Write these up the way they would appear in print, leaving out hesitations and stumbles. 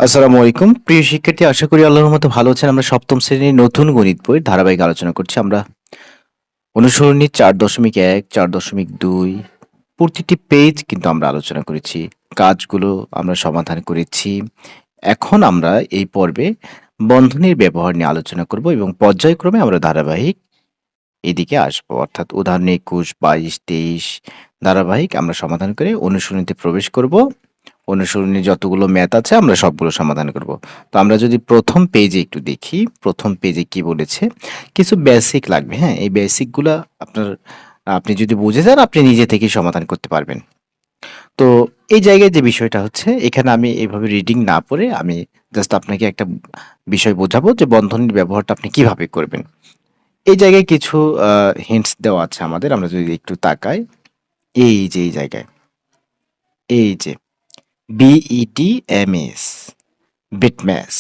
আসসালামু আলাইকুম প্রিয় শিক্ষার্থী, আশা করি আল্লাহর মতো ভালো আছেন। আমরা সপ্তম শ্রেণীর নতুন গণিত বইয়ের ধারাবাহিক আলোচনা করছি। আমরা অনুসরণী 4.1, 4.2 প্রতিটি পেজ কিন্তু আমরা আলোচনা করেছি, কাজগুলো আমরা সমাধান করেছি। এখন আমরা এই পর্বে বন্ধনীর ব্যবহার নিয়ে আলোচনা করব এবং পর্যায়ক্রমে আমরা ধারাবাহিক এদিকে আসবো, অর্থাৎ উদাহরণ 21, 22, 23 ধারাবাহিক আমরা সমাধান করে অনুশীলনীতে প্রবেশ করব। অনুসরণী যতগুলো ম্যাথ আছে আমরা সবগুলো সমাধান করব। তো আমরা যদি প্রথম পেজে একটু দেখি, প্রথম পেজে কি বলেছে, কিছু বেসিক লাগবে। হ্যাঁ, এই বেসিকগুলা আপনি যদি বুঝে যান আপনি নিজে থেকেই সমাধান করতে পারবেন। তো এই জায়গায় যে বিষয়টা হচ্ছে, এখানে আমি এইভাবে রিডিং না পড়ে আমি জাস্ট আপনাকে একটা বিষয় বোঝাবো যে বন্ধনীর ব্যবহারটা আপনি কিভাবে করবেন। এই জায়গায় কিছু হিন্টস দেওয়া আছে আমাদের, আমরা যদি একটু তাকাই। এই যে এই জায়গায়, এই যে BETMS, বিটম্যাস,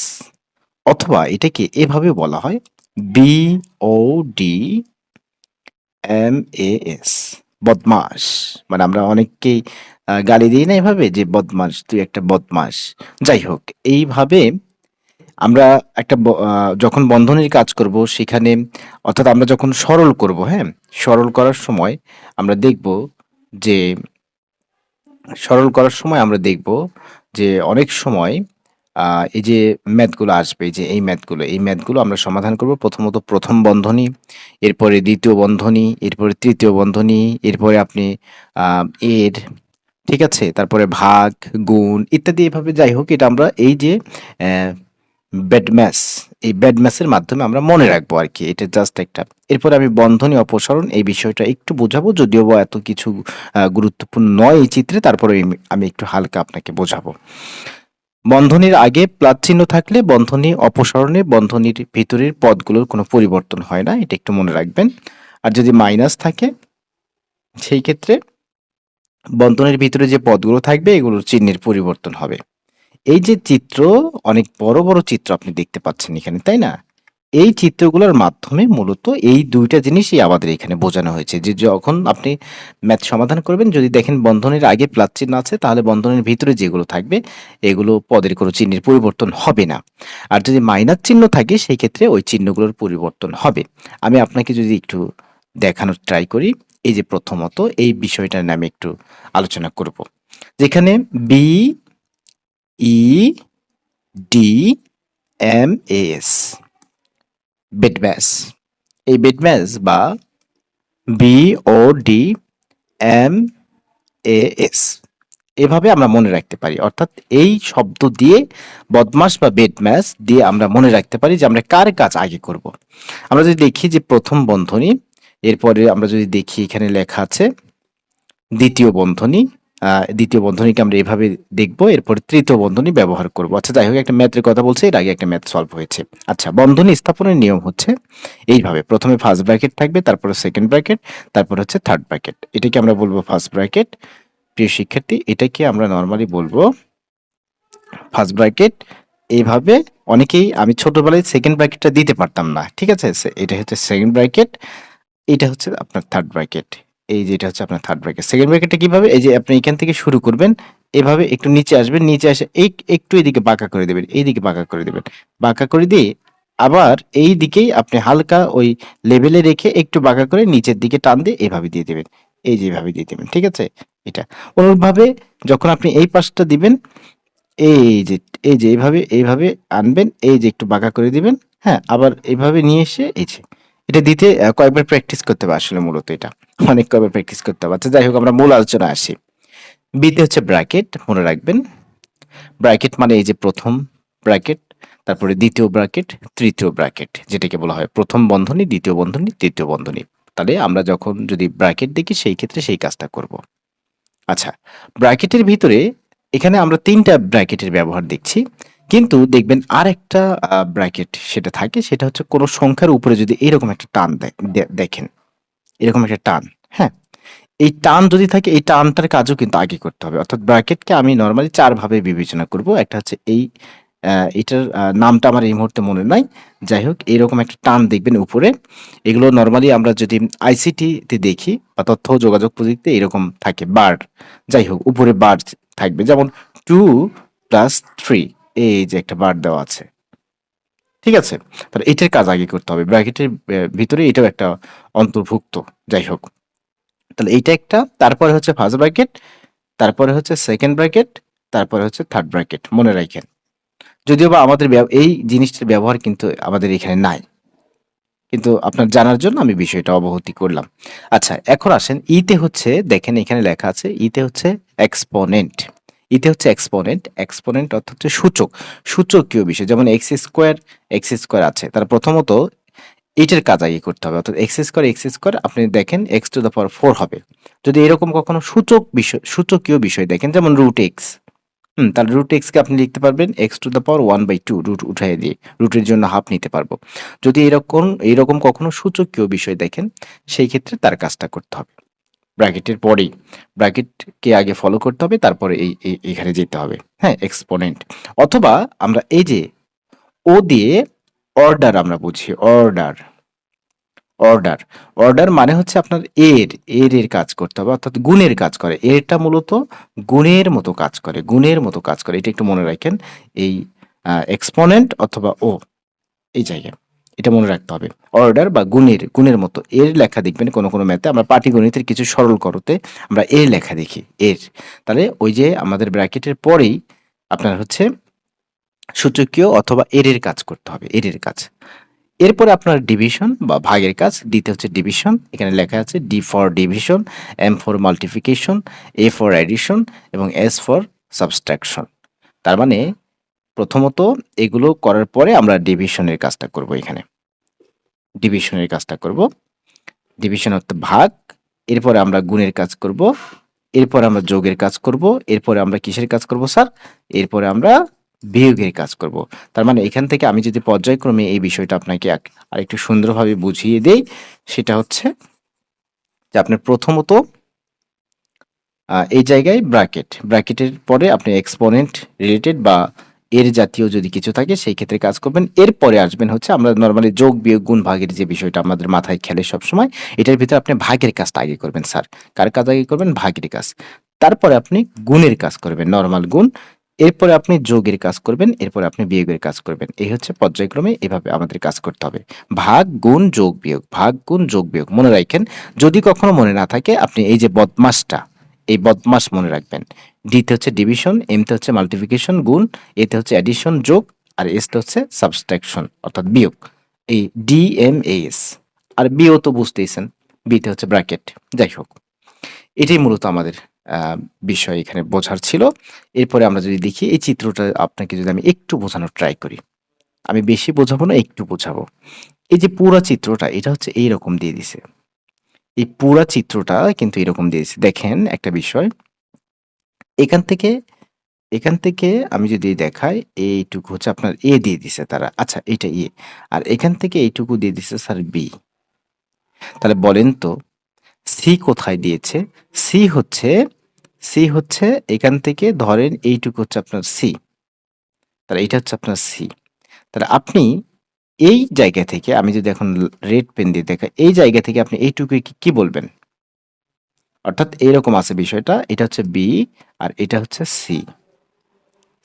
অথবা এটাকে এভাবে বলা হয় BODMAS, বদমাস। মানে আমরা অনেককেই গালি দিই না এভাবে, যে বদমাস, তুই একটা বদমাস। যাই হোক, এইভাবে আমরা একটা যখন বন্ধনীর কাজ করব সেখানে, অর্থাৎ আমরা যখন সরল করব, হ্যাঁ, সরল করার সময় আমরা দেখব যে আমরা দেখব যে অনেক সময় এই যে ম্যাথগুলো আসবে, এই ম্যাথগুলো আমরা সমাধান করব। প্রথমত প্রথম বন্ধনী, এরপরে দ্বিতীয় বন্ধনী, এরপরে তৃতীয় বন্ধনী, এরপরে আপনি এর, ঠিক আছে, তারপরে ভাগ, গুণ ইত্যাদি, এভাবে। যাই হোক, এটা আমরা এই যে ব্যাড ম্যাথস, এই ব্যাড ম্যাথসের মাধ্যমে আমরা মনে রাখবো আর কি। এটা জাস্ট একটা। এরপরে আমি বন্ধনী অপসারণ এই বিষয়টা একটু বোঝাবো, যদিও বা এত কিছু গুরুত্বপূর্ণ নয় এই চিত্রে, তারপরে আমি একটু হালকা আপনাকে বোঝাবো। বন্ধনীর আগে প্লাস চিহ্ন থাকলে বন্ধনী অপসারণে বন্ধনীর ভিতরের পদগুলোর কোনো পরিবর্তন হয় না, এটা একটু মনে রাখবেন। আর যদি মাইনাস থাকে সেই ক্ষেত্রে বন্ধনীর ভিতরে যে পদগুলো থাকবে এগুলোর চিহ্নের পরিবর্তন হবে। এই যে চিত্র, অনেক বড় বড় চিত্র আপনি দেখতে পাচ্ছেন এখানে, তাই না? এই চিত্রগুলোর মাধ্যমে মূলত এই দুইটা জিনিসই আমাদের এখানে বোঝানো হয়েছে, যে যখন আপনি ম্যাথ সমাধান করবেন, যদি দেখেন বন্ধনীর আগে প্লাস চিহ্ন আছে, তাহলে বন্ধনীর ভিতরে যেগুলো থাকবে এগুলো পদের কোনো চিহ্নের পরিবর্তন হবে না। আর যদি মাইনাস চিহ্ন থাকে সেই ক্ষেত্রে ওই চিহ্নগুলোর পরিবর্তন হবে। আমি আপনাকে যদি একটু দেখানোর ট্রাই করি, এই যে প্রথমত এই বিষয়টা নিয়ে আমি একটু আলোচনা করব, যেখানে BEDMAS, বেডম্যাস, এই বেডম্যাস বা BODMAS এভাবে আমরা মনে রাখতে পারি। অর্থাৎ এই শব্দ দিয়ে, বদমাস বা বেডম্যাস দিয়ে আমরা মনে রাখতে পারি যে আমরা কার কাজ আগে করব। আমরা যদি দেখি যে প্রথম বন্ধনী, এরপরে আমরা যদি দেখি এখানে লেখা আছে দ্বিতীয় বন্ধনী, দ্বিতীয় বন্ধনীকে আমরা এভাবে দেখবো, এরপর তৃতীয় বন্ধনী ব্যবহার করব। আচ্ছা, যাই হোক, একটা ম্যাথের কথা বলছে, এর আগে একটা ম্যাথ সলভ হয়েছে। আচ্ছা, বন্ধনী স্থাপনের নিয়ম হচ্ছে এইভাবে, প্রথমে ফার্স্ট ব্র্যাকেট থাকবে, তারপরে সেকেন্ড ব্র্যাকেট, তারপর হচ্ছে থার্ড ব্র্যাকেট। এটাকে আমরা বলবো ফার্স্ট ব্র্যাকেট। প্রিয় শিক্ষার্থী, এটাকে আমরা নর্মালি বলবো ফার্স্ট ব্র্যাকেট। এইভাবে অনেকেই, আমি ছোটবেলায় সেকেন্ড ব্র্যাকেটটা দিতে পারতাম না, ঠিক আছে, এটা হচ্ছে সেকেন্ড ব্র্যাকেট, এটা হচ্ছে আপনার থার্ড ব্র্যাকেট। এই যে এটা হচ্ছে আপনার থার্ড ব্র্যাকেট। সেকেন্ড ব্র্যাকেটটা কিভাবে, এই যে আপনি এখান থেকে শুরু করবেন, এভাবে একটু নিচে আসবেন, নিচে এসে একটু এদিকে বাঁকা করে দেবেন, এইদিকে বাঁকা করে দেবেন, বাঁকা করে দিয়ে আবার এই দিকেই আপনি হালকা ওই লেভেলে রেখে একটু বাঁকা করে নিচের দিকে টান দিয়ে এভাবে দিয়ে দেবেন, এই যে এভাবে দিয়ে দেবেন, ঠিক আছে। এটা অনুরূপভাবে যখন আপনি এই পাশটা দিবেন, এই যে এইভাবে এইভাবে আনবেন, এই যে একটু বাঁকা করে দিবেন, হ্যাঁ, আবার এইভাবে নিয়ে এসে এই যে এটা দিতে কয়েকবার প্র্যাকটিস করতে হবে, আসলে মূলত এটা অনেক কয়েকবার প্র্যাকটিস করতে হবে। আচ্ছা, যাই হোক, আমরা মূল আলোচনা আসি। বিতে হচ্ছে ব্র্যাকেট, মনে রাখবেন। ব্র্যাকেট মানে এই যে প্রথম ব্র্যাকেট, তারপরে দ্বিতীয় ব্র্যাকেট, তৃতীয় ব্র্যাকেট, যেটাকে বলা হয় প্রথম বন্ধনী, দ্বিতীয় বন্ধনী, তৃতীয় বন্ধনী। তাহলে আমরা যখন যদি ব্র্যাকেট দেখি সেই ক্ষেত্রে সেই কাজটা করব। আচ্ছা, ব্র্যাকেটের ভিতরে এখানে আমরা তিনটা ব্র্যাকেটের ব্যবহার দেখছি, কিন্তু দেখবেন আর একটা ব্র্যাকেট সেটা থাকে, সেটা হচ্ছে কোনো সংখ্যার উপরে যদি এরকম একটা টান দেখেন, এরকম একটা টান, হ্যাঁ, এই টান যদি থাকে, এই টানটার কাজও কিন্তু আগে করতে হবে। অর্থাৎ ব্র্যাকেটকে আমি নর্মালি চার ভাবে বিবেচনা করব। একটা হচ্ছে এটার নামটা আমার এই মুহূর্তে মনে নাই। যাই হোক, এরকম একটা টান দেখবেন উপরে। এগুলো নর্মালি আমরা যদি আইসিটি তে দেখি বা তথ্য ও যোগাযোগ প্রযুক্তিতে এরকম থাকে বার। যাই হোক, উপরে বার থাকবে, যেমন 2 + 3, এই যে একটা বার দেওয়া আছে। ঠিক আছে? তাহলে এটার কাজ আগে করতে হবে। ব্র্যাকেটের ভিতরে এটাও একটা অন্তর্ভুক্ত। যাই হোক। তাহলে এইটা একটা, তারপরে হচ্ছে ফার্স্ট ব্র্যাকেট, তারপরে হচ্ছে সেকেন্ড ব্র্যাকেট, তারপরে হচ্ছে থার্ড ব্র্যাকেট। মনে রাখেন। যদিও বা আমাদের এই জিনিসটার ব্যবহার কিন্তু আমাদের এখানে নাই। কিন্তু আপনার জানার জন্য আমি বিষয়টা অবগতি করলাম। আচ্ছা, এখন আসেন ইতে হচ্ছে, দেখেন এখানে লেখা আছে ইতে হচ্ছে এক্সপোনেন্ট। ইতে হচ্ছে এক্সপোনেন্ট। এক্সপোনেন্ট অর্থাৎ হচ্ছে সূচক, সূচকীয় বিষয়। যেমন এক্স স্কোয়ার আছে। তার প্রথমত এইটার কাজ আগে করতে হবে। অর্থাৎ এক্স স্কোয়ার আপনি দেখেন এক্স টু দ্য পাওয়ার 4 হবে। যদি এরকম কখনো সূচকীয় বিষয় দেখেন, যেমন রুট এক্স, তাহলে রুট এক্স কে আপনি লিখতে পারবেন x to the power 1/2, root উঠাই দিয়ে রুটের জন্য হাফ নিতে পারবো। যদি এরকম কখনো সূচকীয় বিষয় দেখেন, সেই ক্ষেত্রে তার কাজটা করতে হবে ব্র্যাকেটের পরেই। ব্র্যাকেটকে আগে ফলো করতে হবে, তারপরে এখানে যেতে হবে। হ্যাঁ, এক্সপোনেন্ট। অথবা আমরা এই যে ও দিয়ে অর্ডার আমরা বুঝি, অর্ডার। অর্ডার অর্ডার মানে হচ্ছে আপনার এর কাজ করতে হবে, অর্থাৎ গুণের কাজ করে। এরটা মূলত গুণের মতো কাজ করে। এটা একটু মনে রাখেন। এই এক্সপোনেন্ট অথবা ও, এই জায়গায় এটা মনে রাখতে হবে। অর্ডার বা গুণের মতো এর লেখা দেখবেন কোনো ম্যাথে, আমরা পাটিগণিতের কিছু সরল করতে আমরা এর লেখা দেখি, এর। তাহলে ওই যে আমাদের ব্র্যাকেটের পরেই আপনার হচ্ছে সূচকীয় অথবা এর কাজ করতে হবে, এর কাজ। এরপরে আপনার ডিভিশন বা ভাগের কাজ। ডিতে হচ্ছে ডিভিশন, এখানে লেখা আছে D for division, M for multiplication, A for addition এবং এস ফর সাবট্রাকশন। তার মানে প্রথমত এগুলো করার পরে আমরা ডিভিশনের কাজটা করব। এখানে ডিভিশনের কাজটা করব। ডিভিশন অর্থ ভাগ। এরপরে আমরা গুণের কাজ করব। এরপরে আমরা যোগের কাজ করব। এরপরে আমরা কিসের কাজ করব স্যার? এরপরে আমরা বিয়োগের কাজ করব। তার মানে এখান থেকে আমি যদি পর্যায়ক্রমে এই বিষয়টা আপনাকে আরেকটু সুন্দরভাবে বুঝিয়ে দেই, সেটা হচ্ছে যে আপনার প্রথমত এই জায়গায় ব্র্যাকেটের পরে আপনি এক্সপোনেন্ট রিলেটেড বা এর জাতীয় যদি কিছু থাকে সেই ক্ষেত্রে কাজ করবেন। এরপরে আসবেন হচ্ছে আমরা নরমালি যোগ বিয়োগ গুণ ভাগের যে বিষয়টা আমাদের মাথায় খেলে সবসময়, এটার ভিতরে আপনি ভাগের কাজটা আগে করবেন স্যার। কার কাজ আগে করবেন? ভাগের কাজ। তারপরে আপনি গুণের কাজ করবেন, নরমাল গুণ। এরপরে আপনি যোগের কাজ করবেন, এরপরে আপনি বিয়োগের কাজ করবেন। এই হচ্ছে পর্যায়ক্রমে এভাবে আমাদের কাজ করতে হবে। ভাগ গুণ যোগ বিয়োগ, ভাগ গুণ যোগ বিয়োগ মনে রাখেন। যদি কখনো মনে না থাকে, আপনি এই যে বদমাসটা, এই বদমাস মনে রাখবেন। ডিতে হচ্ছে ডিভিশন, এমতে হচ্ছে মাল্টিপ্লিকেশন গুণ, এতে হচ্ছে অ্যাডিশন যোগ, আর এসতে হচ্ছে সাবট্রাকশন অর্থাৎ বিয়োগ। এই ডিএমএএস। আর বিও তো বুঝতেইছেন, বিতে হচ্ছে ব্র্যাকেট। যাই হোক, এটাই মূলত আমাদের বিষয় এখানে বোঝার ছিল। এরপরে আমরা যদি দেখি এই চিত্রটা আপনাকে যদি আমি একটু বোঝানোর ট্রাই করি, আমি বেশি বোঝাবো না, একটু বোঝাবো। এই যে পুরা চিত্রটা এটা হচ্ছে এইরকম দিয়ে দিছে। এই পুরা চিত্রটা কিন্তু এরকম দিয়ে দিছে। দেখেন একটা বিষয়, এখান থেকে আমি যদি দেখাই, এইটুকু হচ্ছে আপনার এ দিয়ে দিছে তারা। আচ্ছা, এটা এ। আর এখান থেকে এইটুকু দিয়ে দিছে স্যার বি। তাহলে বলেন তো সি কোথায় দিয়েছে? সি হচ্ছে এখান থেকে ধরেন এইটুকু হচ্ছে আপনার সি। তাহলে এটা হচ্ছে আপনার সি। তাহলে আপনি এই জায়গা থেকে, আমি যদি এখন রেড পেন দিয়ে দেখাই, এই জায়গা থেকে আপনি এইটুকু কি বলবেন? অর্থাৎ এরকম আছে বিষয়টা। এটা হচ্ছে বি আর এটা হচ্ছে সি।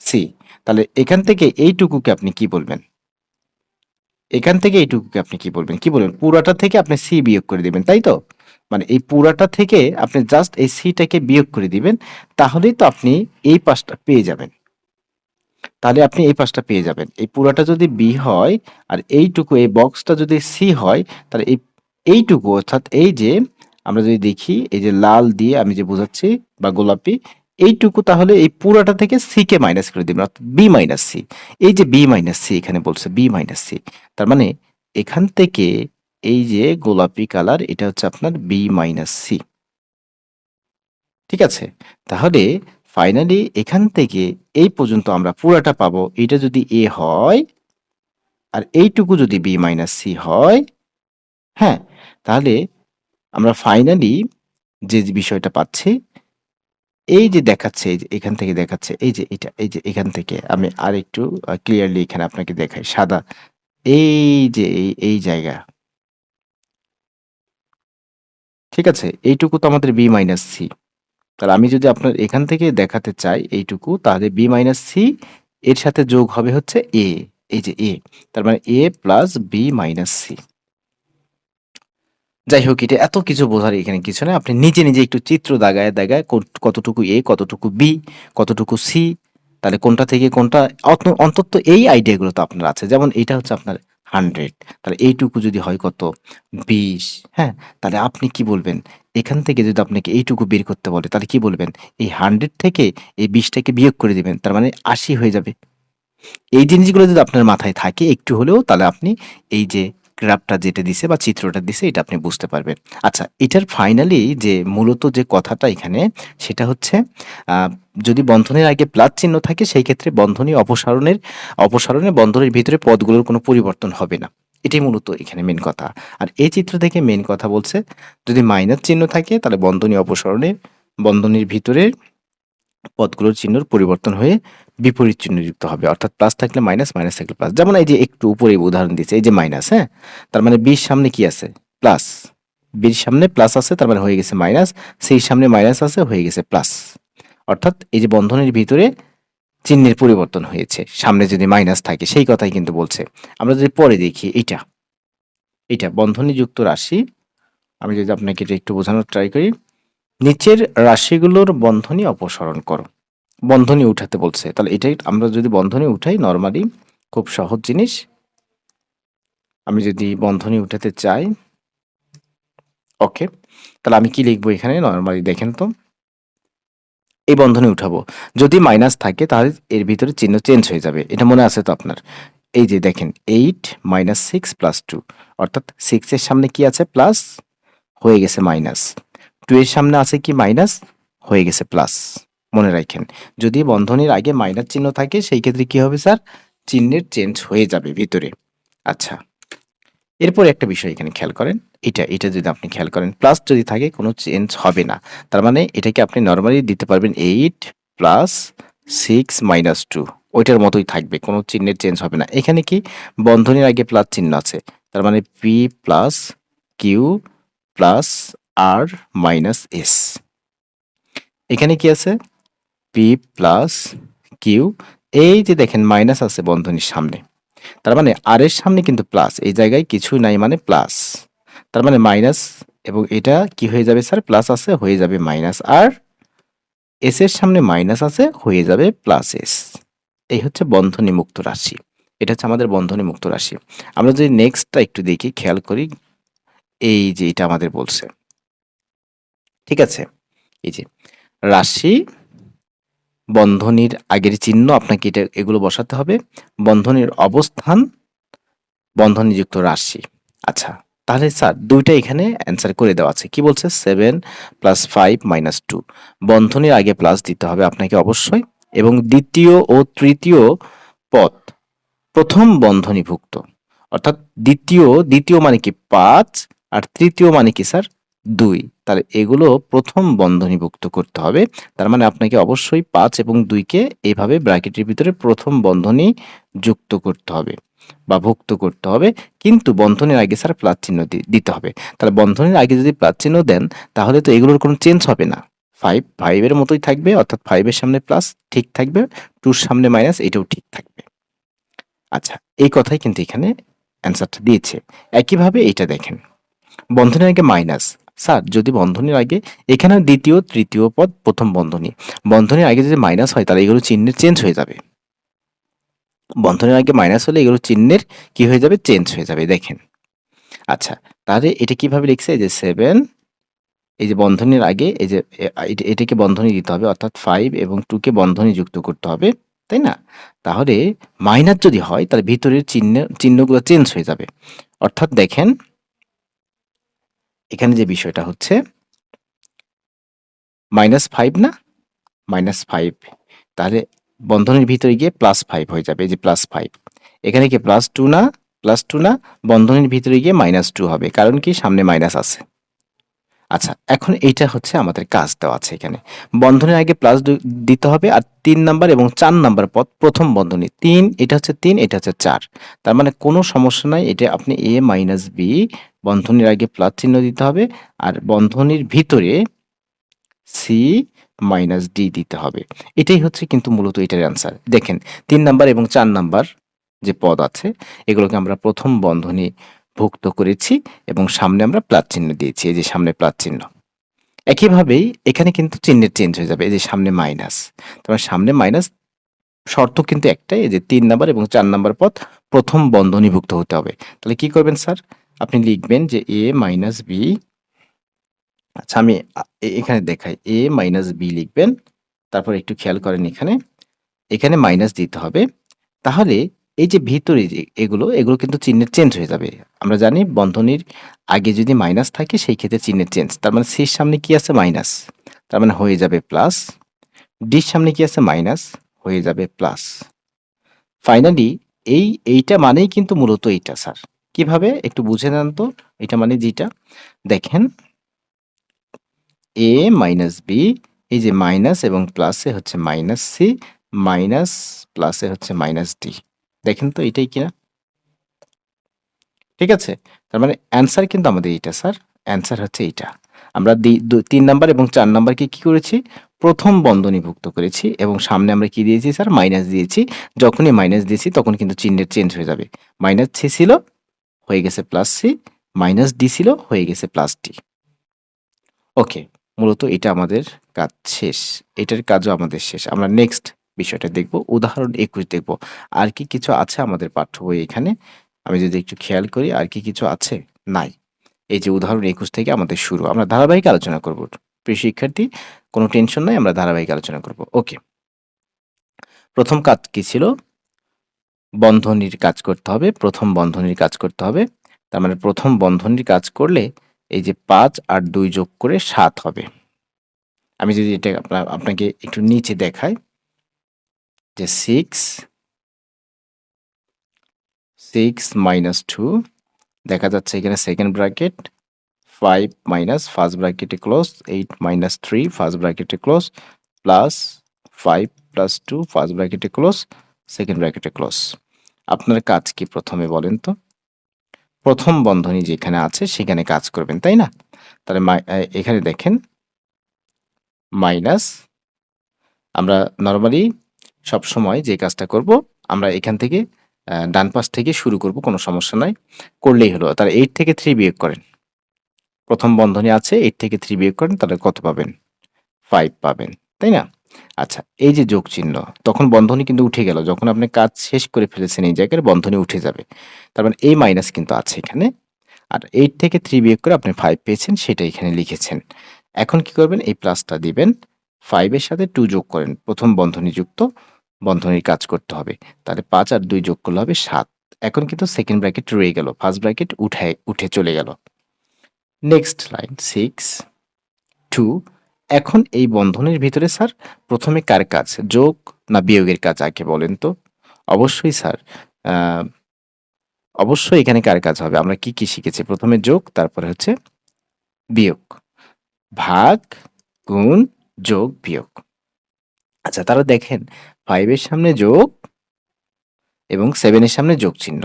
সি। তাহলে এখান থেকে এইটুকুকে আপনি কি বলবেন? এখান থেকে এইটুকুকে আপনি কি বলবেন? কি বলবেন? পুরাটা থেকে আপনি সি বিয়োগ করে দিবেন, তাই তো? মানে এই পুরাটা থেকে আপনি জাস্ট এই সিটাকে বিয়োগ করে দিবেন। তাহলেই তো আপনি এই পাশটা পেয়ে যাবেন। তাহলে আপনি এই পাশটা পেয়ে যাবেন। এই পুরাটা যদি বি হয় আর এইটুকু এই বক্সটা যদি সি হয়, তাহলে এইটুকু অর্থাৎ এই যে আমরা যদি দেখি এই যে লাল দিয়ে আমি যে বোঝাচ্ছি বা গোলাপি, এইটুকু তাহলে এই পুরাটা থেকে সি কে মাইনাস করে দিবেন, অর্থাৎ বি মাইনাস সি। এই যে বি মাইনাস সি এখানে বলছে বি মাইনাস সি। তার মানে এখান থেকে এই যে গোলাপি কালার এটা হচ্ছে আপনার বি মাইনাস সি। ঠিক আছে? তাহলে ফাইনালি এখান থেকে এই পর্যন্ত আমরা পুরাটা পাবো। এটা যদি এ হয় আর এইটুকু যদি বি মাইনাস সি হয়, হ্যাঁ? তাহলে আমরা ফাইনালি যে বিষয়টা পাচ্ছি, এই যে দেখাচ্ছে, এই যে এখান থেকে দেখাচ্ছে, এই যে এটা, এই যে এখান থেকে আমি আরেকটু ক্লিয়ারলি এখানে আপনাকে দেখাই সাদা। এই যে এই জায়গা। ঠিক আছে? এইটুকু তো আমাদের বি মাইনাস সি। তাহলে আমি যদি আপনার এখান থেকে দেখাতে চাই এইটুকু, তাহলে বি মাইনাস সি এর সাথে যোগ হবে হচ্ছে এ, এই যে এ, তার মানে A plus B minus C. যাই হোক, এটা এত কিছু বোঝার এখানে কিছু না। আপনি নিজে, নিজে একটু চিত্র দাগায়, দাগায় কতটুকু এ, কতটুকু বি, কতটুকু সি, তাহলে কোনটা থেকে কোনটা অন্তত এই আইডিয়াগুলো তো আপনার আছে। যেমন এইটা হচ্ছে আপনার 100, তাহলে এইটুকু যদি হয় কত? 20, হ্যাঁ? তাহলে আপনি কি বলবেন? এখান থেকে যদি আপনাকে এইটুকু বের করতে বলে, তাহলে কি বলবেন? এই 100 থেকে এই 20 টাকে বিয়োগ করে দিবেন। তার মানে 80 হয়ে যাবে। এই জিনিসগুলো যদি আপনার মাথায় থাকে একটু হলেও, তাহলে আপনি এই যে গ্রাফটা যেটা দিছে বা চিত্রটা দিছে এটা আপনি বুঝতে পারবেন। আচ্ছা, এটার ফাইনালি যে মূলত যে কথাটা এখানে, সেটা হচ্ছে যদি বন্ধনীর আগে প্লাস চিহ্ন থাকে সেই ক্ষেত্রে বন্ধনী অপসারণে বন্ধনীর ভিতরে পদগুলোর কোনো পরিবর্তন হবে না। এটাই মূলত এখানে মেন কথা। আর এই চিত্র থেকে মেন কথা বলছে, যদি মাইনাস চিহ্ন থাকে তাহলে বন্ধনী অপসারণে বন্ধনীর ভিতরে পদগুলোর চিহ্নর পরিবর্তন হয়ে বিপরীত চিহ্ন যুক্ত হবে। অর্থাৎ প্লাস থাকলে মাইনাস, মাইনাস থাকলে প্লাস। যেমন এই যে একটু উপরে উদাহরণ দিয়েছে, এই যে মাইনাস, হ্যাঁ? তার মানে বির সামনে কি আছে? প্লাস। বির সামনে প্লাস আছে, তার মানে হয়ে গেছে মাইনাস। সির সামনে মাইনাস আছে, হয়ে গেছে প্লাস। অর্থাৎ এই যে বন্ধনীর ভিতরে চিহ্নের পরিবর্তন হয়েছে, সামনে যদি মাইনাস থাকে, সেই কথাই কিন্তু বলছে। আমরা যদি পরে দেখি এটা বন্ধনীযুক্ত রাশি, আমি যদি আপনাকে এটা একটু বোঝানোর ট্রাই করি। নিচের রাশিগুলোর বন্ধনী অপসারণ করো। বন্ধনী উঠাতে বলছে, তাহলে এটাই আমরা যদি বন্ধনী উঠাই, নরমালি খুব সহজ জিনিস। আমি যদি বন্ধনী উঠাতে চাই, ওকে, তাহলে আমি কি লিখবো এখানে? নরমালি দেখেন তো, এই বন্ধনী উঠাবো। যদি মাইনাস থাকে তাহলে এর ভিতরে চিহ্ন চেঞ্জ হয়ে যাবে, এটা মনে আছে তো আপনার? এই যে দেখেন 8 মাইনাস 6 প্লাস 2, অর্থাৎ 6 এর সামনে কি আছে? প্লাস, হয়ে গেছে মাইনাস। 2 এর সামনে আছে কি? মাইনাস, হয়ে গেছে প্লাস। মনে রাখেন, যদি বন্ধনীর আগে মাইনাস চিহ্ন থাকে সেই ক্ষেত্রে কি হবে স্যার? চিহ্নের চেঞ্জ হয়ে যাবে ভিতরে। আচ্ছা, এরপর একটা বিষয় এখানে খেয়াল করেন। এটা যদি আপনি খেয়াল করেন, প্লাস যদি থাকে কোনো চেঞ্জ হবে না। তার মানে এটাকে আপনি নরমালি দিতে পারবেন 8 প্লাস 6 মাইনাস 2, ওইটার মতোই থাকবে, কোনো চিহ্নের চেঞ্জ হবে না। এখানে কি? বন্ধনীর আগে প্লাস চিহ্ন আছে, তার মানে পি প্লাস কিউ প্লাস আর মাইনাস এস। এখানে কি আছে? পি প্লাস কিউ, এই যে দেখেন মাইনাস আছে বন্ধনীর সামনে, তার মানে আর এর সামনে কিন্তু প্লাস, এই জায়গায় কিছু নাই মানে প্লাস। তার মানে মাইনাস, এবং এটা কি হয়ে যাবে স্যার? প্লাস আছে, হয়ে যাবে মাইনাস। আর এস এর সামনে মাইনাস আছে, হয়ে যাবে প্লাস এস। এই হচ্ছে বন্ধনী মুক্ত রাশি। এটা হচ্ছে আমাদের বন্ধনী মুক্ত রাশি। আমরা যদি নেক্সটটা একটু দেখি, খেয়াল করি, এই যে এটা আমাদের বলছে, ঠিক আছে? এই যে রাশি, বন্ধনীর আগের চিহ্ন আপনাকে এগুলো বসাতে হবে, বন্ধনীর অবস্থান, বন্ধনীযুক্ত রাশি। আচ্ছা, তাহলে স্যার দুইটা এখানে অ্যান্সার করে দেওয়া আছে। কি বলছে? 7 প্লাস 5 মাইনাস 2, বন্ধনীর আগে প্লাস দিতে হবে আপনাকে অবশ্যই, এবং দ্বিতীয় ও তৃতীয় পদ প্রথম বন্ধনীভুক্ত। অর্থাৎ দ্বিতীয় মানে কি? 5, আর তৃতীয় মানে কি স্যার? 2। তাহলে এগুলো প্রথম বন্ধনীভুক্ত করতে হবে। তার মানে আপনাকে অবশ্যই 5 এবং 2 কে এইভাবে ব্র্যাকেটের ভিতরে প্রথম বন্ধনী যুক্ত করতে হবে বা ভুক্ত করতে হবে। কিন্তু বন্ধনীর আগে স্যার প্লাস চিহ্ন দিতে হবে। তাহলে বন্ধনীর আগে যদি প্লাস চিহ্ন দেন, তাহলে তো এগুলোর কোনো চেঞ্জ হবে না। 5 এর মতোই থাকবে, অর্থাৎ 5 এর সামনে প্লাস ঠিক থাকবে, 2 এর সামনে মাইনাস, এটাও ঠিক থাকবে। আচ্ছা, এই কথাই কিন্তু এখানে অ্যান্সারটা দিয়েছে। একইভাবে এইটা দেখেন, বন্ধনীর আগে মাইনাস। স্যার যদি বন্ধনীর আগে, এখানে দ্বিতীয় তৃতীয় পদ প্রথম বন্ধনী, বন্ধনীর আগে যদি মাইনাস হয় তাহলে এগুলো চিহ্নের চেঞ্জ হয়ে যাবে। বন্ধনীর আগে মাইনাস হলে এগুলো চিহ্নের কি হয়ে যাবে? চেঞ্জ হয়ে যাবে, দেখেন। আচ্ছা, তাহলে এটা কিভাবে লিখছে? এই যে 7, এই যে বন্ধনীর আগে, এই যে এটাকে বন্ধনী দিতে হবে, অর্থাৎ 5 এবং 2 কে বন্ধনী যুক্ত করতে হবে, তাই না? তাহলে মাইনাস যদি হয় তাহলে ভিতরের চিহ্নগুলো চেঞ্জ হয়ে যাবে। অর্থাৎ দেখেন, এখানে যে বিষয়টা হচ্ছে -5 না? -5, তাহলে বন্ধনীর ভিতরে গিয়ে +5 হয়ে যাবে, এই যে +5। এখানে কি +2 না? +2 না? বন্ধনীর ভিতরে গিয়ে -2 হবে, কারণ কি? সামনে মাইনাস আছে। আচ্ছা, এখন এইটা হচ্ছে আমাদের কাজ দেওয়া আছে এখানে। বন্ধনীর আগে প্লাস দিতে হবে, আর 3 নাম্বার এবং 4 নাম্বার পদ প্রথম বন্ধনী। 3, এটা হচ্ছে 3, এটা হচ্ছে 4। তার মানে কোনো সমস্যা নাই, এটা আপনি a মাইনাস b, বন্ধনীর আগে প্লাস চিহ্ন দিতে হবে, আর বন্ধনীর ভিতরে c মাইনাস ডি দিতে হবে। এটাই হচ্ছে কিন্তু মূলত এটার অ্যান্সার। দেখেন ৩ নাম্বার এবং ৪ নাম্বার যে পদ আছে এগুলোকে আমরা প্রথম বন্ধনী ভুক্ত করেছি এবং সামনে আমরা প্লাস চিহ্ন দিয়েছি। এই যে সামনে প্লাস চিহ্ন। একইভাবেই এখানে কিন্তু চিহ্নের চেঞ্জ হয়ে যাবে। এই যে সামনে মাইনাস। তার মানে সামনে মাইনাস, শর্ত কিন্তু একটাই, এই যে ৩ নাম্বার এবং ৪ নাম্বার পদ প্রথম বন্ধনীভুক্ত হতে হবে। তাহলে কি করবেন স্যার? আপনি লিখবেন যে a মাইনাস b। আচ্ছা আমি এখানে দেখাই। a মাইনাস b লিখবেন। তারপর একটু খেয়াল করেন এখানে মাইনাস দিতে হবে। তাহলে এই যে ভিতরে যে এগুলো কিন্তু চিহ্নের চেঞ্জ হয়ে যাবে। আমরা জানি বন্ধনীর আগে যদি মাইনাস থাকে সেই ক্ষেত্রে চিহ্নের চেঞ্জ। তার মানে c র সামনে কি আছে? মাইনাস। তার মানে হয়ে যাবে প্লাস। d র সামনে কি আছে? মাইনাস, হয়ে যাবে প্লাস। ফাইনালি এইটা মানেই কিন্তু মূলত এইটা স্যার। কিভাবে একটু বুঝে নেন তো? এটা মানে যেটা দেখেন a মাইনাস b, এই যে মাইনাস এবং প্লাসে হচ্ছে মাইনাস c, মাইনাস প্লাসে হচ্ছে মাইনাস d। দেখেন তো এটাই কিনা? ঠিক আছে? তার মানে অ্যান্সার কিন্তু আমাদের এইটা স্যার। অ্যান্সার হচ্ছে এইটা। আমরা ৩ নাম্বার এবং ৪ নাম্বারকে কি করেছি? প্রথম বন্ধনীভুক্ত করেছি এবং সামনে আমরা কি দিয়েছি স্যার? মাইনাস দিয়েছি। যখনই মাইনাস দিয়েছি তখন কিন্তু চিহ্নের চেঞ্জ হয়ে যাবে। মাইনাস c ছিল, হয়ে গেছে প্লাস c, মাইনাস d ছিল, হয়ে গেছে প্লাস d। ওকে, মূলত এটা আমাদের কাজ শেষ। এটার কাজও আমাদের শেষ। আমরা নেক্সট বিষয়টা দেখব। উদাহরণ ২১ দেখব। আর কি কিছু আছে আমাদের পাঠ্য বইয়ে এখানে? আমি যদি একটু খেয়াল করি আর কি কিছু আছে? নাই। এই যে উদাহরণ ২১ থেকে আমাদের শুরু। আমরা ধারাবাহিক আলোচনা করব। প্রিয় শিক্ষার্থী, কোনো টেনশন নাই, আমরা ধারাবাহিক আলোচনা করব। ওকে। প্রথম কাজ কি ছিল? বন্ধনীর কাজ করতে হবে। প্রথম বন্ধনীর কাজ করতে হবে। তার মানে প্রথম বন্ধনীর কাজ করলে এই যে ৫ আর ২ যোগ করে ৭ হবে। আমি যদি এটা আপনাকে একটু নিচে দেখাই যে 6 মাইনাস 2, দেখা যাচ্ছে এখানে সেকেন্ড ব্র্যাকেট, 5 মাইনাস ফার্স্ট ব্র্যাকেটে ক্লোজ, 8 মাইনাস 3 ফার্স্ট ব্র্যাকেটে ক্লোজ, প্লাস 5 প্লাস 2 ফার্স্ট ব্র্যাকেটে ক্লোজ, সেকেন্ড ব্র্যাকেটে ক্লোজ। আপনার কাজ কি প্রথমে বলেন তো? প্রথম বন্ধনী যেখানে আছে সেখানে কাজ করবেন, তাই না? তাহলে এখানে দেখেন মাইনাস, আমরা নরমালি সবসময় যে কাজটা করব, আমরা এখান থেকে ডান পাশ থেকে শুরু করব, কোনো সমস্যা নাই। করলেই হলো। তাহলে 8 থেকে 3 বিয়োগ করেন। প্রথম বন্ধনী আছে, 8 থেকে 3 বিয়োগ করেন, তাহলে কত পাবেন? 5 পাবেন, তাই না? আচ্ছা, এই যে যোগ চিহ্ন, তখন বন্ধনী কিন্তু উঠে গেল। যখন আপনি কাজ শেষ করে ফেলেছেন এই জায়গায় বন্ধনী উঠে যাবে। তার মানে এই মাইনাস কিন্তু আছে এখানে। আর 8 থেকে 3 বিয়োগ করে আপনি 5 পেয়েছেন, সেটা এখানে লিখেছেন। এখন কি করবেন? এই প্লাসটা দিবেন। 5 এর সাথে 2 যোগ করেন। প্রথম বন্ধনীযুক্ত বন্ধনীর কাজ করতে হবে। তাহলে ৫ আর ২ যোগ করলে হবে ৭। এখন কিন্তু সেকেন্ড ব্র্যাকেট রয়ে গেল। ফার্স্ট ব্র্যাকেট উঠে চলে গেল। Next line 6, 2। এখন এই বন্ধনীর ভিতরে স্যার প্রথমে কার কাজ? যোগ না বিয়োগের কাজ আগে বলেন তো? অবশ্যই স্যার, আ অবশ্যই এখানে কার কাজ হবে? আমরা কি শিখেছি? প্রথমে যোগ, তারপরে হচ্ছে বিয়োগ। ভাগ, গুণ, যোগ, বিয়োগ। আচ্ছা, তাহলে দেখেন 5 এর সামনে যোগ এবং 7 এর সামনে যোগ চিহ্ন।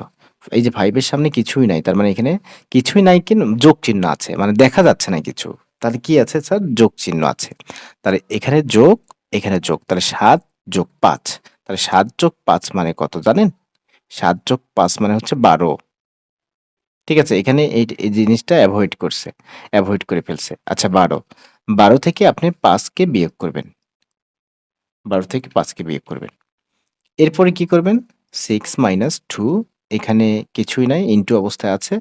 এই যে 5 এর সামনে কিছুই নাই। তার মানে এখানে কিছুই নাই, যোগ চিহ্ন আছে। মানে দেখা যাচ্ছে না কিছু। তাহলে কি আছে স্যার? যোগ চিহ্ন আছে। তাহলে এখানে যোগ, এখানে যোগ। তাহলে ৭ যোগ ৫। তাহলে ৭ যোগ ৫ মানে কত জানেন? ৭ যোগ ৫ মানে হচ্ছে ১২। ঠিক আছে? এখানে এই জিনিসটা এভয়েড করে ফেলছে। আচ্ছা, ১২। ১২ থেকে আপনি ৫ কে বিয়োগ করবেন। ১২ থেকে ৫ কে বিয়োগ করবেন। এরপরে কি করবেন? 6 মাইনাস 2, এখানে কিছুই নাই, ইনটু অবস্থায় আছে।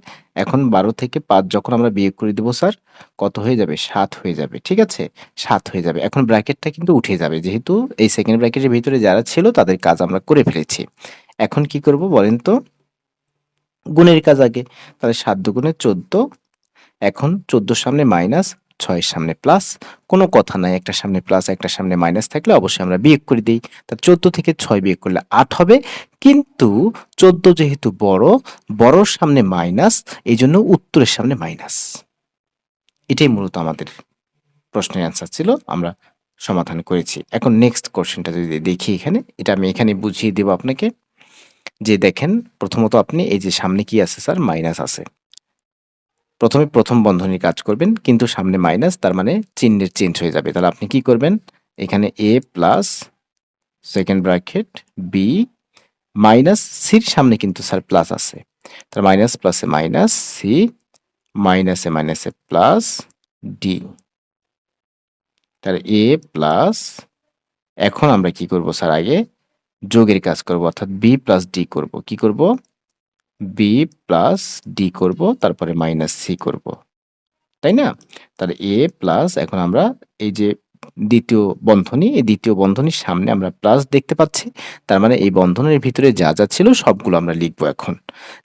এখন ১২ থেকে ৫ যখন আমরা বিয়োগ করে দিব স্যার, কত হয়ে যাবে? ৭ হয়ে যাবে। ঠিক আছে? ৭ হয়ে যাবে। এখন ব্র্যাকেটটা কিন্তু উঠে যাবে। যেহেতু এই সেকেন্ড ব্র্যাকেটের ভিতরে যারা ছিল তাদের কাজ আমরা করে ফেলেছি। এখন কি করব বলেন তো? গুণের কাজ আগে। তাহলে ৭ দুগুণে ১৪। এখন ১৪ র সামনে মাইনাস, ৬ এর সামনে প্লাস। কোনো কথা নাই, একটার সামনে প্লাস, একটার সামনে মাইনাস থাকলে অবশ্যই আমরা বিয়োগ করে দেই। তা ১৪ থেকে ৬ বিয়োগ করলে ৮ হবে। কিন্তু ১৪ যেহেতু বড়র সামনে মাইনাস, এইজন্য উত্তরের সামনে মাইনাস। এটাই মূলত আমাদের প্রশ্নের অ্যান্সার ছিল। আমরা সমাধান করেছি। এখন নেক্সট কোয়েশ্চেনটা যদি দেখি এখানে, এটা আমি এখানে বুঝিয়ে দেব আপনাকে। যে দেখেন, প্রথমত আপনি এই যে সামনে কি আছে স্যার? মাইনাস আছে। প্রথমে প্রথম বন্ধনীর কাজ করবেন, কিন্তু সামনে মাইনাস, তার মানে চিহ্নের চেঞ্জ হয়ে যাবে। তাহলে আপনি কি করবেন? এখানে a plus second bracket b minus সির সামনে কিন্তু স্যার প্লাস আছে, তার মাইনাস প্লাসে মাইনাস সি মাইনাসে মাইনাসে প্লাস ডি, তার এ প্লাস, এখন আমরা কি করব স্যার, আগে যোগের কাজ করব, অর্থাৎ বি প্লাস ডি করব। কি করব? বি প্লাস ডি করব, তারপরে মাইনাস সি করব, তাই না? তাহলে এ প্লাস, এখন আমরা এই যে দ্বিতীয় বন্ধনী, এই দ্বিতীয় বন্ধনীর সামনে আমরা প্লাস দেখতে পাচ্ছি, তার মানে এই বন্ধনের ভিতরে যা যা ছিল সবগুলো আমরা লিখবো এখন।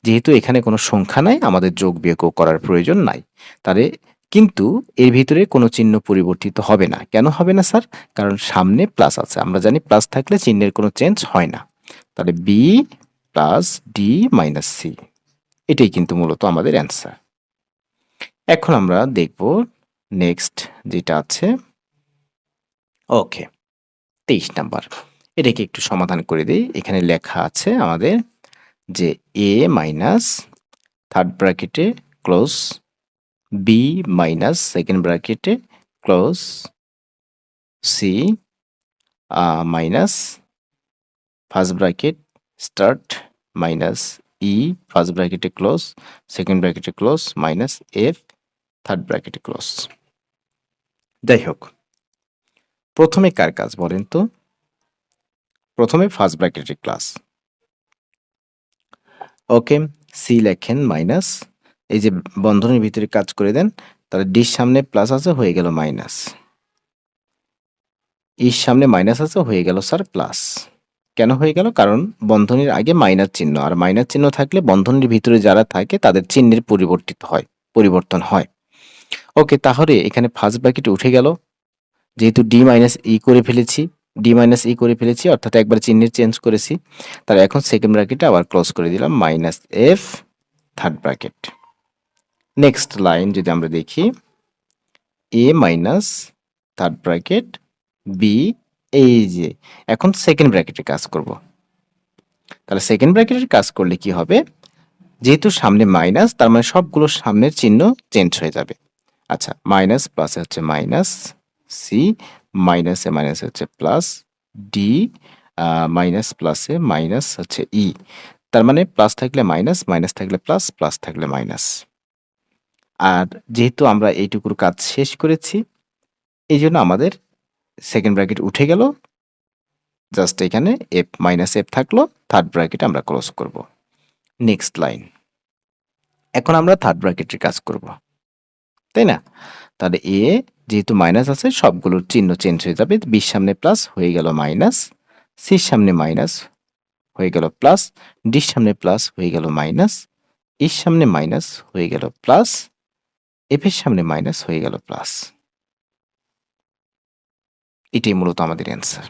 যেহেতু এখানে কোনো সংখ্যা নাই, আমাদের যোগ বিয়োগও করার প্রয়োজন নাই। তাহলে কিন্তু এর ভিতরে কোনো চিহ্ন পরিবর্তিত হবে না। কেন হবে না স্যার? কারণ সামনে প্লাস আছে, আমরা জানি প্লাস থাকলে চিহ্নের কোনো চেঞ্জ হয় না। তাহলে b plus d minus c, এটাই কিন্তু মূলত আমাদের অ্যান্সার। এখন আমরা দেখব নেক্সট যেটা আছে, ওকে 23 নাম্বার, এটাকে একটু সমাধান করে দিই। এখানে লেখা আছে আমাদের যে এ মাইনাস থার্ড ব্র্যাকেটে ক্লোজ বি মাইনাস সেকেন্ড ব্র্যাকেটে close c minus first bracket start minus e first ব্র্যাকেটে ক্লোজ সেকেন্ড ব্র্যাকেটে ক্লোজ মাইনাস এফ থার্ড ব্র্যাকেটে ক্লোজ। যাই হোক, প্রথমে কার কাজ বলেন তো? প্রথমে ফার্স্ট ব্র্যাকেটের ক্লাস। ওকে, সি লেখেন মাইনাস, এই যে বন্ধনীর ভিতরে কাজ করে দেন, তাহলে ডির সামনে প্লাস আছে, হয়ে গেল মাইনাস, ইর সামনে মাইনাস আছে, হয়ে গেল স্যার প্লাস। কেন হয়ে গেল? কারণ বন্ধনীর আগে মাইনাস চিহ্ন, আর মাইনাস চিহ্ন থাকলে বন্ধনীর ভিতরে যারা থাকে তাদের চিহ্নের পরিবর্তন হয়। ওকে, তাহলে এখানে ফার্স্ট ব্র্যাকেট উঠে গেল, যেহেতু ডি মাইনাস ই করে ফেলেছি, অর্থাৎ একবার চিহ্নের চেঞ্জ করেছি। তাহলে এখন সেকেন্ড ব্র্যাকেটে আবার ক্লোজ করে দিলাম, minus f third bracket. Next line যদি আমরা দেখি, এ মাইনাস থার্ড ব্র্যাকেট বি, এই যে এখন সেকেন্ড ব্র্যাকেটে কাজ করব। তাহলে সেকেন্ড ব্র্যাকেটের কাজ করলে কি হবে? যেহেতু সামনে মাইনাস, তার মানে সবগুলো সামনের চিহ্ন চেঞ্জ হয়ে যাবে। আচ্ছা, মাইনাস প্লাসে হচ্ছে মাইনাস সি, মাইনাসে মাইনাসে হচ্ছে প্লাস ডি, মাইনাস প্লাসে মাইনাস হচ্ছে ই, তার মানে প্লাস থাকলে মাইনাস, মাইনাস থাকলে প্লাস, প্লাস থাকলে মাইনাস। আর যেহেতু আমরা এইটুকুর কাজ শেষ করেছি, এই জন্য আমাদের সেকেন্ড ব্র্যাকেট উঠে গেল, জাস্ট এখানে এফ মাইনাস এফ থাকলো, থার্ড ব্র্যাকেট আমরা ক্লোজ করব। নেক্সট লাইন, এখন আমরা থার্ড ব্র্যাকেটের কাজ করব, তাই না? তাহলে এ যেহেতু মাইনাস আছে, সবগুলোর চিহ্ন চেঞ্জ হয়ে যাবে, বির সামনে প্লাস হয়ে গেল মাইনাস, সির সামনে মাইনাস হয়ে গেল প্লাস, ডির সামনে প্লাস হয়ে গেল মাইনাস, ইর সামনে মাইনাস হয়ে গেল প্লাস, এফ এর সামনে মাইনাস হয়ে গেল প্লাস। এটাই মূলত আমাদের অ্যান্সার।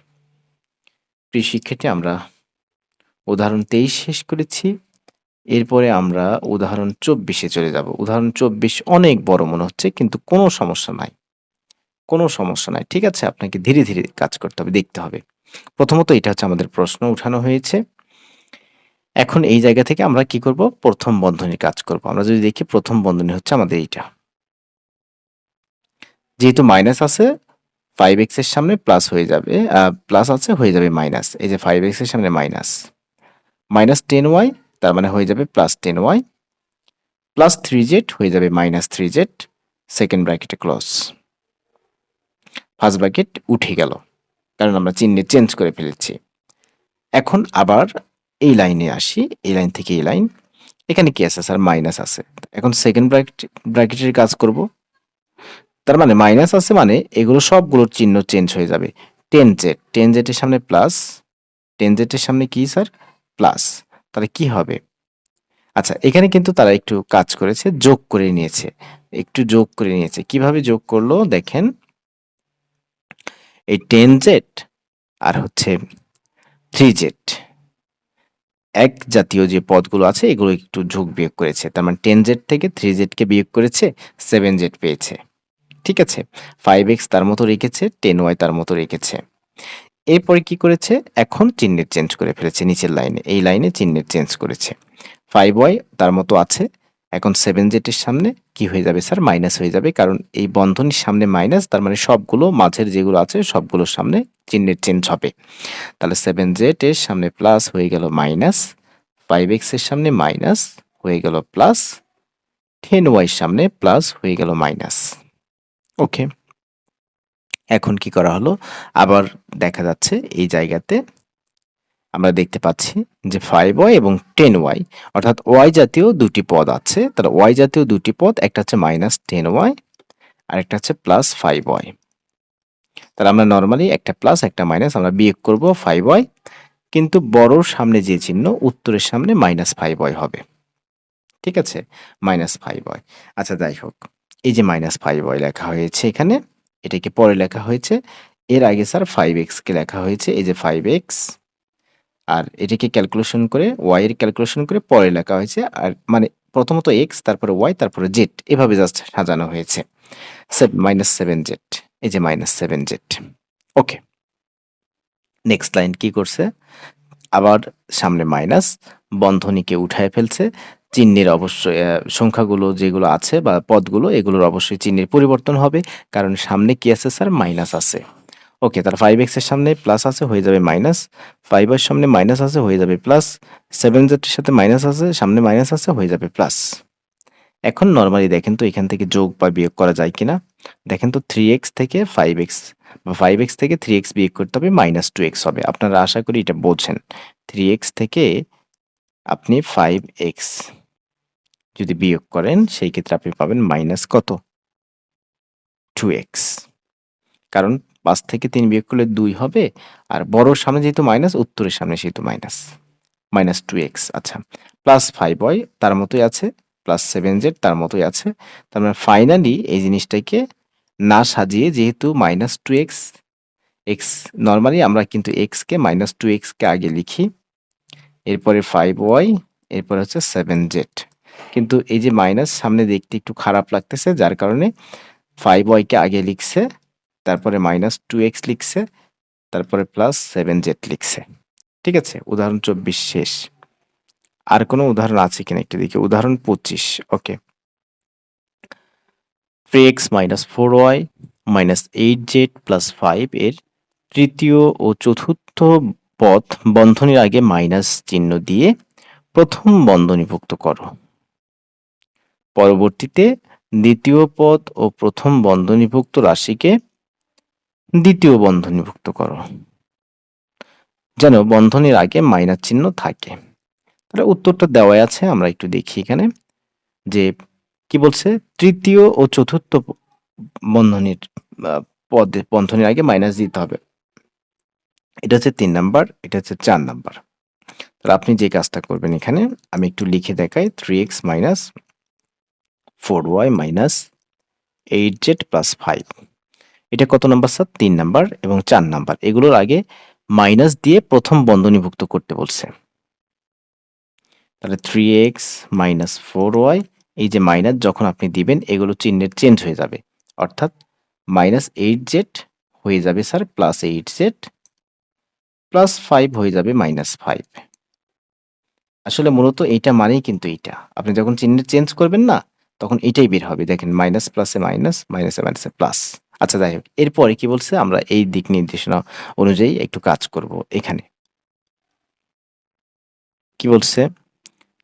প্রিয় শিক্ষার্থী, আমরা উদাহরণ 23 শেষ করেছি। এরপরে আমরা উদাহরণ 24-এ চলে যাব। উদাহরণ 24 অনেক বড় মনে হচ্ছে, কিন্তু কোনো সমস্যা নাই, ঠিক আছে? আপনাকে ধীরে ধীরে কাজ করতে হবে, দেখতে হবে। প্রথমত এটা হচ্ছে আমাদের প্রশ্ন উঠানো হয়েছে। এখন এই জায়গা থেকে আমরা কি করব? প্রথম বন্ধনীর কাজ করব। আমরা যদি দেখি, প্রথম বন্ধনী হচ্ছে আমাদের এইটা, যেহেতু মাইনাস আছে, 5x এর সামনে প্লাস হয়ে যাবে, প্লাস আছে, হয়ে যাবে মাইনাস। এই যে 5x এর সামনে মাইনাস, মাইনাস 10y, তার মানে হয়ে যাবে প্লাস 10y, প্লাস 3z হয়ে যাবে মাইনাস 3z, সেকেন্ড ব্র্যাকেটে ক্লোজ। ফার্স্ট ব্র্যাকেট উঠে গেল, কারণ আমরা চিহ্ন চেঞ্জ করে ফেলেছি। এখন আবার এই লাইনে আসি, এই লাইন থেকে এই লাইন, এখানে কি আছে স্যার? মাইনাস আছে। এখন সেকেন্ড ব্র্যাকেটের কাজ করব, তার মানে মাইনাস আছে, মানে এগুলো সবগুলোর চিহ্ন চেঞ্জ হয়ে যাবে। 10z, 10z এর সামনে প্লাস, 10z এর সামনে কি স্যার? প্লাস। তাহলে কি হবে? আচ্ছা, এখানে কিন্তু তারা একটু কাজ করেছে, যোগ করে নিয়েছে, কিভাবে যোগ করলো দেখেন, এই 10z আর হচ্ছে 3z, এক জাতীয় যে পদগুলো আছে এগুলো একটু যোগ বিয়োগ করেছে, তার মানে 10z থেকে 3z কে বিয়োগ করেছে, 7z পেয়েছে। ঠিক আছে, 5x তার মতো রেখেছে, 10y তার মতো রেখেছে। এরপরে কি করেছে? এখন চিহ্নের চেঞ্জ করে ফেলেছে, নিচের লাইনে, এই লাইনে চিহ্নের চেঞ্জ করেছে। 5y তার মতো আছে, এখন 7z এর সামনে কি হয়ে যাবে স্যার? মাইনাস হয়ে যাবে, কারণ এই বন্ধনীর সামনে মাইনাস, তার মানে সবগুলো মাঝের যেগুলো আছে সবগুলোর সামনে চিহ্নের চেঞ্জ হবে। তাহলে 7z এর সামনে প্লাস হয়ে গেল মাইনাস, 5x এর সামনে মাইনাস হয়ে গেল প্লাস, 10y সামনে প্লাস হয়ে গেল মাইনাস। ওকে, এখন কি করা হলো? আবার দেখা যাচ্ছে এই জায়গাতে আমরা দেখতে পাচ্ছি যে 5y এবং 10y, অর্থাৎ y জাতীয় দুটি পদ আছে। তাহলে y জাতীয় দুটি পদ, একটা হচ্ছে মাইনাস 10y আর একটা হচ্ছে প্লাস 5y। তাহলে আমরা নর্মালি একটা প্লাস একটা মাইনাস আমরা বিয়োগ করব 5y, কিন্তু বড়র সামনে যে চিহ্ন উত্তরের সামনে মাইনাস 5y হবে। ঠিক আছে, মাইনাস 5y। আচ্ছা যাই হোক, এই যে মাইনাস 5y লেখা হয়েছে এখানে, এটাকে পরে লেখা হয়েছে। এর আগে স্যার 5x কে লেখা হয়েছে, এই যে 5x, আর এটাকে ক্যালকুলেশন করে y এর ক্যালকুলেশন করে পরে লেখা হয়েছে। আর মানে প্রথমত x, তারপরে y, তারপরে z, এভাবে জাস্ট সাজানো হয়েছে। মাইনাস 7z, এই যে মাইনাস 7z। ওকে, নেক্সট লাইন কি করছে? আবার সামনে মাইনাস, বন্ধনীকে উঠায় ফেলছে। চিহ্নের অবশ্যই সংখ্যাগুলো যেগুলো আছে বা পদগুলো, এগুলোর অবশ্যই চিহ্নের পরিবর্তন হবে, কারণ সামনে কি আছে স্যার? মাইনাস আছে। ওকে, তার 5x এর সামনে প্লাস আছে, হয়ে যাবে মাইনাস, 5 এর সামনে মাইনাস আছে, হয়ে যাবে প্লাস, 7z এর সাথে মাইনাস আছে, সামনে মাইনাস আছে, হয়ে যাবে প্লাস। এখন নরমালি দেখেন তো এখান থেকে যোগ বা বিয়োগ করা যায় কিনা। দেখেন তো 3x থেকে 5x বা 5x থেকে 3x বিয়োগ করতে হবে, মাইনাস 2x হবে। আপনারা আশা করি এটা বোঝেন। 3x থেকে আপনি 5x যদি বিয়োগ করেন সেই ক্ষেত্রে আপনি পাবেন মাইনাস কত? 2x। কারণ 5 থেকে 3 বিয়োগ করলে 2 হবে, আর বড়র সামনে যেহেতু মাইনাস, উত্তরের সামনে সেহেতু মাইনাস, মাইনাস 2x। আচ্ছা, প্লাস 5y তার মতোই আছে, প্লাস 7z তার মতোই আছে। তার মানে ফাইনালি এই জিনিসটাকে না সাজিয়ে, যেহেতু মাইনাস 2x, x নর্মালি আমরা কিন্তু x কে মাইনাস 2x কে আগে লিখি, এরপরে 5y, এরপর হচ্ছে 7z। কিন্তু এই যে মাইনাস সামনে দেখতে একটু খারাপ লাগতেছে, যার কারণে 5y কে আগে লিখছে, তারপরে মাইনাস 2x লিখছে, তারপরে প্লাস 7z লিখছে। ঠিক আছে, উদাহরণ 24 শেষ। আর কোনো উদাহরণ আছে কিনা একটু দেখি। উদাহরণ 25। ওকে, 3x minus 4y minus 8z plus 5 এর তৃতীয় ও চতুর্থ পদ বন্ধনীর আগে মাইনাস চিহ্ন দিয়ে প্রথম বন্ধনীভুক্ত করো। পরবর্তীতে দ্বিতীয় পদ ও প্রথম বন্ধনীভুক্ত রাশিকে দ্বিতীয় বন্ধনীভুক্ত করো, যেন বন্ধনীর আগে মাইনাস চিহ্ন থাকে। তাহলে উত্তরটা দেওয়াই আছে, আমরা একটু দেখি এখানে যে কি বলছে। তৃতীয় ও চতুর্থ বন্ধনীর পদে বন্ধনীর আগে মাইনাস দিতে হবে। এটা হচ্ছে 3 নাম্বার, এটা হচ্ছে 4 নাম্বার। তাহলে আপনি যে কাজটা করবেন এখানে, আমি একটু লিখে দেখাই। 3x minus 4y minus 8z plus 5, এটা কত নাম্বার স্যার? 3 নাম্বার এবং 4 নাম্বার। এগুলোর আগে মাইনাস দিয়ে প্রথম বন্ধনীভুক্ত করতে বলছে। তাহলে 3x মাইনাস 4y, এই যে মাইনাস যখন আপনি দিবেন এগুলো চিহ্নের চেঞ্জ হয়ে যাবে, অর্থাৎ মাইনাস 8z হয়ে যাবে স্যার প্লাস 8z, প্লাস 5 হয়ে যাবে মাইনাস 5। আসলে মূলত এইটা মানেই কিন্তু এইটা, আপনি যখন চিহ্নের চেঞ্জ করবেন না, তখন এটাই বের হবে। দেখেন মাইনাস প্লাসে মাইনাস, মাইনাসে মাইনাসে প্লাস। আচ্ছা যাই হোক, এরপরে কি বলছে, আমরা এই দিক নির্দেশনা অনুযায়ী একটু কাজ করব। এখানে কি বলছে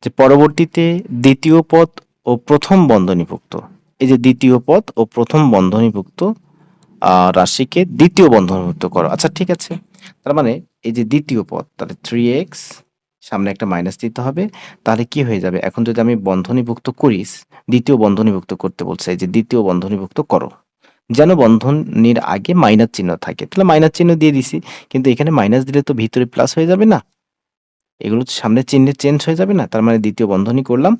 যে পরবর্তীতে দ্বিতীয় পদ ও প্রথম বন্ধনীভুক্ত, এই যে দ্বিতীয় পদ ও প্রথম বন্ধনীভুক্ত রাশিকে দ্বিতীয় বন্ধনীভুক্ত করো। আচ্ছা ঠিক আছে, তার মানে এই যে দ্বিতীয় পদ, তাহলে 3x সামনে একটা মাইনাস দিতে হবে। তাহলে কি হয়ে যাবে, এখন যদি আমি বন্ধনীভুক্ত করিস, দ্বিতীয় বন্ধনীভুক্ত করতে বলছে, এই যে দ্বিতীয় বন্ধনীভুক্ত করো, যেন বন্ধনীর আগে মাইনাস চিহ্ন থাকে। তাহলে মাইনাস চিহ্ন দিয়ে দিছি, কিন্তু এখানে মাইনাস দিলে তো ভিতরে প্লাস হয়ে যাবে না, এগুলো সামনে চিহ্নের চেঞ্জ হয়ে যাবে না। তার মানে দ্বিতীয় বন্ধনী করলাম,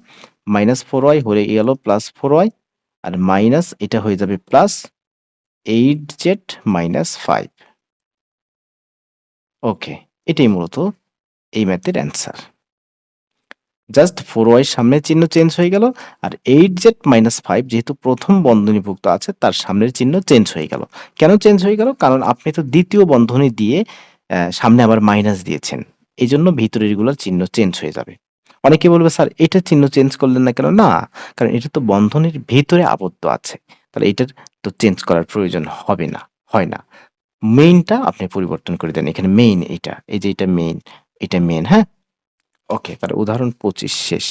মাইনাস 4y হয়ে গেল প্লাস 4y, আর মাইনাস এটা হয়ে যাবে প্লাস 8z মাইনাস 5। ওকে, এটাই মূলত এই ম্যাথের অ্যান্সার। জাস্ট 4y সামনে চিহ্ন চেঞ্জ হয়ে গেল, আর 8z মাইনাস 5 যেহেতু প্রথম বন্ধনীভুক্ত আছে তার সামনের চিহ্ন চেঞ্জ হয়ে গেল। কেন চেঞ্জ হয়ে গেল? কারণ আপনি তো দ্বিতীয় বন্ধনী দিয়ে সামনে আবার মাইনাস দিয়েছেন, এই জন্য ভিতরের গুলোর চিহ্ন চেঞ্জ হয়ে যাবে। অনেকে বলবে, "স্যার এটা চিহ্ন চেঞ্জ করলেন না কেন?" না, কারণ এটা তো বন্ধনীর ভেতরে আবদ্ধ আছে। তাহলে এটার তো চেঞ্জ করার প্রয়োজন হবে না, হয় না। মেইনটা আপনি পরিবর্তন করে দেন। এখানে মেইন এইটা। এই যে এটা মেইন, এটা মেইন, হ্যাঁ? ওকে, তাহলে উদাহরণ 25 শেষ।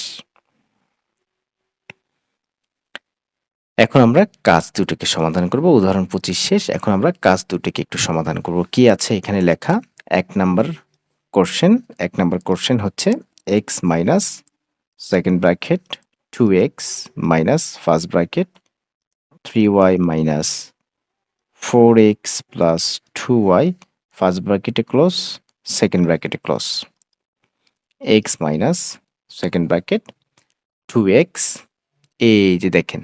এখন আমরা কাজ দুটোকে সমাধান করব। উদাহরণ 25 শেষ। এখন আমরা কাজ দুটোকে একটু সমাধান করব। কি আছে এখানে লেখা? ১ নাম্বার কোয়েশ্চেন, ১ নাম্বার কোয়েশ্চেন হচ্ছে x minus second bracket 2x minus first bracket 3y minus 4x plus 2y first ব্র্যাকেটে ক্লোজ, সেকেন্ড ব্র্যাকেটে close. x minus second bracket 2x, এই যে দেখেন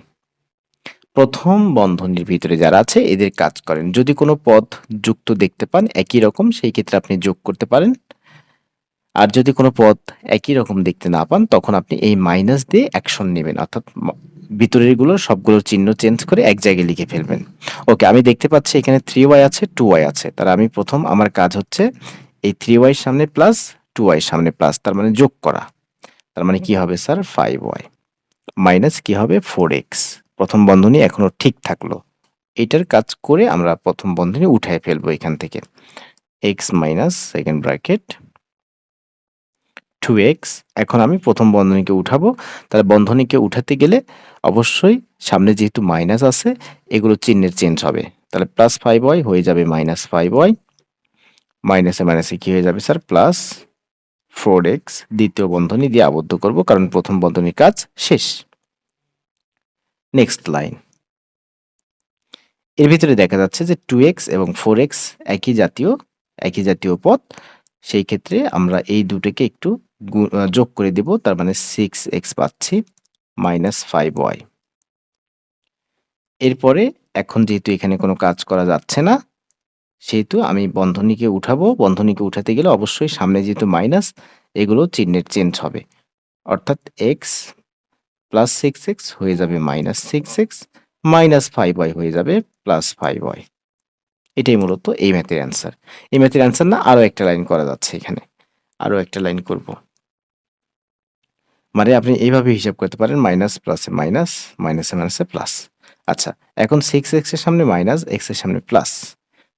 প্রথম বন্ধনীর ভিতরে যারা আছে এদের কাজ করেন। যদি কোনো পদ যুক্ত দেখতে পান একই রকম, সেই ক্ষেত্রে আপনি যোগ করতে পারেন। আর যদি কোনো পদ একই রকম দেখতে না পান তখন আপনি এই মাইনাস দিয়ে অ্যাকশন নেবেন, অর্থাৎ ভিতরের গুলোর সবগুলোর চিহ্ন চেঞ্জ করে এক জায়গায় লিখে ফেলবেন। ওকে, আমি দেখতে পাচ্ছি এখানে 3y আছে, 2y আছে। তাহলে আমি প্রথম আমার কাজ হচ্ছে এই 3y এর সামনে প্লাস 2y এর সামনে প্লাস, তার মানে যোগ করা। তার মানে কি হবে স্যার? 5y মাইনাস কি হবে? 4x। প্রথম বন্ধনী এখনো ঠিক থাকলো। এটার কাজ করে আমরা প্রথম বন্ধনী উঠায় ফেলবো এখান থেকে। x minus second bracket 2x। এখন আমি প্রথম বন্ধনীকে উঠাবো। তাহলে বন্ধনীকে উঠাতে গেলে অবশ্যই সামনে যেহেতু মাইনাস আছে এগুলো চিহ্নের চেঞ্জ হবে। তাহলে প্লাস 5y হয়ে যাবে মাইনাস 5y, মাইনাসে মাইনাসে কি হয়ে যাবে স্যার? Plus 4x। দ্বিতীয় বন্ধনী দিয়ে আবদ্ধ করব কারণ প্রথম বন্ধনীর কাজ শেষ। Next line. এর ভিতরে দেখা যাচ্ছে যে 2x এবং 4x একই জাতীয় পদ। সেই ক্ষেত্রে আমরা এই দুটোকে একটু যোগ করে দেব। তার মানে 6x পাচ্ছি মাইনাস 5y। এরপরে এখন যেহেতু এখানে কোনো কাজ করা যাচ্ছে না, সেহেতু আমি বন্ধনীকে উঠাবো। বন্ধনীকে উঠাতে গেলে অবশ্যই সামনে যেহেতু মাইনাস এগুলো চিহ্নের চেঞ্জ হবে। অর্থাৎ x প্লাস 6x হয়ে যাবে মাইনাস 6x, মাইনাস 5y হয়ে যাবে প্লাস 5y। এটাই মূলত এই ম্যাথের অ্যান্সার। এই ম্যাথের অ্যান্সার না, আরো একটা লাইন করা যাচ্ছে এখানে। আরো একটা লাইন করব। মানে আপনি এইভাবে হিসাব করতে পারেন মাইনাস প্লাসে মাইনাস, মাইনাসে মাইনাসে প্লাস। আচ্ছা, এখন 6x এর সামনে মাইনাস, x এর সামনে প্লাস।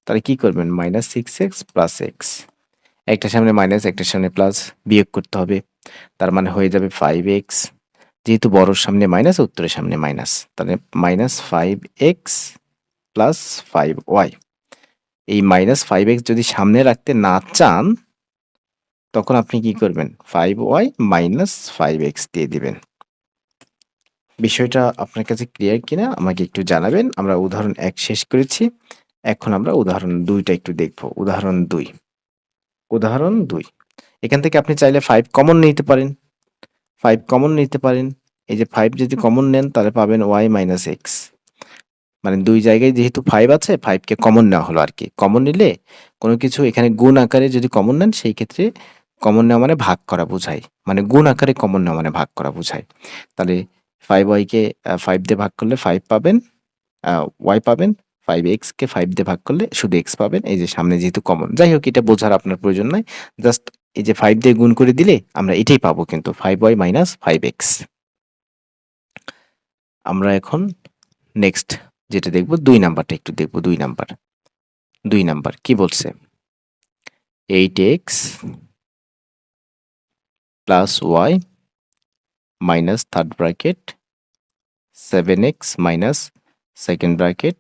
তাহলে কি করবেন? Minus 6x plus x। একটার সামনে মাইনাস, একটার সামনে প্লাস, বিয়োগ করতে হবে। তার মানে হয়ে যাবে 5x। যেহেতু বড়র সামনে মাইনাস, উত্তরের সামনে মাইনাস, তাহলে মাইনাস 5x প্লাস 5y। এই মাইনাস 5x যদি সামনে রাখতে না চান তখন আপনি কি করবেন? 5y মাইনাস 5x দিয়ে দিবেন। বিষয়টা আপনার কাছে ক্লিয়ার কিনা আমাকে একটু জানাবেন। আমরা উদাহরণ 1 শেষ করেছি। এখন আমরা উদাহরণ 2 টা একটু দেখব। উদাহরণ 2। উদাহরণ 2। এখান থেকে আপনি চাইলে 5 কমন নিতে পারেন। 5 কমন নিতে পারেন। এই যে 5 যদি কমন নেন তাহলে পাবেন y মাইনাস x। মানে 2 জায়গায় যেহেতু 5 আছে 5 কে কমন নেওয়া হলো আরকি। কমন নিলে কোনো কিছু এখানে গুণ আকারে যদি কমন নেন সেই ক্ষেত্রে কমন নেওয়া মানে ভাগ করা বোঝায়। মানে গুণ আকারে কমন নেওয়া মানে ভাগ করা বোঝায়। তাহলে 5y কে 5 দিয়ে ভাগ করলে 5 পাবেন, আ y পাবেন। 5x কে 5 দিয়ে ভাগ করলে শুধু x পাবেন। এই যে সামনে যেহেতু কমন। যাই হোক এটা বোঝার আপনার প্রয়োজন নাই। জাস্ট এই যে 5 দিয়ে গুণ করে দিলে আমরা এটাই পাবো কিন্তু 5y মাইনাস 5x। আমরা এখন নেক্সট যেটা দেখব 2 নাম্বারটা একটু দেখব। 2 নাম্বার। 2 নাম্বার কি বলছে? 8x plus y minus third bracket 7x minus second bracket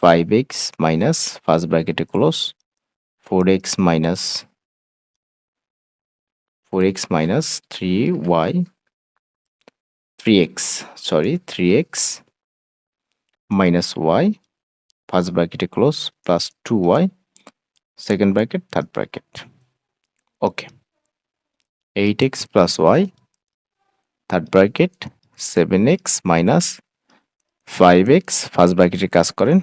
5x minus first ব্র্যাকেটে close 4x minus 3y 3x sorry 3x minus y first ব্র্যাকেটে close plus 2y second bracket third bracket. Okay, 8x plus y third bracket 7x minus 5x first ব্র্যাকেটে কাজ করেন,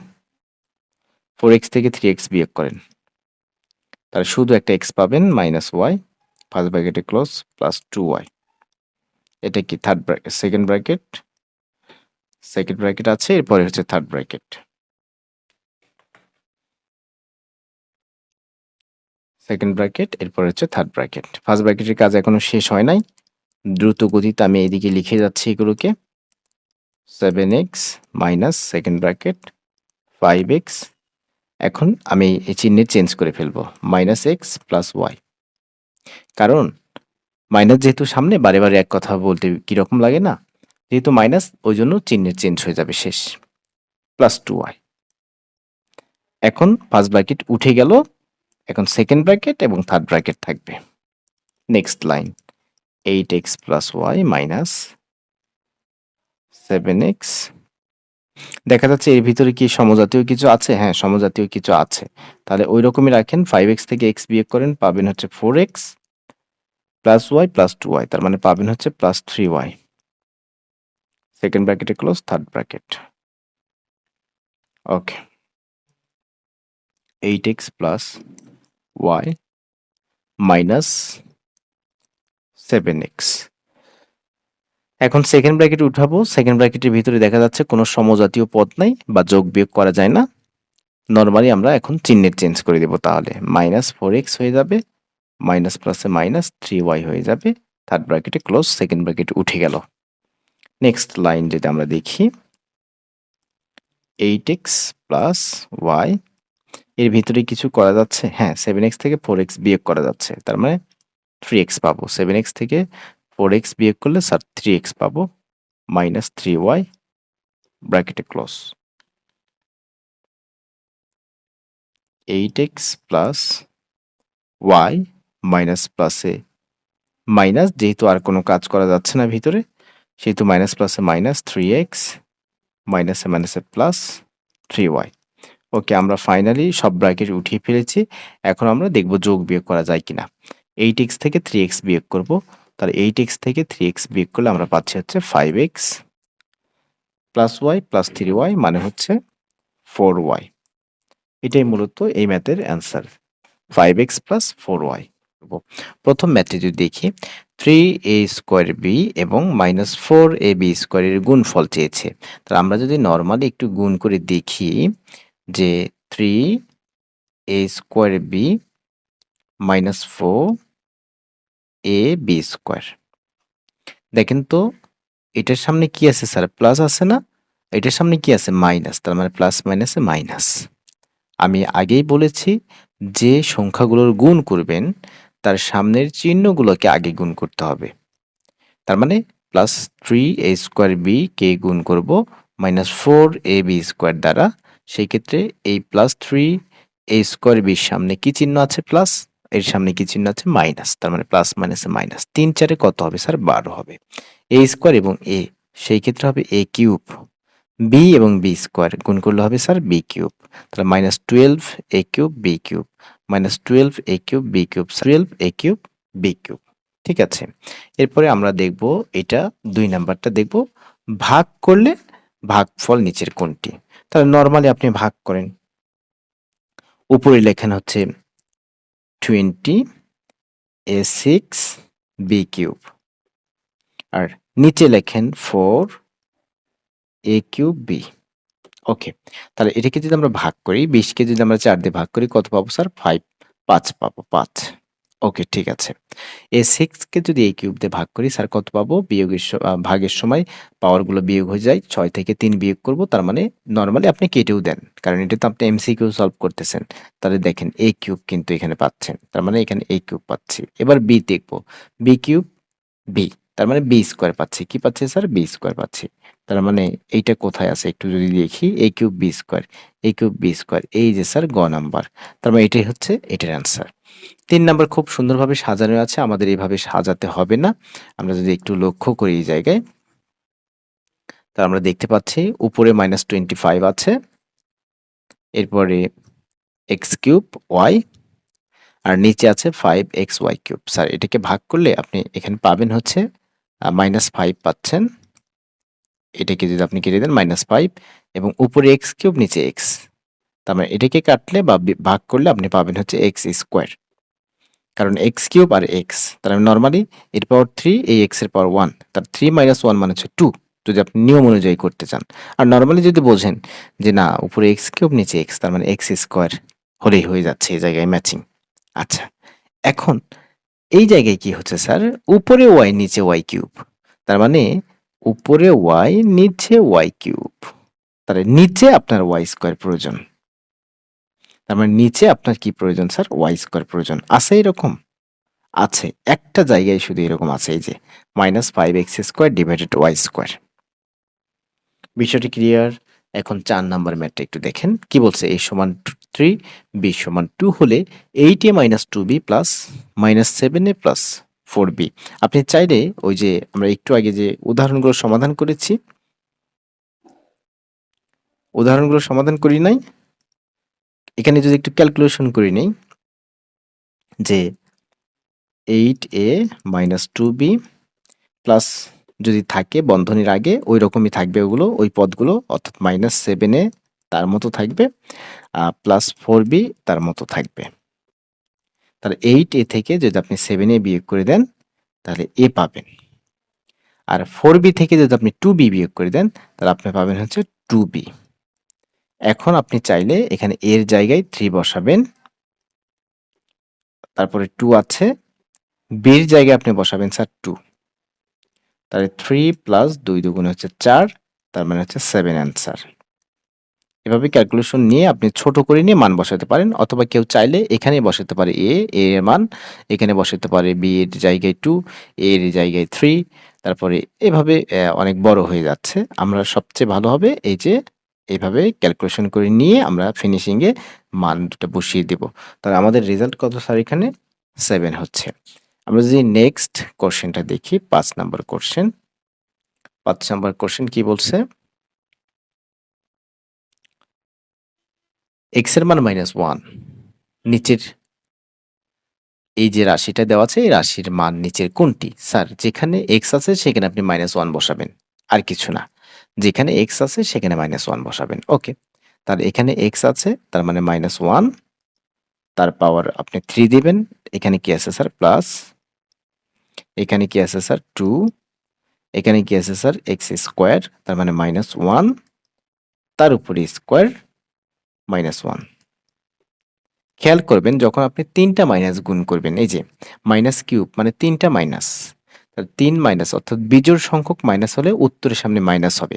4x থেকে 3x বিয়োগ করেন, তাহলে শুধু একটা x পাবেন মাইনাস y ফার্স্ট ব্র্যাকেটে ক্লোজ প্লাস 2y। এটা কি থার্ড ব্র্যাকেট? সেকেন্ড ব্র্যাকেট আছে, এরপরে হচ্ছে থার্ড ব্র্যাকেট। সেকেন্ড ব্র্যাকেট এরপর হচ্ছে থার্ড ব্র্যাকেট। ফার্স্ট ব্র্যাকেটের কাজ এখনো শেষ হয় নাই। দ্রুত গতিতে আমি এদিকে লিখে যাচ্ছি এগুলোকে। 7x minus second bracket 5x। এখন আমি এই চিহ্নে চেঞ্জ করে ফেলবো, মাইনাস এক্স প্লাস ওয়াই। কারণ মাইনাস যেহেতু সামনে, বারে বারে এক কথা বলতে কিরকম লাগে না, যেহেতু মাইনাস ওই জন্য চিহ্নের চেঞ্জ হয়ে যাবে শেষ, প্লাস 2y। এখন ফার্স্ট ব্র্যাকেট উঠে গেল, এখন সেকেন্ড ব্র্যাকেট এবং থার্ড ব্র্যাকেট থাকবে। Next line 8x plus y minus 7x। দেখা যাচ্ছে এর ভিতরে কি সমজাতীয় কিছু আছে? হ্যাঁ, সমজাতীয় কিছু আছে। তাহলে ওই রকমই রাখেন, 5x থেকে x বিয়োগ করেন, পাবেন হচ্ছে 4x plus Y plus 2y, তার মানে পাবেন হচ্ছে প্লাস 3y। সেকেন্ড ব্র্যাকেটে close, third bracket. Okay, 8x plus y minus 7x। এখন সেকেন্ড ব্র্যাকেট উঠাবো, সেকেন্ড ব্র্যাকেটের ভিতরে দেখা যাচ্ছে কোনো সমজাতীয় পদ নাই বা যোগ বিয়োগ করা যায় না। নর্মালি আমরা এখন চিহ্নের চেঞ্জ করে দেব, তাহলে মাইনাস 4x হয়ে যাবে, মাইনাস প্লাসে মাইনাস 3y হয়ে যাবে, থার্ড ব্র্যাকেটে ক্লোজ, সেকেন্ড ব্র্যাকেট উঠে গেল। নেক্সট লাইন যদি আমরা দেখি, 8x প্লাস ওয়াই, এর ভিতরে কিছু করা যাচ্ছে? হ্যাঁ, 7x থেকে 4x বিয়োগ করা যাচ্ছে, তার মানে 3x পাবো। 7x থেকে 4x বিয়োগ করলে স্যার 3x পাবো, মাইনাস 3y ব্র্যাকেটে close. 8x plus y minus প্লাসে মাইনাস, যেহেতু আর কোনো কাজ করা যাচ্ছে না ভিতরে, সেহেতু মাইনাস প্লাসে মাইনাস 3x মাইনাসে মাইনাসে প্লাস 3y। ওকে, আমরা ফাইনালি সব ব্র্যাকেট উঠিয়ে ফেলেছি। এখন আমরা দেখব যোগ বিয়োগ করা যায় কিনা। 8x থেকে 3x বিয়োগ করব, তাহলে 8x থেকে 3x বিয়োগ করলে আমরা পাচ্ছি হচ্ছে 5x plus Y plus 3y, মানে হচ্ছে 4y। এটাই মূলত এই ম্যাথের অ্যান্সার, 5x প্লাস 4y। প্রথম ম্যাথে যদি দেখি, 3a স্কোয়ার বি এবং মাইনাস 4ab স্কোয়ারের গুণফল চেয়েছে। তাহলে আমরা যদি নর্মালি একটু গুণ করে দেখি যে 3a square B minus 4ab square, দেখেন তো এটার সামনে কি আছে স্যার? প্লাস আছে না? এটার সামনে কি আছে? মাইনাস, তার মানে প্লাস মাইনাসে মাইনাস। আমি আগেই বলেছি যে সংখ্যাগুলোর গুণ করবেন তার সামনের চিহ্নগুলোকে আগে গুণ করতে হবে। তার মানে প্লাস 3a স্কোয়ার বি কে গুণ করব মাইনাস 4ab স্কোয়ার দ্বারা, সেই ক্ষেত্রে এই প্লাস 3a স্কোয়ার বির সামনে কি চিহ্ন আছে? প্লাস, এর সামনে কি চিহ্ন আছে? মাইনাস, তার মানে প্লাস মাইনাসে মাইনাস। 3 4 কত হবে স্যার? 12 হবে। a স্কোয়ার এবং a, সেই ক্ষেত্রে হবে a কিউব। বি এবং বি স্কোয়ার গুণ করলে হবে স্যার বি কিউব, তাহলে মাইনাস 12 এ কিউব বি কিউব, মাইনাস 12 এ কিউব বি কিউব, 12 এ কিউব বি কিউব। ঠিক আছে, এরপরে আমরা দেখব এটা 2 নাম্বারটা দেখব, ভাগ করলে ভাগফল নিচের কোনটি। তাহলে নর্মালি আপনি ভাগ করেন, উপরে লেখেন হচ্ছে 20 এ 6 বি কিউব, আর নিচে লেখেন 4 এ কিউব বি। ওকে, তাহলে এটাকে যদি আমরা ভাগ করি, 20কে যদি আমরা 4 দিয়ে ভাগ করি কত পাবো স্যার? 5 পাবো, 5। ওকে, ঠিক আছে। এই 6 কে যদি a কিউব দিয়ে ভাগ করি স্যার কত পাবো? ভাগের সময় পাওয়ারগুলো বিয়োগ হয়ে যায়, 6 থেকে 3 বিয়োগ করব, তার মানে নরমালি আপনি কেটেও দেন, কারণ এটা তো আপনি এমসিকিউ সলভ করতেছেন। তাহলে দেখেন a কিউব কিন্তু এখানে পাচ্ছেন, তার মানে এখানে a কিউব পাচ্ছি। এবার b দেখব, b কিউব b, তার মানে b স্কয়ার পাচ্ছি। কি পাচ্ছি স্যার? b স্কয়ার পাচ্ছি। তার মানে এইটা কোথায় আছে একটু যদি দেখি, a cube b square, a cube b square, এই যে স্যার গ নাম্বার। তার মানে এটাই হচ্ছে এটার অ্যান্সার। 3 নাম্বার খুব সুন্দরভাবে সাজানো আছে, আমাদের এভাবে সাজাতে হবে না। আমরা যদি একটু লক্ষ্য করি এই জায়গায়, তা আমরা দেখতে পাচ্ছি উপরে -25 আছে, এরপরে x কিউব y, আর নিচে আছে 5xy কিউব। স্যার এটাকে ভাগ করলে আপনি এখানে পাবেন হচ্ছে -5 পাচ্ছেন। এটাকে যদি আপনি কেটে দেন -5, এবং উপরে x কিউব নিচে x, তার মানে এটাকে কাটলে বা ভাগ করলে আপনি পাবেন হচ্ছে x স্কয়ার, কারণ x কিউব আর x, তার মানে নরমালি এর পাওয়ার 3, এই x এর পাওয়ার 1, তার 3 - 1 মানে হচ্ছে 2, যদি আপনি নিয়ম অনুযায়ী করতে চান। আর নরমালি যদি বোঝেন যে না উপরে x কিউব নিচে x, তার মানে x স্কয়ার হলেই হয়ে যাচ্ছে এই জায়গায় ম্যাচিং। আচ্ছা, এখন এই জায়গায় কি হচ্ছে স্যার, উপরে ওয়াই নিচে ওয়াই কিউব, তার মানে উপরে ওয়াই নিচে ওয়াই কিউব, তাহলে নিচে আপনার ওয়াই স্কোয়ার প্রয়োজন। তার মানে নিচে আপনার কি প্রয়োজন স্যার, ওয়াই স্কোয়ার প্রয়োজন। আছে এরকম? আছে, একটা জায়গায় শুধু এরকম আছে, এই যে -5x² ডিভাইডেড ওয়াই স্কোয়ার। বিষয়টি ক্লিয়ার? এখন 4 নাম্বার ম্যাথটা একটু দেখেন কি বলছে। a সমান 3, b সমান 2 হলে 8a - 2b plus -7a plus 4b। আপনি চাইলে ওই যে আমরা একটু আগে যে উদাহরণগুলো সমাধান করেছি, উদাহরণগুলো সমাধান করি নাই, এখানে যদি একটু ক্যালকুলেশন করে নেই যে 8a - 2b প্লাস যদি থাকে বন্ধনীর আগে ওই রকমই থাকবে ওগুলো, ওই পদগুলো, অর্থাৎ -7a তার মতো থাকবে, প্লাস 4b তার মতো থাকবে। তাহলে 8a থেকে যদি আপনি 7a বিয়োগ করে দেন তাহলে a পাবেন, আর 4b থেকে যদি আপনি 2b বিয়োগ করে দেন তাহলে আপনি পাবেন হচ্ছে 2b। এখন আপনি চাইলে এখানে a এর জায়গায় 3 বসাবেন, তারপরে 2 আছে, b এর জায়গায় আপনি বসাবেন স্যার 2, তাহলে 3 প্লাস 2 দুগুণে হচ্ছে 4, তার মানে হচ্ছে 7 অ্যান্সার। এভাবে ক্যালকুলেশন নিয়ে আপনি ছোট করে নিয়ে মান বসাতে পারেন, অথবা কেউ চাইলে এখানে বসাতে পারে a এর মান, এখানে বসাতে পারে b এর জায়গায় 2, a এর জায়গায় 3, তারপরে এভাবে অনেক বড় হয়ে যাচ্ছে। আমরা সবচেয়ে ভালো হবে এই যে এভাবে ক্যালকুলেশন করে নিয়ে আমরা ফিনিশিং এ মান দুটো বসিয়ে দেব। তাহলে আমাদের রেজাল্ট কত স্যার, এখানে 7 হচ্ছে। আমরা যদি নেক্সট কোশ্চেনটা দেখি, 5 নাম্বার কোশ্চেন। 5 নাম্বার কোশ্চেন কি বলছে, x এর মান -1, নিচের এই যে রাশিটা দেওয়া আছে এই রাশির মান নিচের কোনটি? স্যার যেখানে x আছে সেখানে আপনি -1 বসাবেন, আর কিছু না। যেখানে x আছে সেখানে -1 বসাবেন। ওকে, তাহলে এখানে x আছে তার মানে -1, তার পাওয়ার আপনি 3 দিবেন। এখানে কি আছে স্যার, প্লাস, এখানে কি আছে স্যার 2, এখানে কি আছে স্যার x স্কোয়ার, তার মানে -1, তার উপরে স্কোয়ার -1। খেয়াল করবেন যখন আপনি 3টা মাইনাস গুণ করবেন, এই যে মাইনাস কিউব মানে 3টা মাইনাস, 3 মাইনাস অর্থাৎ বিজোড় সংখ্যক মাইনাস হলে উত্তরের সামনে মাইনাস হবে।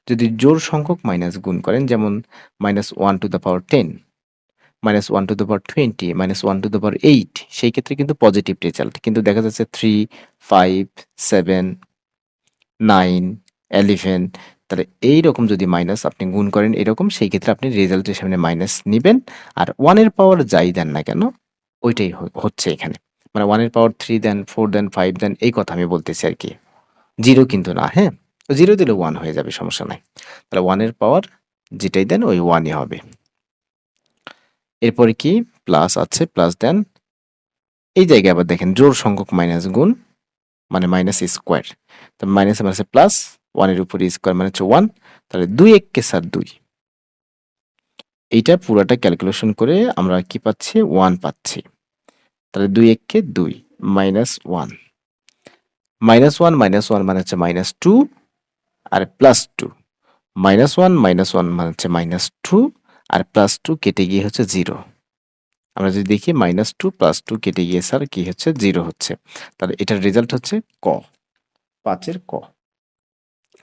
যদি জোড় সংখ্যক মাইনাস গুণ করেন, যেমন -1 two the power 10, -1 two the power 20, -1 two the পাওয়ার 8, সেই ক্ষেত্রে কিন্তু পজিটিভ রেজাল্ট। কিন্তু দেখা যাচ্ছে 3, 5, 7, 9, 11, তাহলে এইরকম যদি মাইনাস আপনি গুণ করেন এরকম, সেই ক্ষেত্রে আপনি রেজাল্টের সামনে মাইনাস নিবেন। আর 1 এর পাওয়ার যাই দেন না কেন ওইটাই হচ্ছে এখানে। মানে 1 এর পাওয়ার 3 দেন, 4 দেন, 5 দেন, এই কথা আমি বলতেছি আরকি। 0 কিন্তু না, হ্যাঁ? 0 দিলেও 1 হয়ে যাবে, সমস্যা নাই। তাহলে 1 এর পাওয়ার যেটাই দেন ওই 1 ই হবে। এরপরে কি প্লাস আছে, প্লাস দেন। এই জায়গায় আবার দেখেন জোড় সংখ্যক মাইনাস গুণ মানে মাইনাস স্কোয়ার। তো মাইনাসে মাইনাসে প্লাস, 1 এর উপরে স্কোয়ার মানে হচ্ছে 1, তাহলে 2 এক্কে স্যার 2। এইটা পুরাটা ক্যালকুলেশন করে আমরা কি পাচ্ছি, 1 পাচ্ছি। তাহলে 2 এক্কে 2 -1, -1 -1 মানে হচ্ছে -2 আর +2, -1 -1 মানে হচ্ছে -2 আর +2 কেটে গিয়ে হচ্ছে 0। আমরা যদি দেখি -2 +2 কেটে গিয়ে স্যার কি হচ্ছে, 0 হচ্ছে। তাহলে এটার রেজাল্ট হচ্ছে ক, 5 এর ক।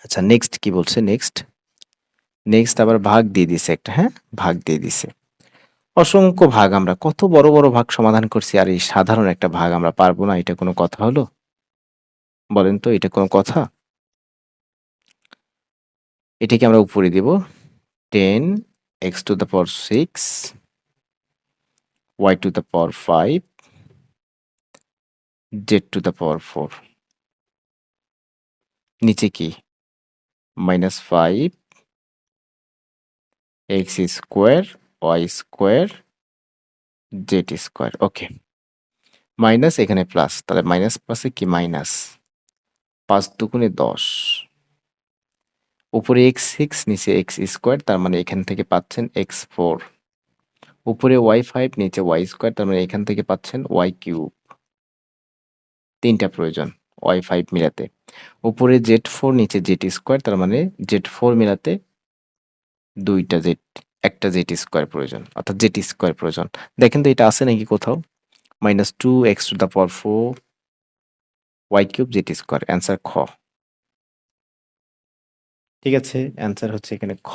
আচ্ছা নেক্সট কি বলছে, নেক্সট আবার ভাগ দিয়ে দিছে একটা, হ্যাঁ ভাগ দিয়ে দিছে। অসংখ্য ভাগ, আমরা কত বড় বড় ভাগ সমাধান করছি, আর এই সাধারণ একটা ভাগ আমরা পারবো না, এটা কোনো কথা হলো? বলেন তো এটা কোনো কথা? এটাকে আমরা উপরে দিব 10 x to the power 6 y to the power 5 z to the power 4, নিচে কি -5 x square y square z square. Okay, minus এখানে প্লাস, তাহলে মাইনাস প্লাসে কি মাইনাস, 5 দুগুণে 10, উপরে x6 নিচে x স্কোয়ার, তার মানে এখান থেকে পাচ্ছেন x4, উপরে y5 নিচে y স্কোয়ার, তার মানে এখান থেকে পাচ্ছেন y কিউব। 3টা প্রয়োজন y5 মিলাতে। উপরে z4 নিচে z স্কোয়ার, তার মানে z4 মিলাতে 2টা z, একটা z স্কোয়ার প্রয়োজন, অর্থাৎ z স্কোয়ার প্রয়োজন। দেখেন তো এটা আছে নাকি কোথাও? Minus 2x two the power 4 y cube Z square. Answer খ। ঠিক আছে, অ্যান্সার হচ্ছে এখানে খ।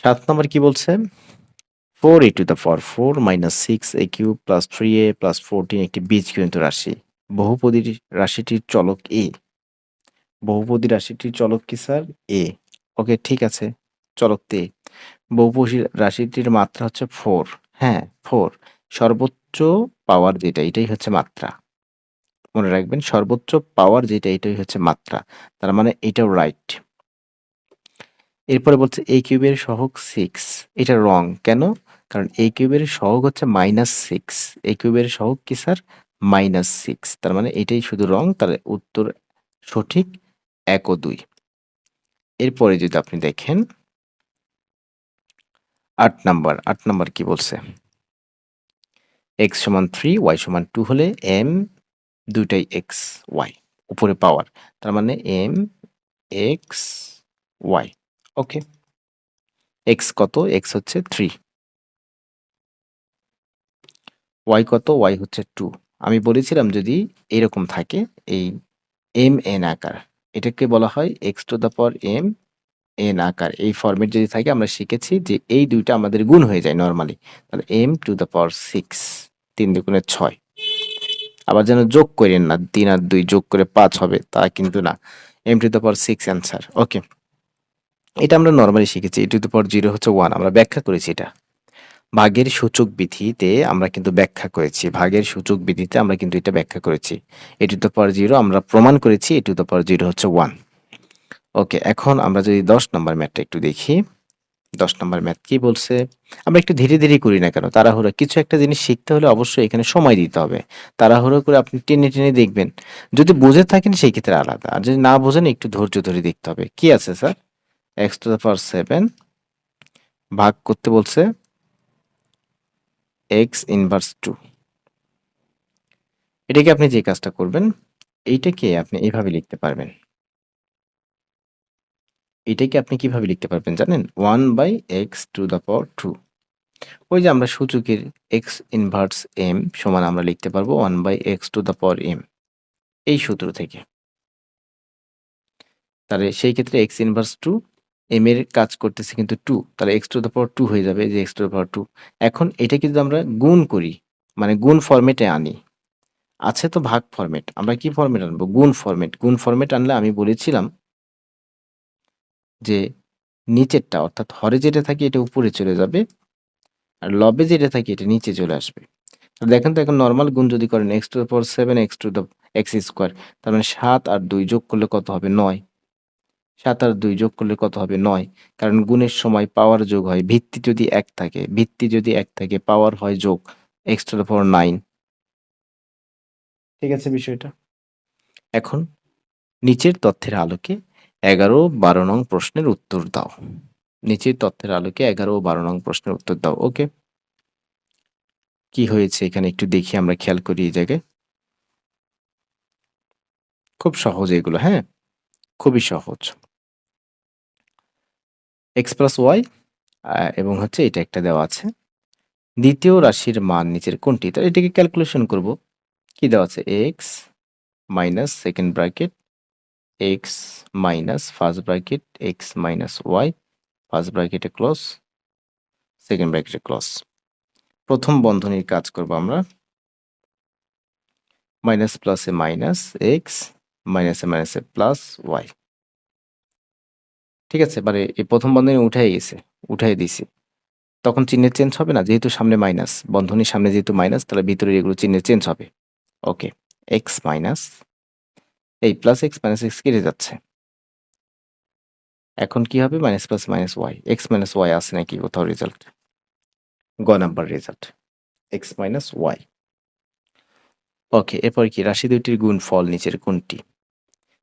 7 নম্বর কি বলছে? 4a two the power 4 minus 6a cube plus 3a plus 14 একটি বীজগণিত রাশি। বহুপদী রাশিটির চলক এ। বহুপদী রাশিটির চলক কি স্যার? এ। ওকে, ঠিক আছে, চলক তে। বহুপদী রাশিটির মাত্রা হচ্ছে 4। হ্যাঁ, 4। সর্বোচ্চ পাওয়ার যেটা, এটাই হচ্ছে মাত্রা। মনে রাখবেন, সর্বোচ্চ পাওয়ার যেটা, এটাই হচ্ছে মাত্রা। তার মানে এটাও রাইট। এরপরে বলছে a কিউবের সহগ 6। এটা রং কেন? কারণ a কিউবের সহগ হচ্ছে -6। a কিউবের সহগ কি স্যার? -6। তার মানে এটাই শুধু রং। তাহলে উত্তর সঠিক 1 ও 2। এরপরে যদি আপনি দেখেন 8 নাম্বার কি বলছে? x সমান 3 y সমান 2 হলে m দুইটাই x y উপরে পাওয়ার। তার মানে m x y। ওকে, x কত? x হচ্ছে 3। y কত? y হচ্ছে 2। আমি বলেছিলাম যদি এরকম থাকে এই m n আকার, এটাকে বলা হয় x to the power m n আকার। এই ফরম্যাট যদি থাকে, আমরা শিখেছি যে এই দুইটা আমাদের গুণ হয়ে যায় নরমালি। তাহলে m টু দ্য পাওয়ার 6, 3 দুগুণে 6। আবার যেন যোগ করেন না, 3 আর 2 যোগ করে 5 হবে, তা কিন্তু না। m to the power 6 answer. Okay, এটা আমরা নরমালি শিখেছি। e টু দ্য পাওয়ার 0 হচ্ছে 1, আমরা ব্যাখ্যা করেছি এটা। ভাগের সূচক বিধিতে আমরা কিন্তু ব্যাখ্যা করেছি। ভাগের সূচক বিধিতে আমরা কিন্তু এটা ব্যাখ্যা করেছি। e টু দ্য পাওয়ার 0 আমরা প্রমাণ করেছি e টু দ্য পাওয়ার 0 হচ্ছে 1। ওকে, এখন আমরা যদি 10 নম্বর ম্যাথটা একটু দেখি। 10 নম্বর ম্যাথ কি বলছে? আমরা একটু ধীরে ধীরে করি না কেন? তাড়াহুড়ো, কিছু একটা জিনিস শিখতে হলে অবশ্যই এখানে সময় দিতে হবে। তাড়াহুড়ো করে আপনি টেনে টেনে দেখবেন। যদি বুঝে থাকেন সেই ক্ষেত্রে আলাদা, আর যদি না বোঝেন একটু ধৈর্য ধরে দেখতে হবে। কি আছে স্যার? x টু দ্য পাওয়ার 7 ভাগ করতে বলছে x ইনভার্স 2। এটাকে আপনি যে কাজটা করবেন, এইটাকে আপনি এভাবে লিখতে পারবেন। এটাকে আপনি কিভাবে লিখতে পারবেন জানেন? 1/x টু দ্য পাওয়ার 2। ওই যে আমরা সূচকের x ইনভার্স m সমান আমরা লিখতে পারবো 1/x two the power m, এই সূত্র থেকে। তাহলে সেই ক্ষেত্রে x ইনভার্স 2, m এর কাজ করতেছে কিন্তু 2, তাহলে x টু দ্য পাওয়ার 2 হয়ে যাবে, এই যে x টু দ্য পাওয়ার 2। এখন এটাকে যদি আমরা গুণ করি, মানে গুণ ফরম্যাটে আনি, আছে তো ভাগ ফরম্যাট, আমরা কি ফরম্যাট আনবো? গুণ ফরম্যাট। গুণ ফরম্যাট আনলে আমি বলেছিলাম যে নিচেরটা অর্থাৎ হরে যেটা থাকে এটা উপরে চলে যাবে, আর লবে যেটা থাকে এটা নিচে চলে আসবে। তো দেখেন তো, এখন নরমাল গুণ যদি করেন x to the power 7 x to the x square, তার মানে 7 আর 2 যোগ করলে কত হবে? 9। 7 আর 2 যোগ করলে কত হবে? 9। কারণ গুণের সময় পাওয়ার যোগ হয়। ভিত্তি যদি 1 থাকে, পাওয়ার হয় যোগ, x টু দ্য পাওয়ার 9। ঠিক আছে বিষয়টা? এখন নিচের তথ্যের আলোকে 11 ও 12 নং প্রশ্নের উত্তর দাও। নিচের তথ্যের আলোকে 11 ও 12 নং প্রশ্নের উত্তর দাও। ওকে, কি হয়েছে এখানে একটু দেখি, আমরা খেয়াল করি এই জায়গায়। খুব সহজ এগুলো, হ্যাঁ? খুবই সহজ। x প্লাস ওয়াই এবং হচ্ছে এটা একটা দেওয়া আছে। দ্বিতীয় রাশির মান নিচের কোনটি? তাহলে এটাকে ক্যালকুলেশন করব। কি দেওয়া আছে? x minus second bracket x minus first bracket x minus y, first ব্র্যাকেটে ক্লোজ, সেকেন্ড ব্র্যাকেটে ক্লোজ। প্রথম বন্ধনীর কাজ করব আমরা। মাইনাস প্লাসে মাইনাস এক্স, মাইনাসে মাইনাসে প্লাস ওয়াই। ঠিক আছে, এবারে এই প্রথম বন্ধনী উঠাই দিছি। তখন চিহ্নের চেঞ্জ হবে না, যেহেতু সামনে মাইনাস, বন্ধনীর সামনে যেহেতু মাইনাস, তাহলে ভিতরে এগুলো চিহ্নের চেঞ্জ হবে। ওকে, এক্স মাইনাস এই প্লাস এক্স মাইনাস এক্স কেটে যাচ্ছে। এখন কি হবে? Minus plus minus y. X minus y আছে নাকি কোথাও রেজাল্ট? গ number result, x minus y. Okay, এরপর কি? রাশি দুইটির গুণফল নিচের কোনটি?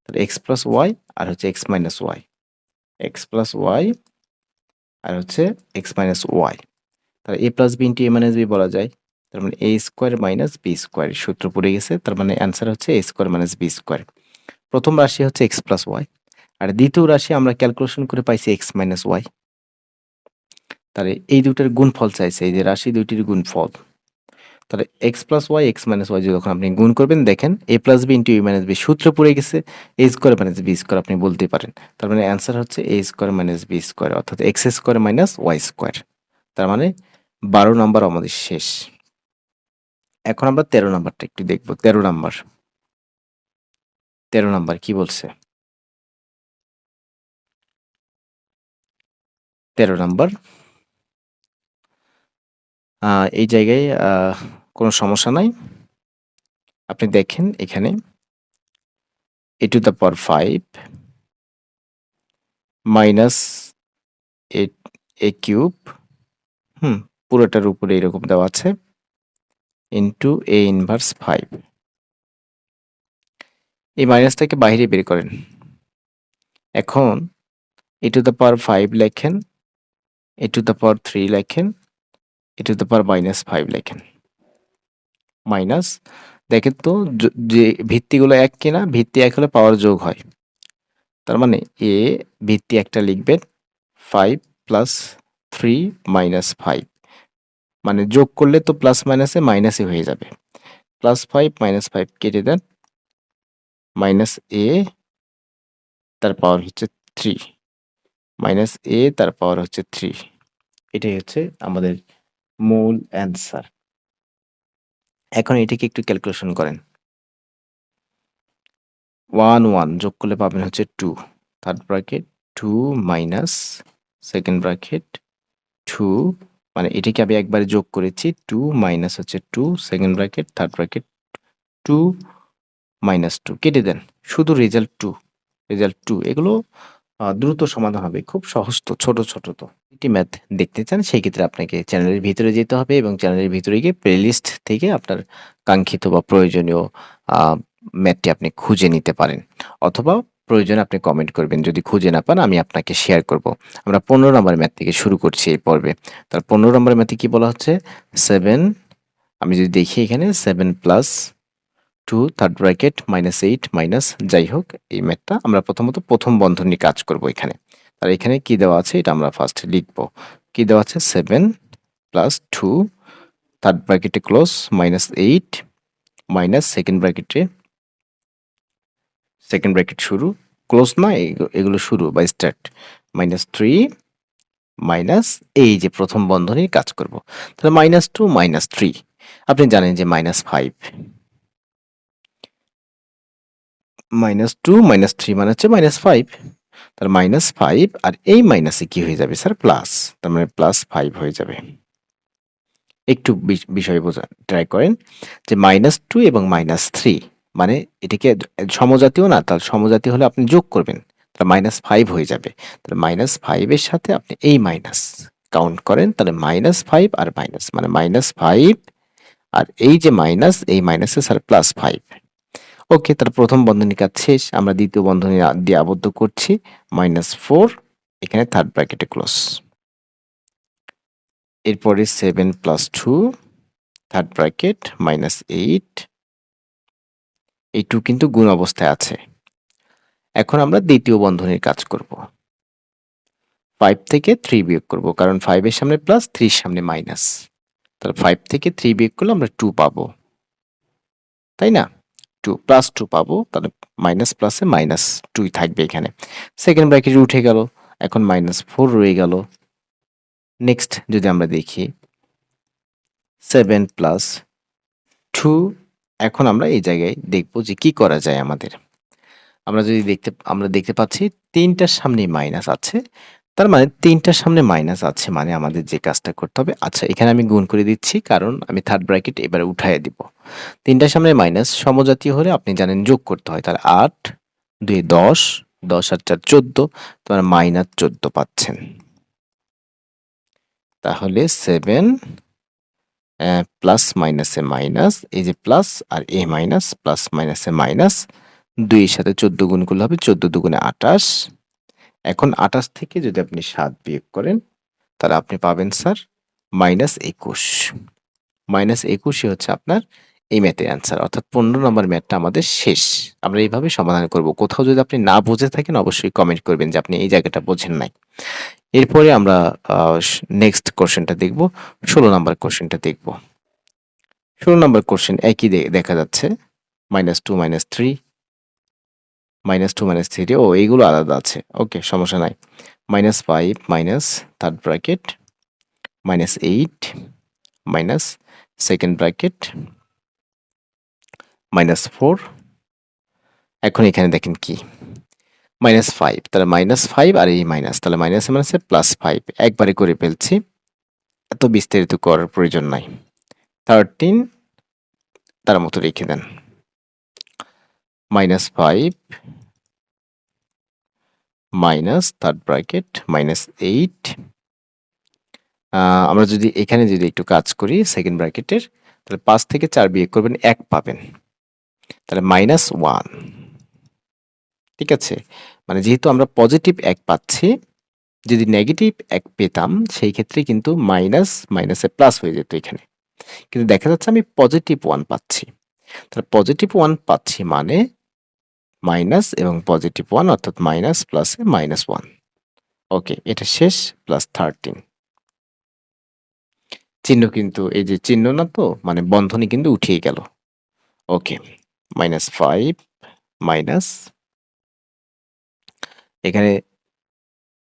তাহলে এক্স প্লাস ওয়াই আর হচ্ছে x minus y, x plus y আর হচ্ছে এক্স মাইনাস ওয়াই। তাহলে a plus b into a minus b বলা যায়। তার মানে a square minus b square সূত্র পড়ে গেছে। তার মানে অ্যান্সার হচ্ছে এ স্কোয়ার মাইনাস বি স্কোয়ার। প্রথম রাশি হচ্ছে এক্স প্লাস ওয়াই, আর দ্বিতীয় রাশি আমরা ক্যালকুলেশন করে পাইছি এক্স মাইনাস ওয়াই। তাহলে এই দুটার গুণফল চাইছে, এই যে রাশি দুইটির গুণফল। তাহলে x plus y x minus y যখন আপনি গুণ করবেন দেখেন a plus b into u minus b সূত্র পড়ে গেছে, a square minus b square আপনি বলতে পারেন। তার মানে অ্যান্সার হচ্ছে এ স্কোয়ার মাইনাস বি স্কোয়ার অর্থাৎ x square minus y square. তার মানে 12 নাম্বার আমাদের শেষ। এখন আমরা 13 নাম্বারটা একটু দেখব। 13 নাম্বার, 13 নাম্বার কি বলছে? 13 নাম্বার এই জায়গায় কোনো সমস্যা নাই। আপনি দেখেন এখানে a to the power 5 minus a cube, পুরোটার উপরে এরকম দেওয়া আছে, ইন্টু a ইনভার্স 5। এই মাইনাসটাকে বাইরে বের করেন। এখন a টু দ্য পাওয়ার 5 লেখেন, a টু দ্য পাওয়ার 3 লেখেন, a to the power minus 5 লেখেন। মাইনাস, দেখেন তো যে ভিত্তিগুলো এক কিনা, ভিত্তি এক হলে পাওয়ার যোগ হয়। তার মানে a ভিত্তি একটা লিখবেন 5 প্লাস 3 মাইনাস 5, মানে যোগ করলে তো প্লাস মাইনাসে মাইনাসই হয়ে যাবে। প্লাস 5 মাইনাস 5 কেটে দেন, মাইনাস a তার পাওয়ার হচ্ছে 3 মাইনাস a তার পাওয়ার হচ্ছে 3। এটাই হচ্ছে আমাদের মূল অ্যান্সার। এখন এটাকে একটু ক্যালকুলেশন করেন। 1 1 যোগ করলে পাবেন হচ্ছে 2, third bracket 2 minus second bracket 2, মানে এটাকে আমি একবারে যোগ করেছি, 2 মাইনাস হচ্ছে 2 second bracket third bracket 2 minus 2 কেটে দেন, শুধু রেজাল্ট 2, রেজাল্ট 2। এগুলো দ্রুত সমাধান হবে, খুব সহজ তো, ছোট ছোট তো। এটি ম্যাথ দেখতে চান সেই ক্ষেত্রে আপনাকে চ্যানেলের ভিতরে যেতে হবে এবং চ্যানেলের ভিতরে গিয়ে প্লেলিস্ট থেকে আপনার কাঙ্ক্ষিত বা প্রয়োজনীয় ম্যাথটি আপনি খুঁজে নিতে পারেন, অথবা প্রয়োজনে আপনি কমেন্ট করবেন। যদি খুঁজে না পান আমি আপনাকে শেয়ার করব। আমরা 15 নম্বর ম্যাথ থেকে শুরু করছি এই পর্বে। তার 15 নম্বর ম্যাথে কি বলা হচ্ছে? 7, আমি যদি দেখি এখানে 7 plus 2 third bracket minus 8 minus, যাই হোক এই ম্যাথটা আমরা প্রথমত প্রথম বন্ধনী কাজ করব এখানে। আর এখানে কি দেওয়া আছে এটা আমরা ফার্স্ট লিখব। কি দেওয়া আছে? 7 প্লাস 2 থার্ড ব্র্যাকেটে close minus 8 minus second bracket শুরু, ক্লোজ না, এগুলো শুরু বা স্টার্ট, মাইনাস 3 মাইনাস এই যে প্রথম বন্ধনীর কাজ করব। তাহলে মাইনাস 2 মাইনাস 3, আপনি জানেন যে মাইনাস 5, মাইনাস 2 মাইনাস 3 মানে হচ্ছে মাইনাস 5, তার মাইনাস 5 আর এই মাইনাসে কি হয়ে যাবে স্যার? প্লাস, তার মানে প্লাস 5 হয়ে যাবে। একটু বিষয় বোঝা ট্রাই করেন যে মাইনাস 2 এবং মাইনাস 3 মানে এটাকে সমজাতীয় না, তার সমজাতীয় হলে আপনি যোগ করবেন, তাহলে মাইনাস 5 হয়ে যাবে। তাহলে মাইনাস 5 এর সাথে আপনি এই মাইনাস কাউন্ট করেন, তাহলে মাইনাস 5 আর মাইনাস মানে মাইনাস 5 আর এই যে মাইনাস, এই মাইনাসে স্যার প্লাস 5। ওকে, তার প্রথম বন্ধনীর কাজ শেষ। আমরা দ্বিতীয় বন্ধনী দিয়ে আবদ্ধ করছি, মাইনাস 4, এখানে থার্ড ব্র্যাকেটে ক্লোজ। এরপরে 7 প্লাস 2 থার্ড ব্র্যাকেট মাইনাস 8, এই 2 কিন্তু গুণ অবস্থায় আছে। এখন আমরা দ্বিতীয় বন্ধনীর কাজ করব। 5 থেকে 3 বিয়োগ করব, কারণ 5 এর সামনে প্লাস, 3 এর সামনে মাইনাস। তাহলে 5 থেকে 3 বিয়োগ করলে আমরা 2 পাবো, তাই না? 2 প্লাস 2 পাবো, তাহলে মাইনাস প্লাসে মাইনাস 2 থাকবে এখানে। সেকেন্ড ব্র্যাকেটে উঠে গেল, এখন মাইনাস 4 রয়ে গেল। নেক্সট যদি আমরা দেখি 7 প্লাস 2, এখন আমরা এই জায়গায় দেখব যে কি করা যায় আমাদের। আমরা দেখতে পাচ্ছি 3টার সামনে মাইনাস আছে, তার মানে 3টার সামনে মাইনাস আছে মানে আমাদের যে কাজটা করতে হবে, আচ্ছা এখানে আমি গুণ করে দিচ্ছি কারণ আমি থার্ড ব্র্যাকেট এবারে উঠাইয়ে দিব। 3টার সামনে মাইনাস সমজাতীয় হলে আপনি জানেন যোগ করতে হয়, তাহলে 8 2 10, 10 আর 4 14, তোমার মাইনাস 14 পাচ্ছেন। তাহলে 7 প্লাস মাইনাসে মাইনাস, এই যে প্লাস আর এ মাইনাস, প্লাস মাইনাসে মাইনাস, 2 এর সাথে 14 গুণ করলে হবে 14 দুগুণে 28। এখন 28 থেকে যদি আপনি 7 বিয়োগ করেন তাহলে আপনি পাবেন স্যার মাইনাস 21। মাইনাস 21ই হচ্ছে আপনার এই ম্যাথের অ্যান্সার, অর্থাৎ 15 নম্বর ম্যাথটা আমাদের শেষ। আমরা এইভাবে সমাধান করব। কোথাও যদি আপনি না বুঝে থাকেন অবশ্যই কমেন্ট করবেন যে আপনি এই জায়গাটা বোঝেন নাই। এরপরে আমরা নেক্সট কোশ্চেনটা দেখব, 16 নম্বর কোশ্চেনটা দেখব। 16 নম্বর কোশ্চেন একই দেখা যাচ্ছে -2 -3 -2 -3 ও এইগুলো আলাদা আছে। ওকে, সমস্যা নাই। -5 minus third bracket -8 minus second bracket -4। এখন এখানে দেখেন কি -5, তাহলে -5 আর এই মাইনাস, তাহলে মাইনাসে মাইনাসে +5 একবারে করে ফেলছি, এত বিস্তারিত করার প্রয়োজন নাই। 13 তার মতো রেখে দেন। -5 মাইনাস থার্ড ব্র্যাকেট -8। আমরা যদি এখানে যদি একটু কাজ করি সেকেন্ড ব্র্যাকেটের, তাহলে 5 থেকে 4 বিয়োগ করবেন 1 পাবেন, তাহলে -1। ঠিক আছে, মানে যেহেতু আমরা পজিটিভ 1 পাচ্ছি, যদি নেগেটিভ 1 পেতাম সেই ক্ষেত্রে কিন্তু মাইনাস মাইনাসে প্লাস হয়ে যেত এখানে, কিন্তু দেখা যাচ্ছে আমি পজিটিভ 1 পাচ্ছি। তাহলে পজিটিভ 1 পাচ্ছি মানে মাইনাস এবং পজিটিভ 1 অর্থাৎ মাইনাস প্লাসে -1। ওকে, এটা শেষ। +13 চিহ্ন কিন্তু এই যে চিহ্ন না, তো মানে বন্ধনী কিন্তু উঠিয়ে গেল। ওকে, -5 মাইনাস এখানে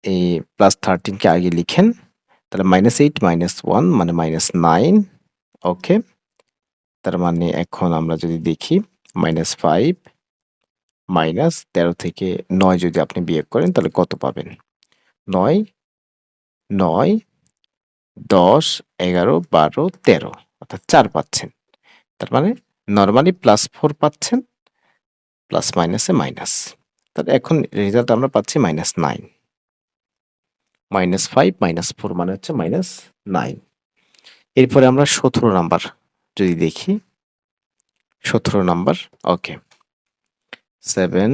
এই +13 কে আগে লিখেন, তাহলে -8 -1 মানে -9। ওকে, তার মানে এখন আমরা যদি দেখি -5 মাইনাস 13 থেকে 9 যদি আপনি বিয়োগ করেন তাহলে কত পাবেন? 9, 9, 10, 11, 12, 13 অর্থাৎ 4 পাচ্ছেন। তার মানে নরমালি +4 পাচ্ছেন, প্লাস মাইনাসে মাইনাস। তাহলে এখন রেজাল্ট আমরা পাচ্ছি -9। -5 -4 মানে হচ্ছে -9। এরপরে আমরা 17 নাম্বার যদি দেখি, 17 নাম্বার। ওকে, 7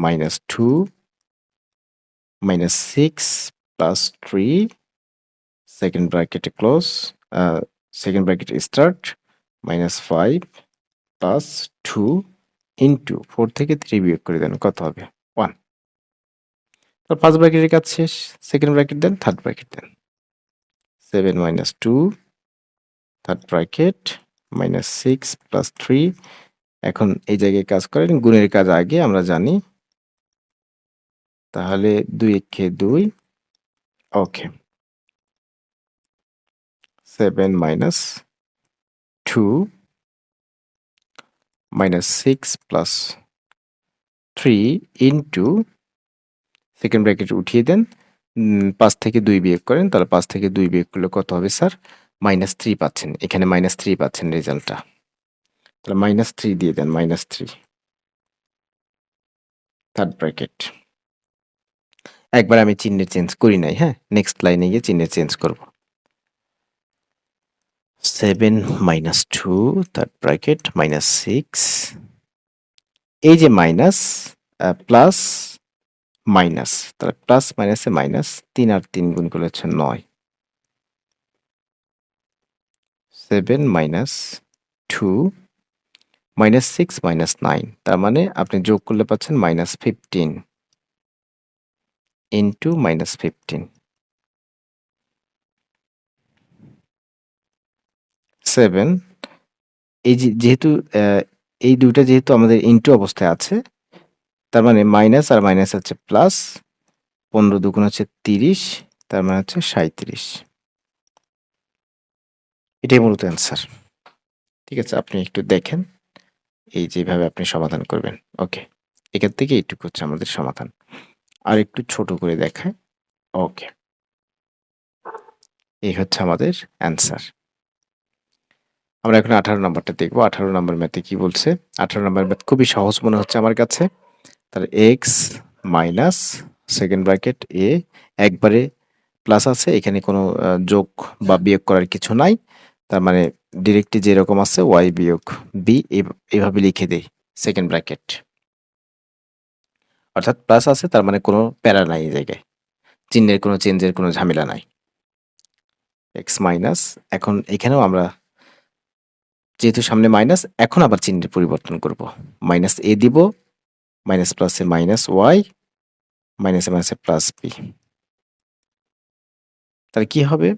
-2 -6 +3 সেকেন্ড ব্র্যাকেটে close, second bracket start -5 +2 into 4 থেকে 3 বিয়োগ করে দেন, কত হবে? 1। তারপর ফার্স্ট ব্র্যাকেটের কাজ শেষ, সেকেন্ড ব্র্যাকেট দেন, থার্ড ব্র্যাকেট দেন। 7 -2 থার্ড ব্র্যাকেট -6 +3। এখন এই জায়গায় কাজ করেন, গুণের কাজ আগে আমরা জানি, তাহলে 2 একে 2। ওকে, 7 -2 -6 +3 ইন্টু সেকেন্ড ব্র্যাকেট উঠিয়ে দেন, 5 থেকে 2 বিয়োগ করেন, তাহলে 5 থেকে 2 বিয়োগ করলে কত হবে স্যার? -3 পাচ্ছেন, এখানে -3 পাচ্ছেন রেজাল্টটা, তাহলে -3 দিয়ে দেন, -3 থার্ড ব্র্যাকেট। একবার আমি চিহ্নের চেঞ্জ করি নাই, হ্যাঁ, নেক্সট লাইনে গিয়ে চিহ্নের চেঞ্জ করব। 7 -2 থার্ড ব্র্যাকেট -6, এই যে মাইনাস প্লাস মাইনাস, তাহলে প্লাস মাইনাসে মাইনাস, 3 আর 3 গুণ করলে হচ্ছে 9। 7 -2 -6 -9, তার মানে আপনি যোগ করলে পাচ্ছেন -15 ইন্টু -15। 7 এই যেহেতু এই দুইটা যেহেতু আমাদের ইন্টু অবস্থায় আছে, তার মানে মাইনাস আর মাইনাস হচ্ছে প্লাস, 15 দুগুণ হচ্ছে 30, তার মানে হচ্ছে 37। এটাই মূলত অ্যান্সার। ঠিক আছে, আপনি একটু দেখেন এই যেভাবে আপনি সমাধান করবেন। ওকে, এখান থেকে এইটুকু হচ্ছে আমাদের সমাধান। আর একটু ছোট করে দেখায়। ওকে, এই হচ্ছে আমাদের অ্যান্সার। আমরা এখন 18 নাম্বারটা দেখবো। 18 নাম্বার ম্যাথে কি বলছে? 18 নাম্বার ম্যাথ খুবই সহজ মনে হচ্ছে আমার কাছে। তাহলে এক্স মাইনাস সেকেন্ড ব্র্যাকেট এ, একবারে প্লাস আছে, এখানে কোনো যোগ বা বিয়োগ করার কিছু নাই, তার মানে ডিরেক্টলি যেরকম আছে ওয়াই বিয়োগ বি এইভাবে লিখে দেই সেকেন্ড ব্র্যাকেট, অর্থাৎ প্লাস আছে, তার মানে কোনো প্যারা নাই এই জায়গায়, চিহ্নের কোনো চেঞ্জের কোনো ঝামেলা নাই। এক্স মাইনাস, এখন এখানেও আমরা যেহেতু সামনে মাইনাস, এখন আবার চিহ্নের পরিবর্তন করব, মাইনাস এ দিব, মাইনাস প্লাসে মাইনাস ওয়াই, মাইনাসে মাইনাসে প্লাস বি, তাহলে কি হবে?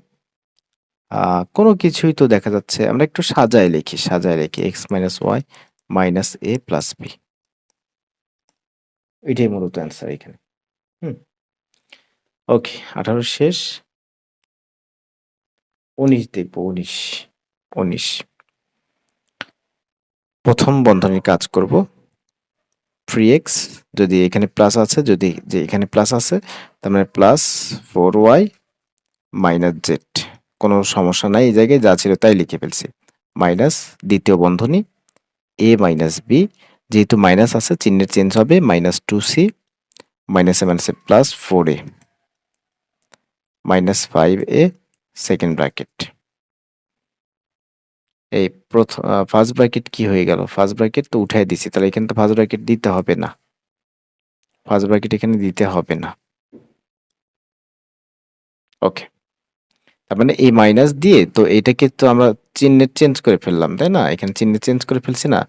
কোনো কিছুই তো দেখা যাচ্ছে, আমরা একটু সাজায় লিখি x minus Y minus a plus B. এটাই মূলত অ্যান্সার এখানে। হুম, ওকে, 18 শেষ, 19 দেখব, 19 প্রথম বন্ধনীর কাজ করব। 3x, যদি এখানে প্লাস আছে, যদি যে এখানে প্লাস আছে, তার মানে প্লাস 4y মাইনাস জেড। কোনো সমস্যা নাই, এই জায়গায় যা ছিল তাই লিখে ফেলছি। মাইনাস দ্বিতীয় বন্ধনী a মাইনাস বি, যেহেতু মাইনাস আছে চিহ্নের চেঞ্জ হবে, মাইনাস 2c মাইনাসে মাইনাসে plus 4a minus 5a second bracket. এই প্রথম ফার্স্ট ব্র্যাকেট কি হয়ে গেল? ফার্স্ট ব্র্যাকেট তো উঠাই দিছি, তাহলে এখানে তো ফার্স্ট ব্র্যাকেট দিতে হবে না, ফার্স্ট ব্র্যাকেট এখানে দিতে হবে না। ওকে, তার মানে এই মাইনাস দিয়ে তো এটাকে তো আমরা চিহ্নের চেঞ্জ করে ফেললাম, তাই না? এখানে চিহ্নের চেঞ্জ করে ফেলছি না,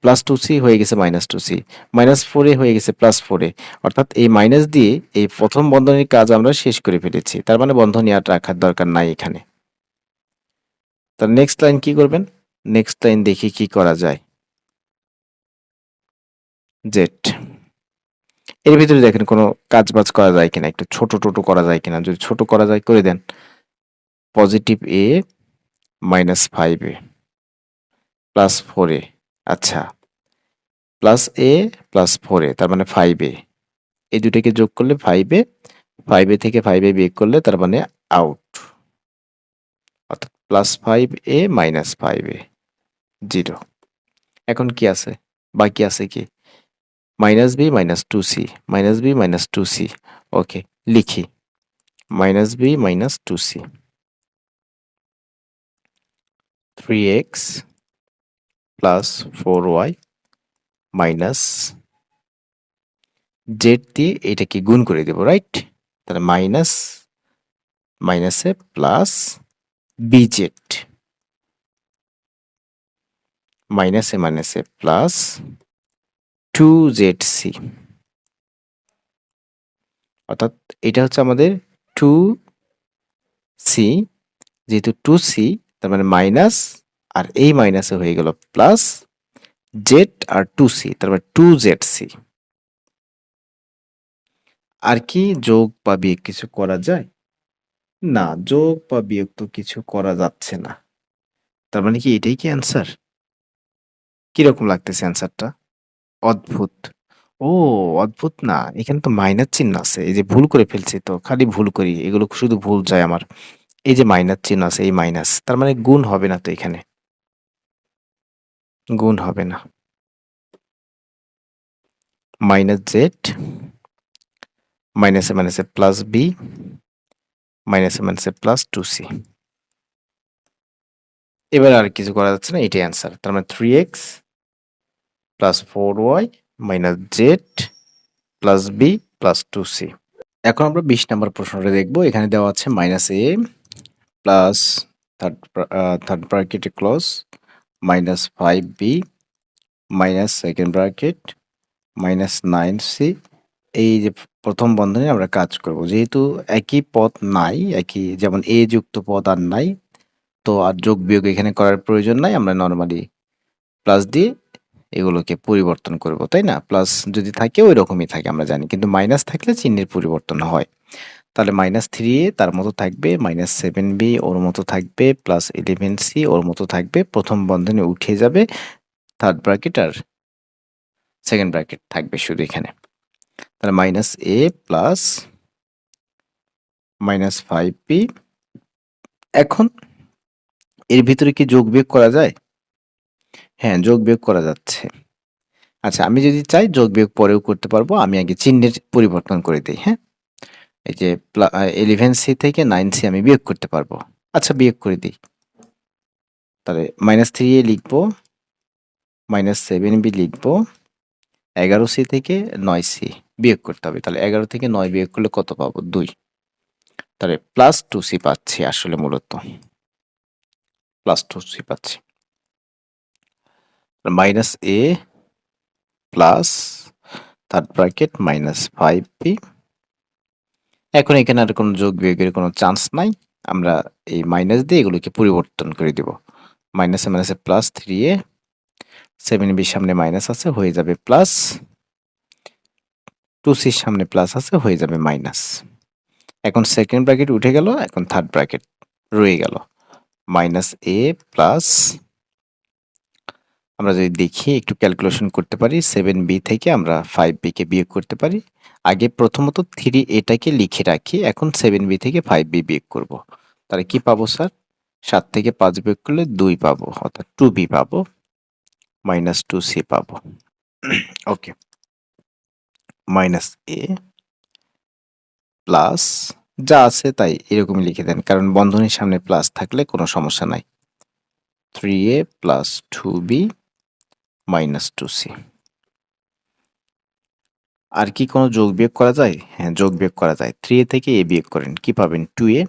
প্লাস 2c হয়ে গেছে মাইনাস 2c, মাইনাস 4a হয়ে গেছে প্লাস 4a, অর্থাৎ এই মাইনাস দিয়ে এই প্রথম বন্ধনীর কাজ আমরা শেষ করে ফেলেছি, তার মানে বন্ধনী আর রাখার দরকার নাই এখানে। তার নেক্সট লাইন কি করবেন? নেক্সট লাইন দেখি কি করা যায়। জেড, এর ভিতরে দেখেন কোনো কাজ বাজ করা যায় কিনা, একটু ছোট টোটো করা যায় কিনা, যদি ছোট করা যায় করে দেন। Positive a minus 5a plus 4a, আচ্ছা, প্লাস এ প্লাস 4a তার মানে 5a, এই দুটাকে যোগ করলে 5a, 5a থেকে 5a বিয়োগ করলে তার মানে আউট, অর্থাৎ প্লাস 5a মাইনাস 5a 0। এখন কি আছে? বাকি আছে কি? Minus b minus 2c, minus b minus 2c। Okay, লিখি minus b minus 2c, 3x plus 4y minus z দিয়ে এটাকে গুণ করে দেব, রাইট? তাহলে মাইনাস মাইনাসে প্লাস বিজেড, মাইনাসে মাইনাসে প্লাস 2zc, অর্থাৎ এটা হচ্ছে আমাদের 2c, যেহেতু 2c তার মানে মাইনাস, আর এই মাইনাসে হয়ে গেল প্লাস, জেড আর 2c তার মানে 2zc। আর কি যোগ বা বিয়োগ কিছু করা যায়? না, যোগ বা বিয়োগ তো কিছু করা যাচ্ছে না, তার মানে কি এটাই কি অ্যান্সার? কিরকম লাগতেছে অ্যান্সারটা? অদ্ভুত। ও, অদ্ভুত না, এখানে তো মাইনাস চিহ্ন আছে, এই যে ভুল করে ফেলছি, তো খালি ভুল করি, এগুলো শুধু ভুল যায় আমার। এই যে মাইনাস চিহ্ন আছে, এই মাইনাস তার মানে গুণ হবে না, তো এখানে গুণ হবে না। মাইনাস জেড মাইনাসে মাইনাসে প্লাস বি মাইনাসে মাইনাসে প্লাস 2c। এবার আর কিছু করা যাচ্ছে না, এটাই অ্যান্সার। তার মানে 3x plus 4y minus z plus b plus 2c। এখন আমরা 20 নম্বর প্রশ্নটা দেখব। এখানে দেওয়া আছে মাইনাস এ প্লাস থার্ড ব্র্যাকেটে close minus 5b minus second bracket minus 9c। এই যে প্রথম বন্ধনী আমরা কাজ করব, যেহেতু একই পদ নাই, একই যেমন এ যুক্ত পদ আর নাই, তো আর যোগ বিয়োগ এখানে করার প্রয়োজন নাই, আমরা নর্মালি প্লাস দিয়ে এগুলোকে পরিবর্তন করব, তাই না? প্লাস যদি থাকে ওই রকমই থাকে আমরা জানি, কিন্তু মাইনাস থাকলে চিহ্নের পরিবর্তন হয়। তাহলে মাইনাস 3a তার মতো থাকবে, মাইনাস 7b ওর মতো থাকবে, প্লাস 11c ওর মতো থাকবে, প্রথম বন্ধনী উঠে যাবে, থার্ড ব্র্যাকেট আর সেকেন্ড ব্র্যাকেট থাকবে শুধু এখানে। তাহলে minus a plus minus 5b। এখন এর ভিতরে কি যোগ বিয়োগ করা যায়? হ্যাঁ, যোগ বিয়োগ করা যাচ্ছে। আচ্ছা, আমি যদি চাই যোগ বিয়োগ পরেও করতে পারবো, আমি আগে চিহ্নের পরিবর্তন করে দিই। হ্যাঁ, এই যে 11c থেকে 9c আমি বিয়োগ করতে পারবো। আচ্ছা, বিয়োগ করে দিই। তাহলে মাইনাস 3a লিখবো, মাইনাস 7b লিখবো, 11c থেকে 9c বিয়োগ করতে হবে। তাহলে 11 থেকে 9 বিয়োগ করলে কত পাবো? 2। তাহলে প্লাস 2c পাচ্ছি, আসলে মূলত প্লাস 2c পাচ্ছি। Minus a plus third bracket minus 5b। এখন এখানে আর কোনো যোগ বিয়োগের কোনো চান্স নাই, আমরা এই মাইনাস দিয়ে এগুলোকে পরিবর্তন করে দেব। মাইনাসে মাইনাসে প্লাস 3a, 7b সামনে মাইনাস আছে হয়ে যাবে প্লাস, 2c সামনে প্লাস আছে হয়ে যাবে মাইনাস। এখন সেকেন্ড ব্র্যাকেট উঠে গেল, এখন থার্ড ব্র্যাকেট রয়ে গেল মাইনাস a প্লাস, আমরা যদি দেখি একটু ক্যালকুলেশন করতে পারি 7b থেকে আমরা 5b কে বিয়োগ করতে পারি। আগে প্রথমত 3aটাকে লিখে রাখি, এখন 7b থেকে 5b বিয়োগ করব। তাহলে কি পাবো স্যার? 7 থেকে 5 বিয়োগ করলে 2 পাবো, অর্থাৎ 2b পাবো, মাইনাস 2c পাবো। ওকে, মাইনাস a প্লাস যা আছে তাই এরকমই লিখে দেন, কারণ বন্ধনীর সামনে প্লাস থাকলে কোনো সমস্যা নাই। 3a plus 2b minus 2c। আর কি কোনো যোগ বিয়োগ করা যায়? হ্যাঁ, যোগ বিয়োগ করা যায়। 3a থেকে a বিয়োগ করেন, কি পাবেন? 2a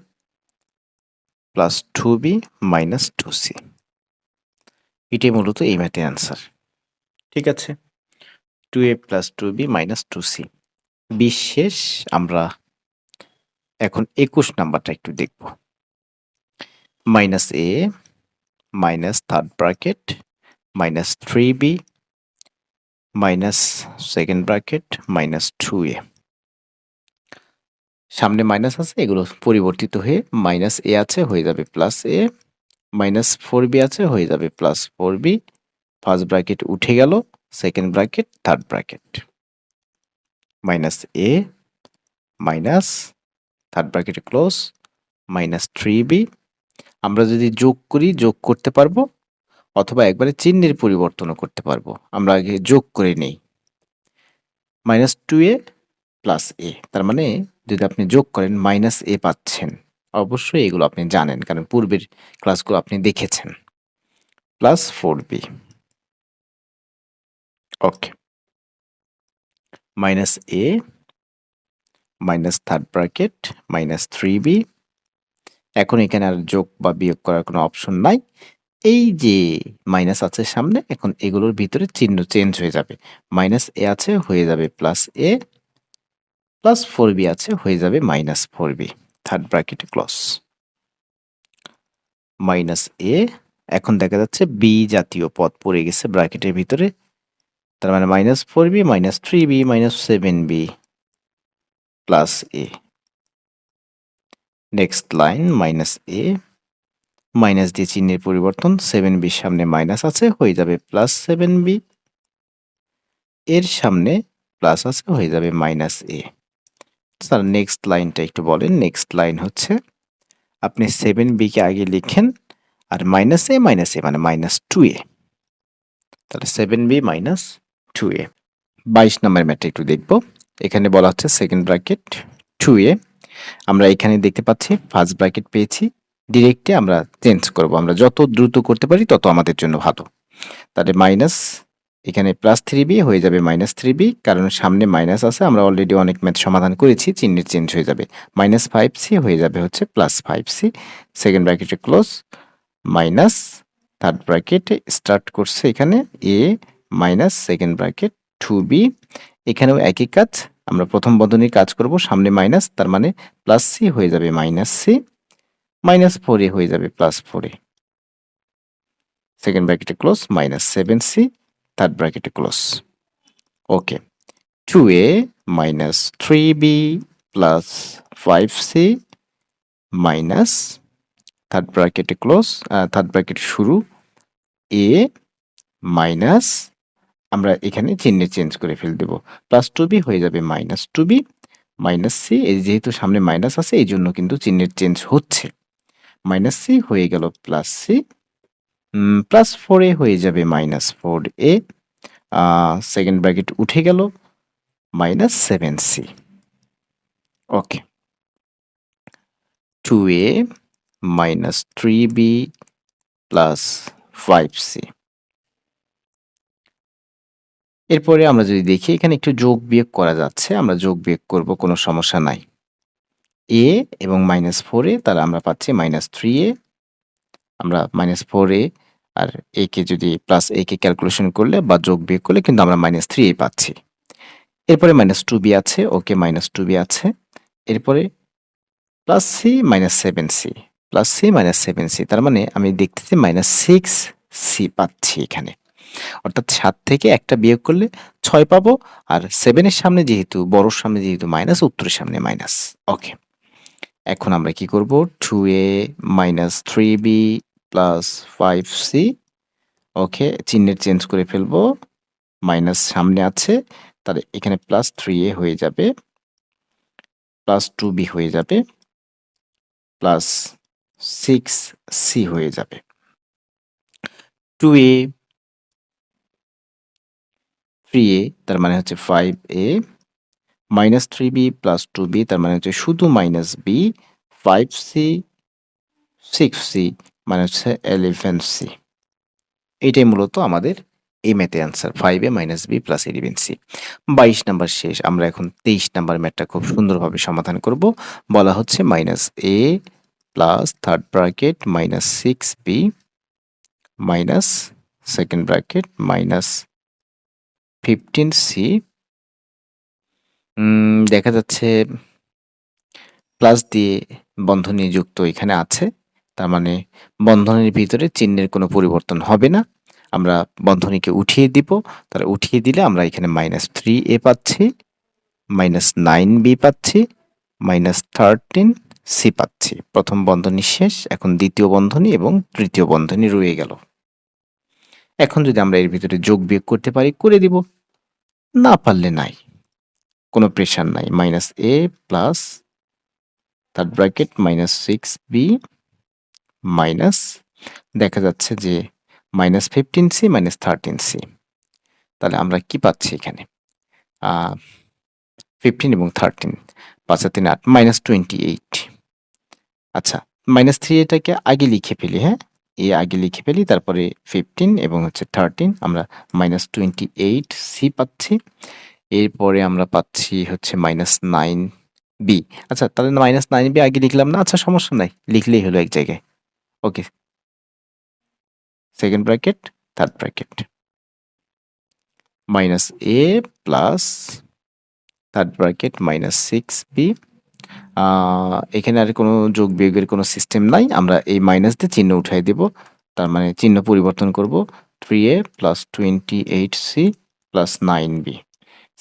plus 2b minus 2c। এটাই মূলত এই ম্যাথের অ্যান্সার। ঠিক আছে, 2a plus 2b minus 2c। বিশেষ আমরা এখন 21 নাম্বারটা একটু দেখব। Minus a minus third bracket minus 3b minus second bracket minus 2a। সামনে মাইনাস আছে, এগুলো পরিবর্তিত হয়ে মাইনাস a আছে হয়ে যাবে প্লাস a, মাইনাস 4b আছে হয়ে যাবে প্লাস 4b। ফার্স্ট ব্র্যাকেট উঠে গেল, second bracket third bracket minus a minus third bracket close minus 3b। আমরা যদি যোগ করি যোগ করতে পারবো, অথবা একবারে চিহ্নের পরিবর্তনও করতে পারবো। আমরা আগে যোগ করে নেই, মাইনাস 2a প্লাস a, তার মানে যদি আপনি যোগ করেন মাইনাস a পাচ্ছেন। অবশ্যই এগুলো আপনি জানেন, কারণ পূর্বের ক্লাসগুলো আপনি দেখেছেন। Plus 4b। Okay, minus a minus third bracket minus 3b। এখন এখানে আর যোগ বা বিয়োগ করার কোনো অপশন নাই। এই যে মাইনাস আছে সামনে, এখন এগুলোর ভিতরে চিহ্ন চেঞ্জ হয়ে যাবে। মাইনাস a আছে হয়ে যাবে প্লাস a, প্লাস 4b আছে হয়ে যাবে minus 4b। Third bracket close minus a। এখন দেখা যাচ্ছে b জাতীয় পদ পড়ে গেছে ব্র্যাকেটের ভিতরে, তার মানে minus 4b minus 3b minus 7b plus a। Next line minus a, minus দিয়ে চিহ্নের পরিবর্তন, 7b সামনে মাইনাস আছে হয়ে যাবে প্লাস 7b, এর সামনে প্লাস আছে হয়ে যাবে মাইনাস a। স্যার নেক্সট লাইনটা একটু বলেন। নেক্সট লাইন হচ্ছে আপনি 7b কে আগে লিখেন আর মাইনাস a মানে মাইনাস 2a, তাহলে 7b মাইনাস 2a। 22 নম্বর ম্যাথটা একটু দেখব। এখানে বলা হচ্ছে সেকেন্ড ব্র্যাকেট 2a, আমরা এখানে দেখতে পাচ্ছি ফার্স্ট ব্র্যাকেট পেয়েছি, ডিরেক্টে আমরা চেঞ্জ করব। আমরা যত দ্রুত করতে পারি তত আমাদের জন্য ভালো। তাহলে মাইনাস, এখানে প্লাস 3b হয়ে যাবে মাইনাস 3b, কারণ সামনে মাইনাস আছে, আমরা অলরেডি অনেক ম্যাথ সমাধান করেছি, চিহ্নের চেঞ্জ হয়ে যাবে। মাইনাস 5c হয়ে যাবে হচ্ছে প্লাস 5c। সেকেন্ড ব্র্যাকেটে ক্লোজ মাইনাস থার্ড ব্র্যাকেটে স্টার্ট করছে এখানে a minus second bracket 2b। এখানেও একই কাজ, আমরা প্রথম বন্ধনীর কাজ করব, সামনে মাইনাস তার মানে প্লাস c হয়ে যাবে মাইনাস c, মাইনাস 4a হয়ে যাবে প্লাস 4a। সেকেন্ড ব্র্যাকেটে ক্লোজ মাইনাস 7c, থার্ড ব্র্যাকেটে close. Okay, 2a minus 3b plus 5c minus third ব্র্যাকেটে ক্লোজ, থার্ড ব্র্যাকেট শুরু a মাইনাস, আমরা এখানে চিহ্নে চেঞ্জ করে ফেল দেব, প্লাস 2b হয়ে যাবে মাইনাস 2b মাইনাস c। এই যেহেতু সামনে মাইনাস আছে এই জন্য কিন্তু চিহ্নের চেঞ্জ হচ্ছে, মাইনাস c হয়ে গেল প্লাস c, প্লাস 4a হয়ে যাবে মাইনাস 4a, সেকেন্ড ব্র্যাকেট উঠে গেল মাইনাস 7c। ওকে, 2a minus 3b plus 5c। এরপরে আমরা যদি দেখি এখানে একটু যোগ বিয়োগ করা যাচ্ছে, আমরা যোগ বিয়োগ করব, কোনো সমস্যা নাই। a এবং মাইনাস 4a, তাহলে আমরা পাচ্ছি মাইনাস 3a, আমরা মাইনাস 4a আর a কে যদি প্লাস a কে ক্যালকুলেশন করলে বা যোগ বিয়োগ করলে কিন্তু আমরা মাইনাস 3a পাচ্ছি। এরপরে মাইনাস 2b আছে, ওকে মাইনাস 2b আছে। এরপরে plus c minus 7c, plus c minus 7c, তার মানে আমি দেখতেছি মাইনাস 6c পাচ্ছি এখানে। অর্থাৎ 7 থেকে একটা বিয়োগ করলে 6 পাবো, আর 7 এর সামনে যেহেতু, বড়র সামনে যেহেতু মাইনাস, উত্তরের সামনে মাইনাস। ওকে, এখন আমরা কি করব, 2a minus 3b plus 5c। ওকে, চিহ্নের চেঞ্জ করে ফেলবো, মাইনাস সামনে আছে, তাহলে এখানে প্লাস 3a হয়ে যাবে, প্লাস 2b হয়ে যাবে, প্লাস 6c হয়ে যাবে। 2a 3a তার মানে হচ্ছে 5a, minus 3b plus 2b তার মানে হচ্ছে শুধু মাইনাস b, 5c 6c মানে হচ্ছে 11c। এটাই মূলত আমাদের এই ম্যাথে answer, 5a minus b plus 11c। 22 number শেষ। আমরা এখন 23 নাম্বার ম্যাথটা খুব সুন্দরভাবে সমাধান করব। বলা হচ্ছে minus a plus third bracket minus 6b minus second bracket minus 15c। দেখা যাচ্ছে প্লাস দিয়ে বন্ধনী যুক্ত এখানে আছে, তার মানে বন্ধনীর ভিতরে চিহ্নের কোনো পরিবর্তন হবে না। আমরা বন্ধনীকে উঠিয়ে দিব, তাহলে উঠিয়ে দিলে আমরা এখানে মাইনাস 3a পাচ্ছি, মাইনাস 9b পাচ্ছি, মাইনাস 13c পাচ্ছি। প্রথম বন্ধনী শেষ, এখন দ্বিতীয় বন্ধনী এবং তৃতীয় বন্ধনী রয়ে গেল। এখন যদি আমরা এর ভিতরে যোগ বিয়োগ করতে পারি করে দিব, না পারলে নাই, কোনো প্রেশার নাই। Minus a plus third bracket minus 6b minus, দেখা যাচ্ছে যে মাইনাস 15c মাইনাস 13c। তাহলে আমরা কি পাচ্ছি এখানে, 15 এবং 13, 5 আর 3 8, মাইনাস 28। আচ্ছা, মাইনাস 3 এটাকে আগে লিখে ফেলি, হ্যাঁ, এ আগে লিখে ফেলি, তারপরে 15 এবং হচ্ছে 13, আমরা মাইনাস 28c পাচ্ছি। এরপরে আমরা পাচ্ছি হচ্ছে মাইনাস 9b। আচ্ছা, তাহলে মাইনাস 9b আগে লিখলাম না, আচ্ছা সমস্যা নাই, লিখলেই হলো এক জায়গায়। Okay, second bracket third bracket minus a plus third bracket minus 6b। এখানে আর কোনো যোগ বিয়োগের কোনো সিস্টেম নাই, আমরা এই মাইনাস দিয়ে চিহ্ন উঠাই দেব, তার মানে চিহ্ন পরিবর্তন করব, 3a plus 28c plus 9b।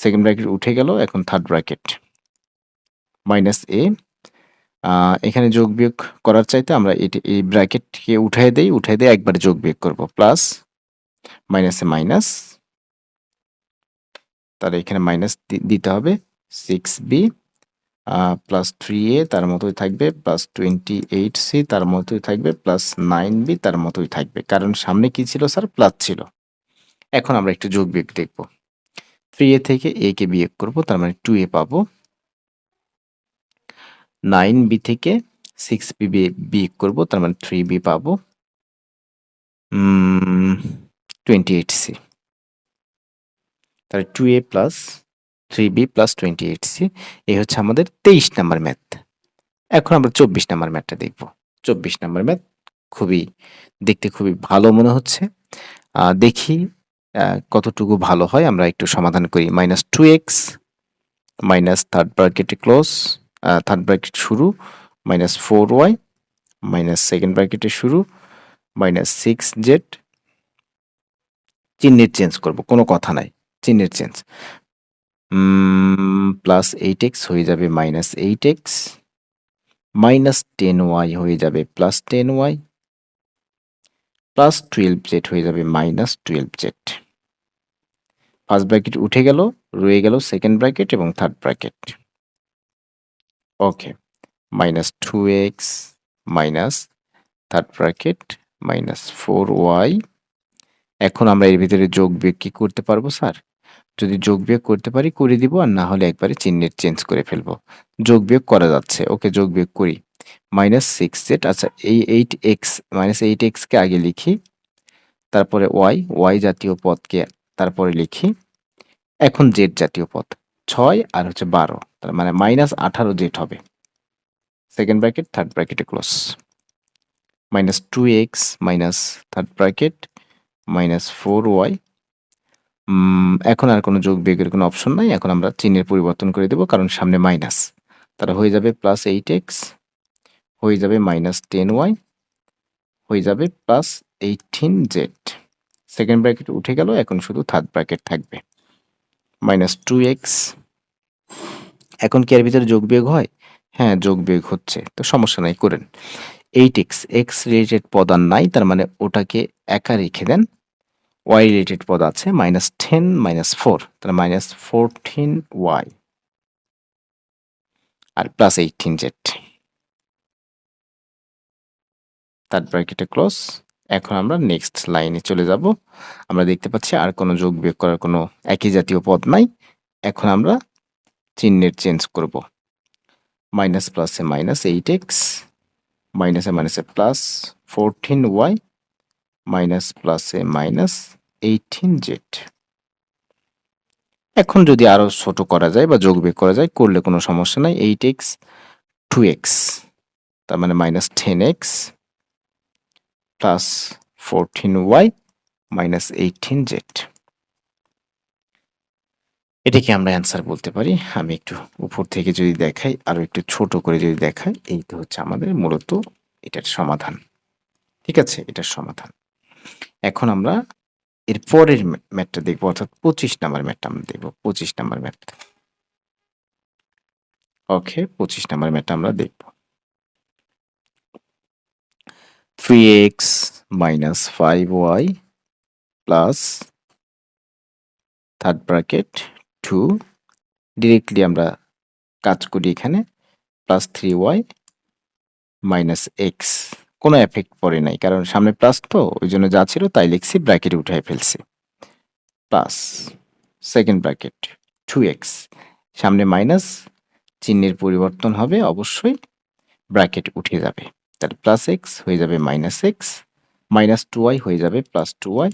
Second bracket উঠে গেল, এখন থার্ড ব্র্যাকেট মাইনাস a। এখানে যোগ বিয়োগ করার চাইতে আমরা এই ব্র্যাকেটকে উঠাই দেই, একবারে যোগ বিয়োগ করব, প্লাস মাইনাসে মাইনাস, তাহলে এখানে মাইনাস দিতে হবে, 6b প্লাস 3a তার মতোই থাকবে, প্লাস 28c তার মতোই থাকবে, প্লাস 9b তার মতোই থাকবে, কারণ সামনে কি ছিল স্যার, প্লাস ছিল। এখন আমরা একটু যোগ বিয়োগ দেখব, 3a থেকে a কে বিয়োগ করব, তার মানে 2a পাবো, 9b থেকে 6b বিয়োগ করব, তার মানে 3b পাবো, 28c। তাহলে 2a plus 3b plus 28c, এই হচ্ছে আমাদের 23 নাম্বার ম্যাথ। এখন আমরা 24 নাম্বার ম্যাথটা দেখব। 24 নাম্বার ম্যাথ দেখতে খুবই ভালো মনে হচ্ছে। দেখি কতটুকু ভালো হয়, আমরা একটু সমাধান করি। মাইনাস 2x মাইনাস থার্ড ব্র্যাকেটে ক্লোজ, থার্ড ব্র্যাকেট শুরু, মাইনাস 4y মাইনাস সেকেন্ড ব্র্যাকেটে শুরু, মাইনাস 6z, চিহ্নের চেঞ্জ করব, কোনো কথা নাই, চিহ্নের চেঞ্জ, প্লাস 8x হয়ে যাবে মাইনাস 8x, মাইনাস 10y হয়ে যাবে প্লাস 10y, প্লাস 12z হয়ে যাবে মাইনাস 12z। ফার্স্ট ব্র্যাকেট উঠে গেল, রয়ে গেল সেকেন্ড ব্র্যাকেট এবং third bracket. Okay, minus 2x minus third bracket minus 4y। এখন আমরা এর ভিতরে যোগ বিয়োগ কি করতে পারবো স্যার? যদি যোগ বিয়োগ করতে পারি করে দিব, আর না হলে একবারে চিহ্নের চেঞ্জ করে ফেলবো। যোগ বিয়োগ করা যাচ্ছে, ওকে যোগ বিয়োগ করি। মাইনাস 6z, আচ্ছা এই 8x মাইনাস 8x কে আগে লিখি, তারপরে y জাতীয় পদকে তারপরে লিখি, এখন z জাতীয় পদ 6 আর হচ্ছে 12, তার মানে মাইনাস 18z হবে। সেকেন্ড ব্র্যাকেট থার্ড ব্র্যাকেটে close, minus 2x minus third bracket minus 4y। এখন আর কোনো যোগ বিয়োগের কোনো অপশন নাই, এখন আমরা চিহ্নের পরিবর্তন করে দেব, কারণ সামনে মাইনাস, তারা হয়ে যাবে প্লাস 8x হয়ে যাবে -10y হয়ে যাবে +18z। সেকেন্ড ব্র্যাকেট উঠে গেল, এখন শুধু থার্ড ব্র্যাকেট থাকবে -2x। এখন কি এর ভিতরে যোগ বিয়োগ হয়? হ্যাঁ, যোগ বিয়োগ হচ্ছে, তো সমস্যা নাই, করেন। 8x x রিলেটেড পদ আর নাই, তার মানে ওটাকে একা রেখে দেন। y রিলেটেড পদ আছে -10 -4, তাহলে -14y আর +18z। থার্ড ব্র্যাকেটে ক্লোজ। এখন আমরা নেক্সট লাইনে চলে যাব। আমরা দেখতে পাচ্ছি আর কোনো যোগ বিয়োগ করার কোনো একই জাতীয় পদ নাই। এখন আমরা চিহ্নের চেঞ্জ করব। মাইনাস প্লাসে -8x, মাইনাসে মাইনাসে +14y, মাইনাস প্লাসে -18z। এখন যদি আরো ছোট করা যায় বা যোগ বিয়োগ করা যায়, করলে কোনো সমস্যা নাই। 8x 2x, তার মানে -10x plus 14y minus 18z। এটাকে আমরা অ্যান্সার বলতে পারি। আমি একটু উপর থেকে যদি দেখাই, আরো একটু ছোট করে যদি দেখাই, এই তো হচ্ছে আমাদের মূলত এটার সমাধান। ঠিক আছে, এটার সমাধান। এখন আমরা এর পরের ম্যাথটা দেখবো, অর্থাৎ 25 নাম্বার ম্যাথটা আমরা দেখবো। 25 নাম্বার ম্যাথ। ওকে, 25 নাম্বার ম্যাথটা আমরা দেখব। 3x minus 5y plus third bracket 2, directly আমরা কাজ করি এখানে, প্লাস 3y মাইনাস এক্স। কোনো এফেক্ট পড়ে নাই, কারণ সামনে প্লাস, তো ওই জন্য যা ছিল তাই লিখছি, ব্র্যাকেটে উঠাই ফেলছি। প্লাস সেকেন্ড ব্র্যাকেট 2x, সামনে মাইনাস, চিহ্নের পরিবর্তন হবে অবশ্যই, ব্র্যাকেট উঠে যাবে, তাহলে প্লাস এক্স হয়ে যাবে মাইনাস এক্স, মাইনাস 2y হয়ে যাবে plus 2y।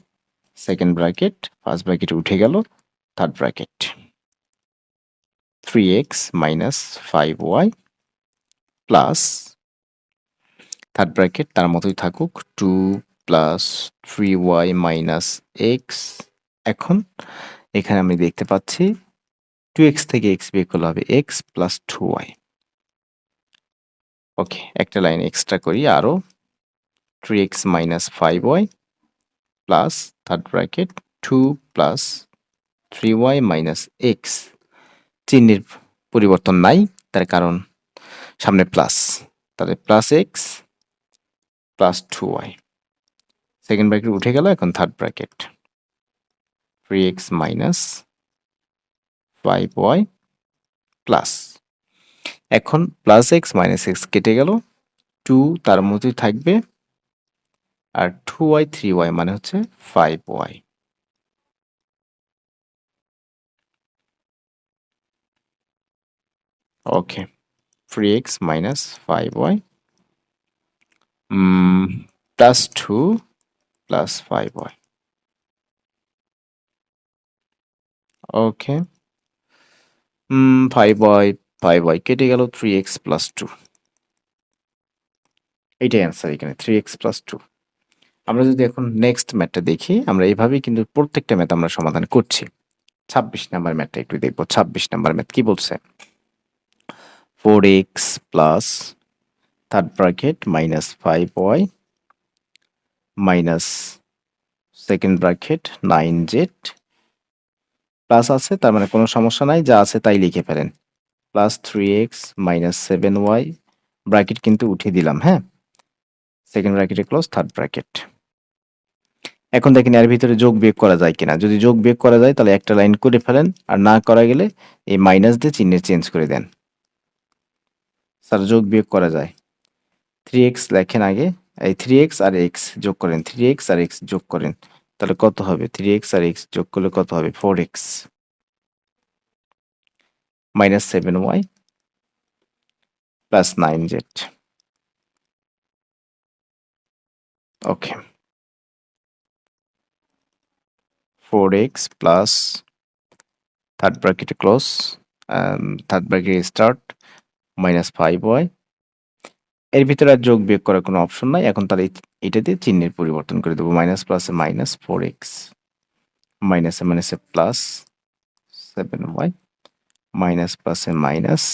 Second bracket, first bracket উঠে গেল, third bracket 3x minus 5y plus third bracket তার মতোই থাকুক, 2 প্লাস 3y মাইনাস এক্স। এখন এখানে আমি দেখতে পাচ্ছি 2x থেকে x বিয়োগ করলে হবে x প্লাস 2y। ওকে, একটা লাইন এক্সট্রা করি আরো, 3x minus 5y plus third bracket 2 plus 3y minus x. চিহ্নের পরিবর্তন নাই, তার কারণ সামনে প্লাস, তাহলে plus x plus 2y। Second bracket উঠে গেল, এখন third bracket 3x minus 5y plus, এখন প্লাস এক্স মাইনাস এক্স কেটে গেল, 2 তার মতোই থাকবে, আর 2y 3y মানে হচ্ছে 5y। ওকে, 3x minus 5y plus 2 plus 5y। ওকে, 5y কেটে গেল, 3x প্লাস 2, এইটাই অ্যান্সার এখানে, 3x প্লাস 2। আমরা যদি এখন নেক্সট ম্যাথটা দেখি, আমরা এইভাবেই কিন্তু প্রত্যেকটা ম্যাথ আমরা সমাধান করছি। 26 নাম্বার ম্যাথটা একটু দেখবো। 26 নাম্বার ম্যাথ কি বলছে? 4x plus third bracket minus 5y minus second bracket 9z plus আছে, তার মানে কোনো সমস্যা নাই, যা আছে তাই লিখে ফেলেন। Plus 3x minus 7y, bracket কিন্তু উঠিয়ে দিলাম, হ্যাঁ, সেকেন্ড ব্র্যাকেটে ক্লোজ, থার্ড ব্র্যাকেট। এখন দেখেন এর ভিতরে যোগ বিয়োগ করা যায় কিনা। যদি যোগ বিয়োগ করা যায় তাহলে একটা লাইন করে ফেলেন, আর না করা গেলে এই মাইনাস দিয়ে চিহ্নের চেঞ্জ করে দেন। স্যার যোগ বিয়োগ করা যায়, 3x লেখেন আগে, এই 3x আর x যোগ করেন, 3x আর x যোগ করেন, তাহলে কত হবে? 3x আর x যোগ করলে কত হবে? 4x minus 7y plus 9z। ওকে, 4x plus third bracket close, third bracket start, minus 5y। এর ভিতরে আর যোগ বিয়োগ করার কোনো অপশন নাই, এখন তাহলে এটা দিয়ে চিহ্নের পরিবর্তন করে দেবো, মাইনাস প্লাসে মাইনাস 4x, মাইনাসে মাইনাসে প্লাস 7y, মাইনাস প্লাসে মাইনাস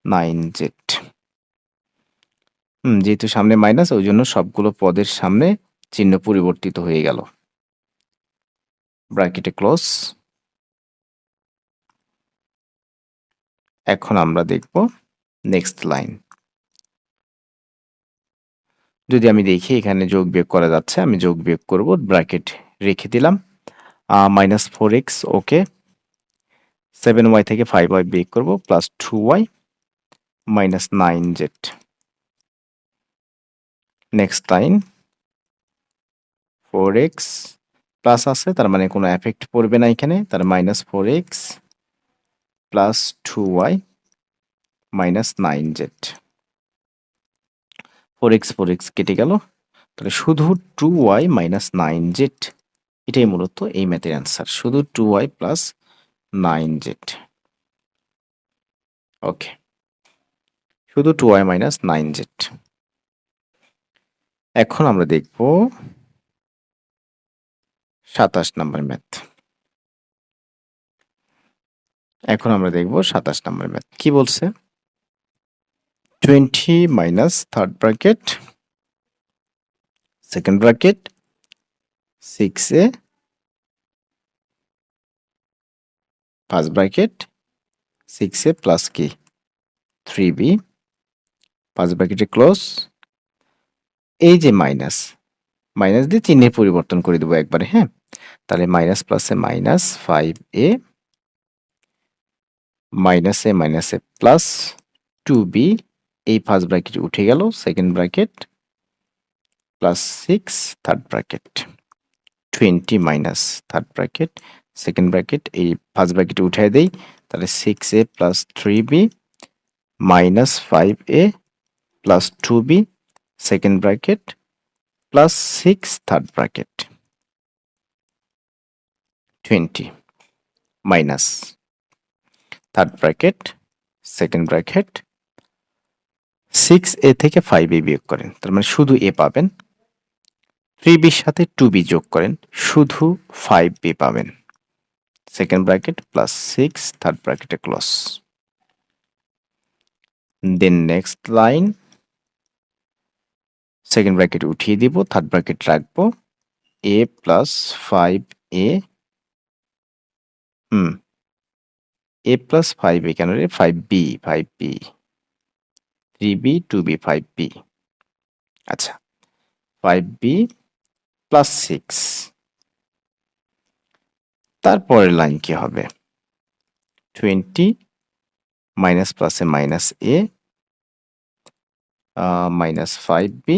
9z। যেহেতু সামনে মাইনাস ওই জন্য সবগুলো পদের সামনে চিহ্ন পরিবর্তিত হয়ে গেল। ব্র্যাকেটে ক্লোজ। এখন আমরা দেখব নেক্সট লাইন। যদি আমি দেখি এখানে যোগ বিয়োগ করা যাচ্ছে, আমি যোগ বিয়োগ করব, ব্র্যাকেট রেখে দিলাম। -4x, ওকে। 7y থেকে 5y বিয়োগ করব, +2y -9z। Next line, 4x plus আছে, তার মানে কোনো এফেক্ট পড়বে না এখানে, তার -4x +2y -9z। 4x কেটে গেল, তাহলে শুধু 2y -9z। এটাই মূলত এই ম্যাথের অ্যান্সার, শুধু 2y +9z। ওকে, শুধু 2y -9z। এখন আমরা দেখব 27 নম্বর ম্যাথ। এখন আমরা দেখব 27 নম্বর ম্যাথ কি বলছে। 20 minus third bracket second bracket 6a first bracket 6a plus কি 3b ফার্স্ট ব্র্যাকেটে ক্লোজ। এই যে মাইনাস দিয়ে চিহ্নের পরিবর্তন করে দেবো একবারে, হ্যাঁ। তাহলে মাইনাস প্লাসে -5a -a প্লাস 2b, এই ফার্স্ট ব্র্যাকেট উঠে গেল, second bracket plus 6 third bracket 20 minus third bracket second bracket, এই ফার্স্ট ব্র্যাকেটে উঠায় দেই, তাহলে 6a plus 3b -5a plus 2b second bracket plus 6 third bracket 20 minus third bracket second bracket 6a থেকে 5a বিয়োগ করেন, তার মানে শুধু a পাবেন। 3b এর সাথে 2b যোগ করেন, শুধু 5b পাবেন। সেকেন্ড ব্র্যাকেট প্লাস 6 থার্ড ব্র্যাকেটে close. Then next line, second bracket উঠিয়ে দিব, থার্ড ব্র্যাকেট রাখবো, a plus 5a a plus 5a কেন রে, 5b 3b 2b 5b, আচ্ছা 5b প্লাস 6। তারপরের লাইন কি হবে, 20 মাইনাস প্লাসে -a -5b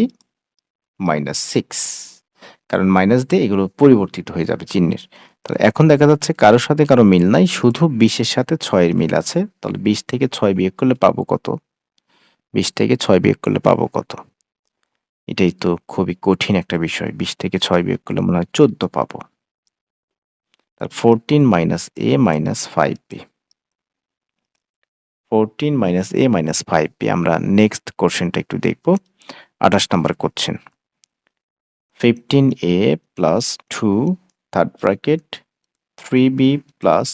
-6, কারণ মাইনাস দিয়ে এগুলো পরিবর্তিত হয়ে যাবে চিহ্নের। তাহলে এখন দেখা যাচ্ছে কারোর সাথে কারো মিল নাই, শুধু 20 সাথে 6 এর মিল আছে। তাহলে 20 থেকে 6 বিয়োগ করলে পাবো কত, 20 থেকে 6 বিয়োগ করলে পাবো কত। এটাই তো খুবই কঠিন একটা বিষয়, 20 থেকে 6 বিয়োগ করলে মনে হয় 14 পাবো। তাহলে 14 -a -5b 14 -a -5b। আমরা নেক্সট কোশ্চেনটা একটু দেখব, 28 নম্বর question. 15a plus 2 third bracket 3b plus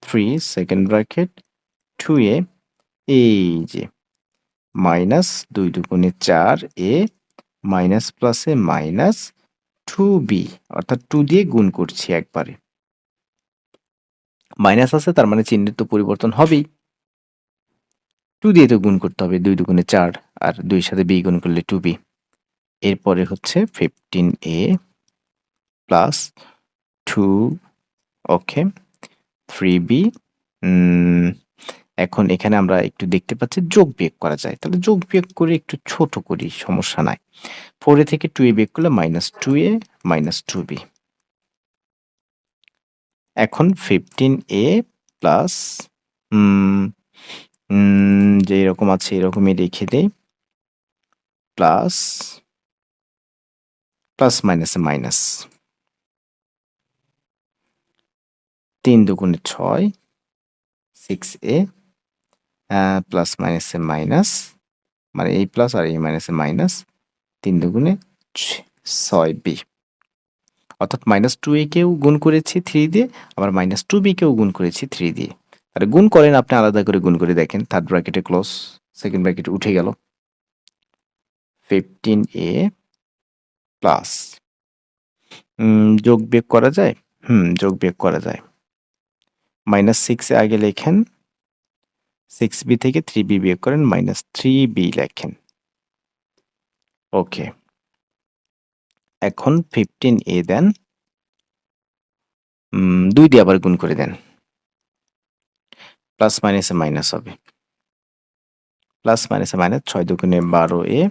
3 second bracket 2a, এই যে মাইনাস 2 দুগুণে 4a মাইনাস প্লাসে -2b, অর্থাৎ 2 দিয়ে গুণ করছি একবারে। মাইনাস আছে তার মানে চিহ্নের তো পরিবর্তন হবেই, 2 দিয়ে তো গুণ করতে হবে, 2 দুগুণে 4 আর 2 এর সাথে b গুণ করলে 2b। এরপরে হচ্ছে 15a প্লাস 2, ওকে 3b। এখন এখানে আমরা একটু দেখতে পাচ্ছি যোগ বিয়োগ করা যায়, তাহলে যোগ বিয়োগ করে একটু ছোট করি, সমস্যা নাই। 4a থেকে 2a বিয়োগ করলে -2a -2b। এখন 15a প্লাস যে এরকম আছে এরকমই রেখে দেই, প্লাস প্লাস মাইনাসে মাইনাস 3 দুগুণে 6 6a প্লাস মাইনাসে মাইনাস, মানে এই প্লাস আর এই মাইনাসে মাইনাস, 3 দুগুণে 6b, অর্থাৎ -2a কেও গুণ করেছি 3 দিয়ে, আবার -2b কেও গুণ করেছি 3 দিয়ে। তাহলে গুণ করেন, আপনি আলাদা করে গুণ করে দেখেন। থার্ড ব্র্যাকেটে ক্লোজ, সেকেন্ড ব্র্যাকেট উঠে গেল, 15a প্লাস যোগ বিয়োগ করা যায়? যোগ বিয়োগ করা যায়। -6 এ আগে লেখেন, 6b থেকে 3b বিয়োগ করেন, -3b লেখেন। ওকে। এখন 15a দেন, 2 দিয়ে আবার গুণ করে দেন। প্লাস মাইনাসে মাইনাস হবে। প্লাস মাইনাসে মাইনাস, 6 দুগুণে 12a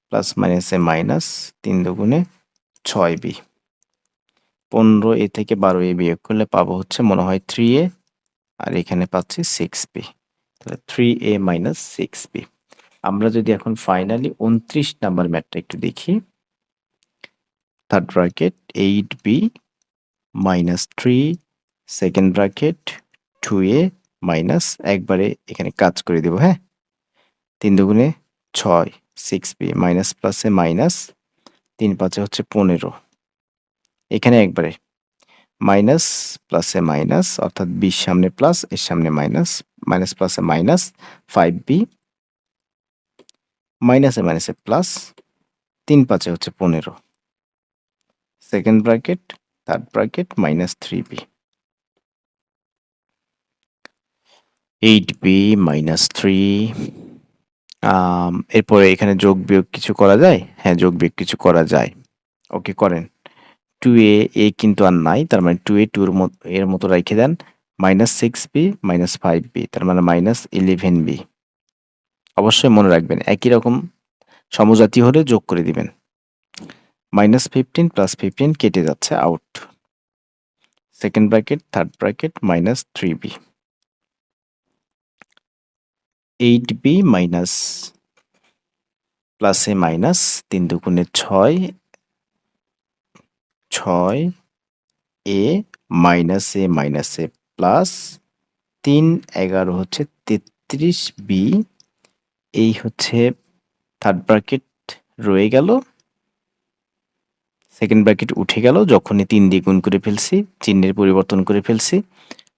প্লাস মাইনাসে মাইনাস, 3 দুগুণে 6b। 15a থেকে 12a বিয়োগ করলে পাবো হচ্ছে মনে হয় 3a, আর এখানে পাচ্ছি 6b। তাহলে 3a মাইনাস 6b। আমরা যদি এখন ফাইনালি 29 নাম্বার ম্যাথটা একটু দেখি। Third bracket 8b minus 3 second bracket 2a minus, একবারে এখানে কাজ করে দেব, হ্যাঁ। 3 দুগুণে 6, 6b মাইনাস প্লাসে মাইনাস, 3 পাঁচে হচ্ছে 15। এখানে একবারে মাইনাস প্লাসে মাইনাস, অর্থাৎ 20 সামনে প্লাস, এর সামনে মাইনাস, মাইনাস প্লাসে মাইনাস 5b মাইনাসে মাইনাসে প্লাস, 3 পাঁচে হচ্ছে 15। Second bracket third bracket minus 3b। 8b minus 3। এরপরে এখানে যোগ বিয়োগ কিছু করা যায়? হ্যাঁ, যোগ বিয়োগ কিছু করা যায়। ওকে, করেন। 2a কিন্তু আর নাই, তার মানে 2a 2 এর মতো রেখে দেন। -6b মাইনাস 5b, তার মানে -11b। অবশ্যই মনে রাখবেন, একই রকম সমজাতীয় হলে যোগ করে দিবেন। -15 প্লাস 15 কেটে যাচ্ছে, out. Second bracket third bracket -3b। 8b minus প্লাসে মাইনাস, 3 দুগুণে 6, 6a মাইনাসে মাইনাসে প্লাস, 3 11 হচ্ছে 33b। এই হচ্ছে থার্ড ব্র্যাকেট রয়ে গেল, সেকেন্ড ব্র্যাকেট উঠে গেল। যখনই 3 দিয়ে গুণ করে ফেলছি, চিহ্নের পরিবর্তন করে ফেলছি,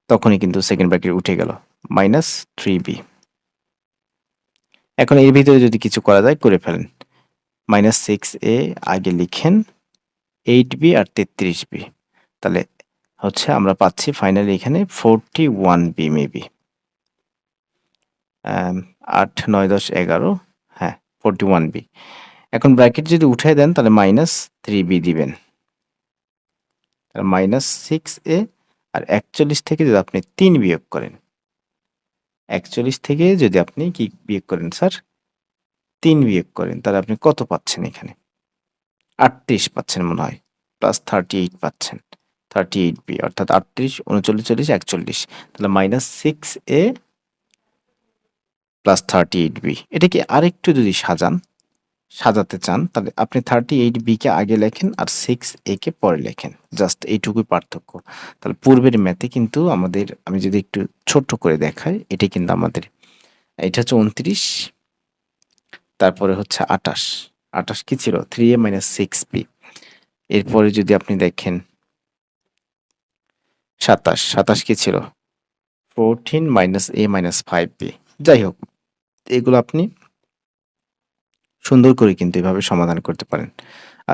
তখনই কিন্তু সেকেন্ড ব্র্যাকেট উঠে গেল, -3b। এখন এর ভিতরে যদি কিছু করা যায় করে ফেলেন। -6a আগে লিখেন, 8b আর 33b, তাহলে হচ্ছে আমরা পাচ্ছি ফাইনালি এখানে 41b মেবি। 8 9 10 11, হ্যাঁ 41b। এখন ব্র্যাকেট যদি উঠাই দেন তাহলে -3b দিবেন, -6a। আর 41 থেকে যদি আপনি 3 বিয়োগ করেন, 41 থেকে যদি আপনি কি বিয়োগ করেন স্যার? 3 বিয়োগ করেন, তাহলে আপনি কত পাচ্ছেন এখানে? 38 পাচ্ছেন মনে হয়, +38 পাচ্ছেন। 38b অর্থাৎ 38 39 40 41, তাহলে -6a +38b। এটাকে আরেকটু যদি সাজাতে চান, তাহলে আপনি 38b কে আগে লেখেন আর 6a কে পরে লেখেন, জাস্ট এইটুকুই পার্থক্য। তাহলে পূর্বের ম্যাথে কিন্তু আমাদের, আমি যদি একটু ছোট্ট করে দেখাই, এটা কিন্তু আমাদের, এটা হচ্ছে 29, তারপরে হচ্ছে 28। 28 কি ছিল? 3a - 6b। এরপরে যদি আপনি দেখেন 27, 27 কি ছিল? 14 - a - 5b। যাই হোক, এগুলো আপনি সুন্দর করে কিন্তু এভাবে সমাধান করতে পারেন।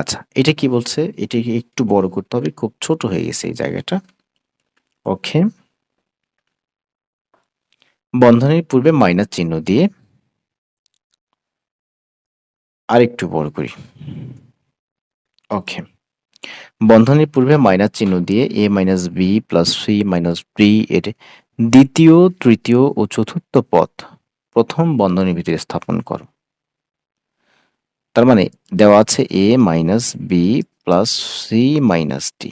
আচ্ছা, এটা কি বলছে? এটাকে একটু বড় করতে হবে, খুব ছোট হয়ে গেছে এই জায়গাটা। ওকে, বন্ধনীর পূর্বে মাইনাস চিহ্ন দিয়ে আরেকটু বড় করি। ওকে, বন্ধনীর পূর্বে মাইনাস চিহ্ন দিয়ে a - b plus c - d এর দ্বিতীয়, তৃতীয় ও চতুর্থ পদ প্রথম বন্ধনীর ভিতরে স্থাপন করো। তার মানে দেওয়া আছে a - b plus c - d।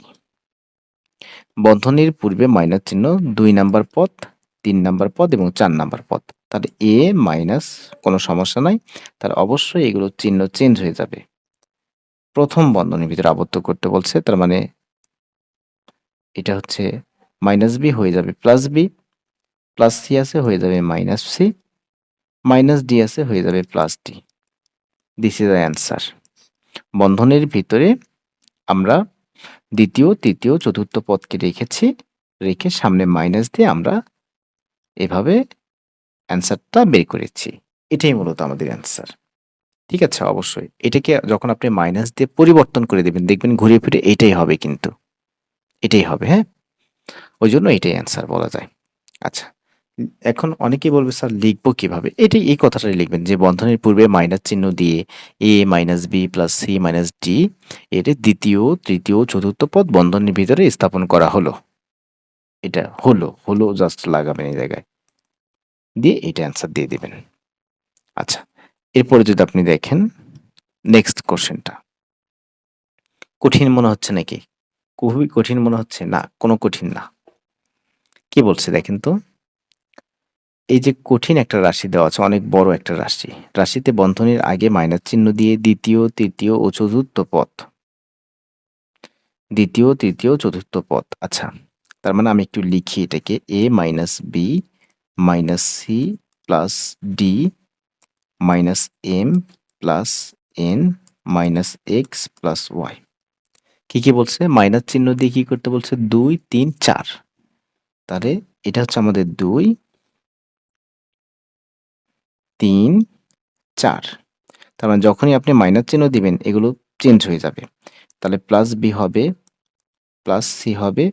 বন্ধনীর পূর্বে মাইনাস চিহ্ন 2 নাম্বার পদ, 3 নাম্বার পদ এবং 4 নাম্বার পদ। তাহলে a মাইনাস কোনো সমস্যা নাই, তার অবশ্যই এগুলো চিহ্ন চেঞ্জ হয়ে যাবে। প্রথম বন্ধনীর ভিতরে আবদ্ধ করতে বলছে, তার মানে এটা হচ্ছে -b হয়ে যাবে +b, প্লাস c আছে হয়ে যাবে -c, -d আছে হয়ে যাবে +d। This is the answer. বন্ধনীর ভিতরে আমরা দ্বিতীয়, তৃতীয়, চতুর্থ পদকে রেখেছি, রেখে সামনে মাইনাস দিয়ে আমরা এভাবে অ্যান্সারটা বের করেছি। এটাই মূলত আমাদের অ্যান্সার। ঠিক আছে? অবশ্যই। এটাকে যখন আপনি মাইনাস দিয়ে পরিবর্তন করে দিবেন, দেখবেন ঘুরে ফিরে এইটাই হবে কিন্তু। এটাই হবে, হ্যাঁ? ওইজন্য এটাই অ্যান্সার বলা যায়। আচ্ছা। এখন অনেকেই বলবে, "স্যার লিখবো কিভাবে?" এই কথাটাই লিখবেন যে বন্ধনীর পূর্বে মাইনাস চিহ্ন দিয়ে a minus b plus c minus d এর দ্বিতীয়, তৃতীয়, চতুর্থ পদ বন্ধনীর ভিতরে স্থাপন করা হলো। এটা হলো জাস্ট লাগাবেন এই জায়গায়। দিয়ে এটা অ্যান্সার দিয়ে দিবেন। আচ্ছা। এরপরে যদি আপনি দেখেন নেক্সট কোয়েশ্চেনটা। কঠিন মনে হচ্ছে নাকি? খুবই কঠিন মনে হচ্ছে? না, কোনো কঠিন না। কি বলছে দেখেন তো? এই যে কঠিন একটা রাশি দেওয়া আছে, অনেক বড় একটা রাশি। রাশিতে বন্ধনীর আগে মাইনাস চিহ্ন দিয়ে দ্বিতীয়, তৃতীয় ও চতুর্থ পদ। দ্বিতীয়, তৃতীয়, চতুর্থ পদ। আচ্ছা। তার মানে আমি একটু লিখি এটাকে a minus b minus c plus d minus m plus n minus x plus y। কি বলছে? মাইনাস চিহ্ন দিয়ে কি করতে বলছে? 2, 3, 4। তাহলে এটা হচ্ছে আমাদের 2, 3, 4। তার মানে যখনই আপনি মাইনাস চিহ্ন দিবেন এগুলো চেঞ্জ হয়ে যাবে। তাহলে প্লাস বি হবে, প্লাস সি হবে,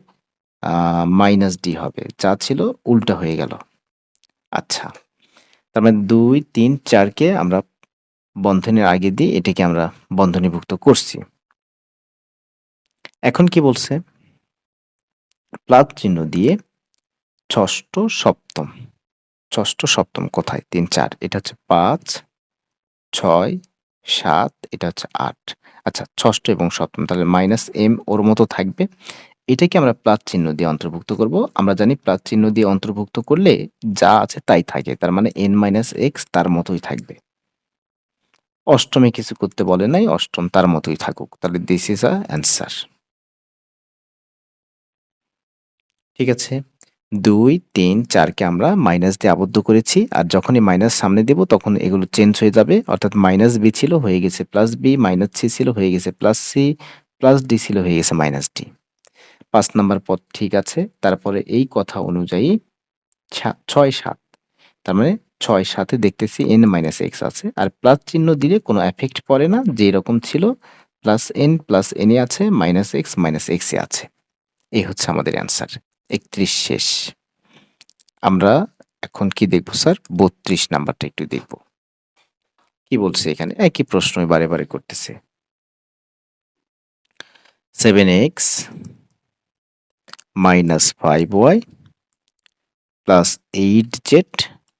মাইনাস ডি হবে। যা ছিল উল্টা হয়ে গেল। আচ্ছা। তার মানে 2, 3, 4 কে আমরা বন্ধনীর আগে দিয়ে এটাকে আমরা বন্ধনীভুক্ত করছি। এখন কি বলছে? প্লাস চিহ্ন দিয়ে ষষ্ঠ, সপ্তম। ষষ্ঠ, সপ্তম কোথায়? 3, 4 এটা হচ্ছে 5, 6, 7 এটা হচ্ছে 8। আচ্ছা, ষষ্ঠ এবং সপ্তম তাহলে মাইনাস m ওর মতো থাকবে। এটাকে আমরা প্লাস চিহ্ন দিয়ে অন্তর্ভুক্ত করব। আমরা জানি প্লাস চিহ্ন দিয়ে অন্তর্ভুক্ত করলে যা আছে তাই থাকে। তার মানে n মাইনাস x তার মতোই থাকবে। অষ্টমে কিছু করতে বলে নাই, অষ্টম তার মতোই থাকুক। তাহলে দিস ইজ আ অ্যান্সার। ঠিক আছে? 2, 3, 4 কে আমরা মাইনাস দিয়ে আবদ্ধ করেছি। আর যখনই মাইনাস সামনে দেব তখন এগুলো চেঞ্জ হয়ে যাবে। অর্থাৎ মাইনাস b ছিল হয়ে গেছে প্লাস b, মাইনাস c ছিল হয়ে গেছে প্লাস c, প্লাস d ছিল হয়ে গেছে মাইনাস d। 5 নাম্বার পদ ঠিক আছে। তারপরে এই কথা অনুযায়ী 6, 7 তার মানে 6, 7 এ দেখতেছি n মাইনাস x আছে। আর প্লাস চিহ্ন দিলে কোনো এফেক্ট পড়ে না। যেরকম ছিল প্লাস n এ আছে, মাইনাস x মাইনাস x এ আছে। এই হচ্ছে আমাদের অ্যান্সার। 31 শেষ। আমরা এখন কি দেখব স্যার? 32 নাম্বারটা একটু দেখব। কি বলছে এখানে? একই প্রশ্নই বারে করতেছে। 7x minus 5y plus 8z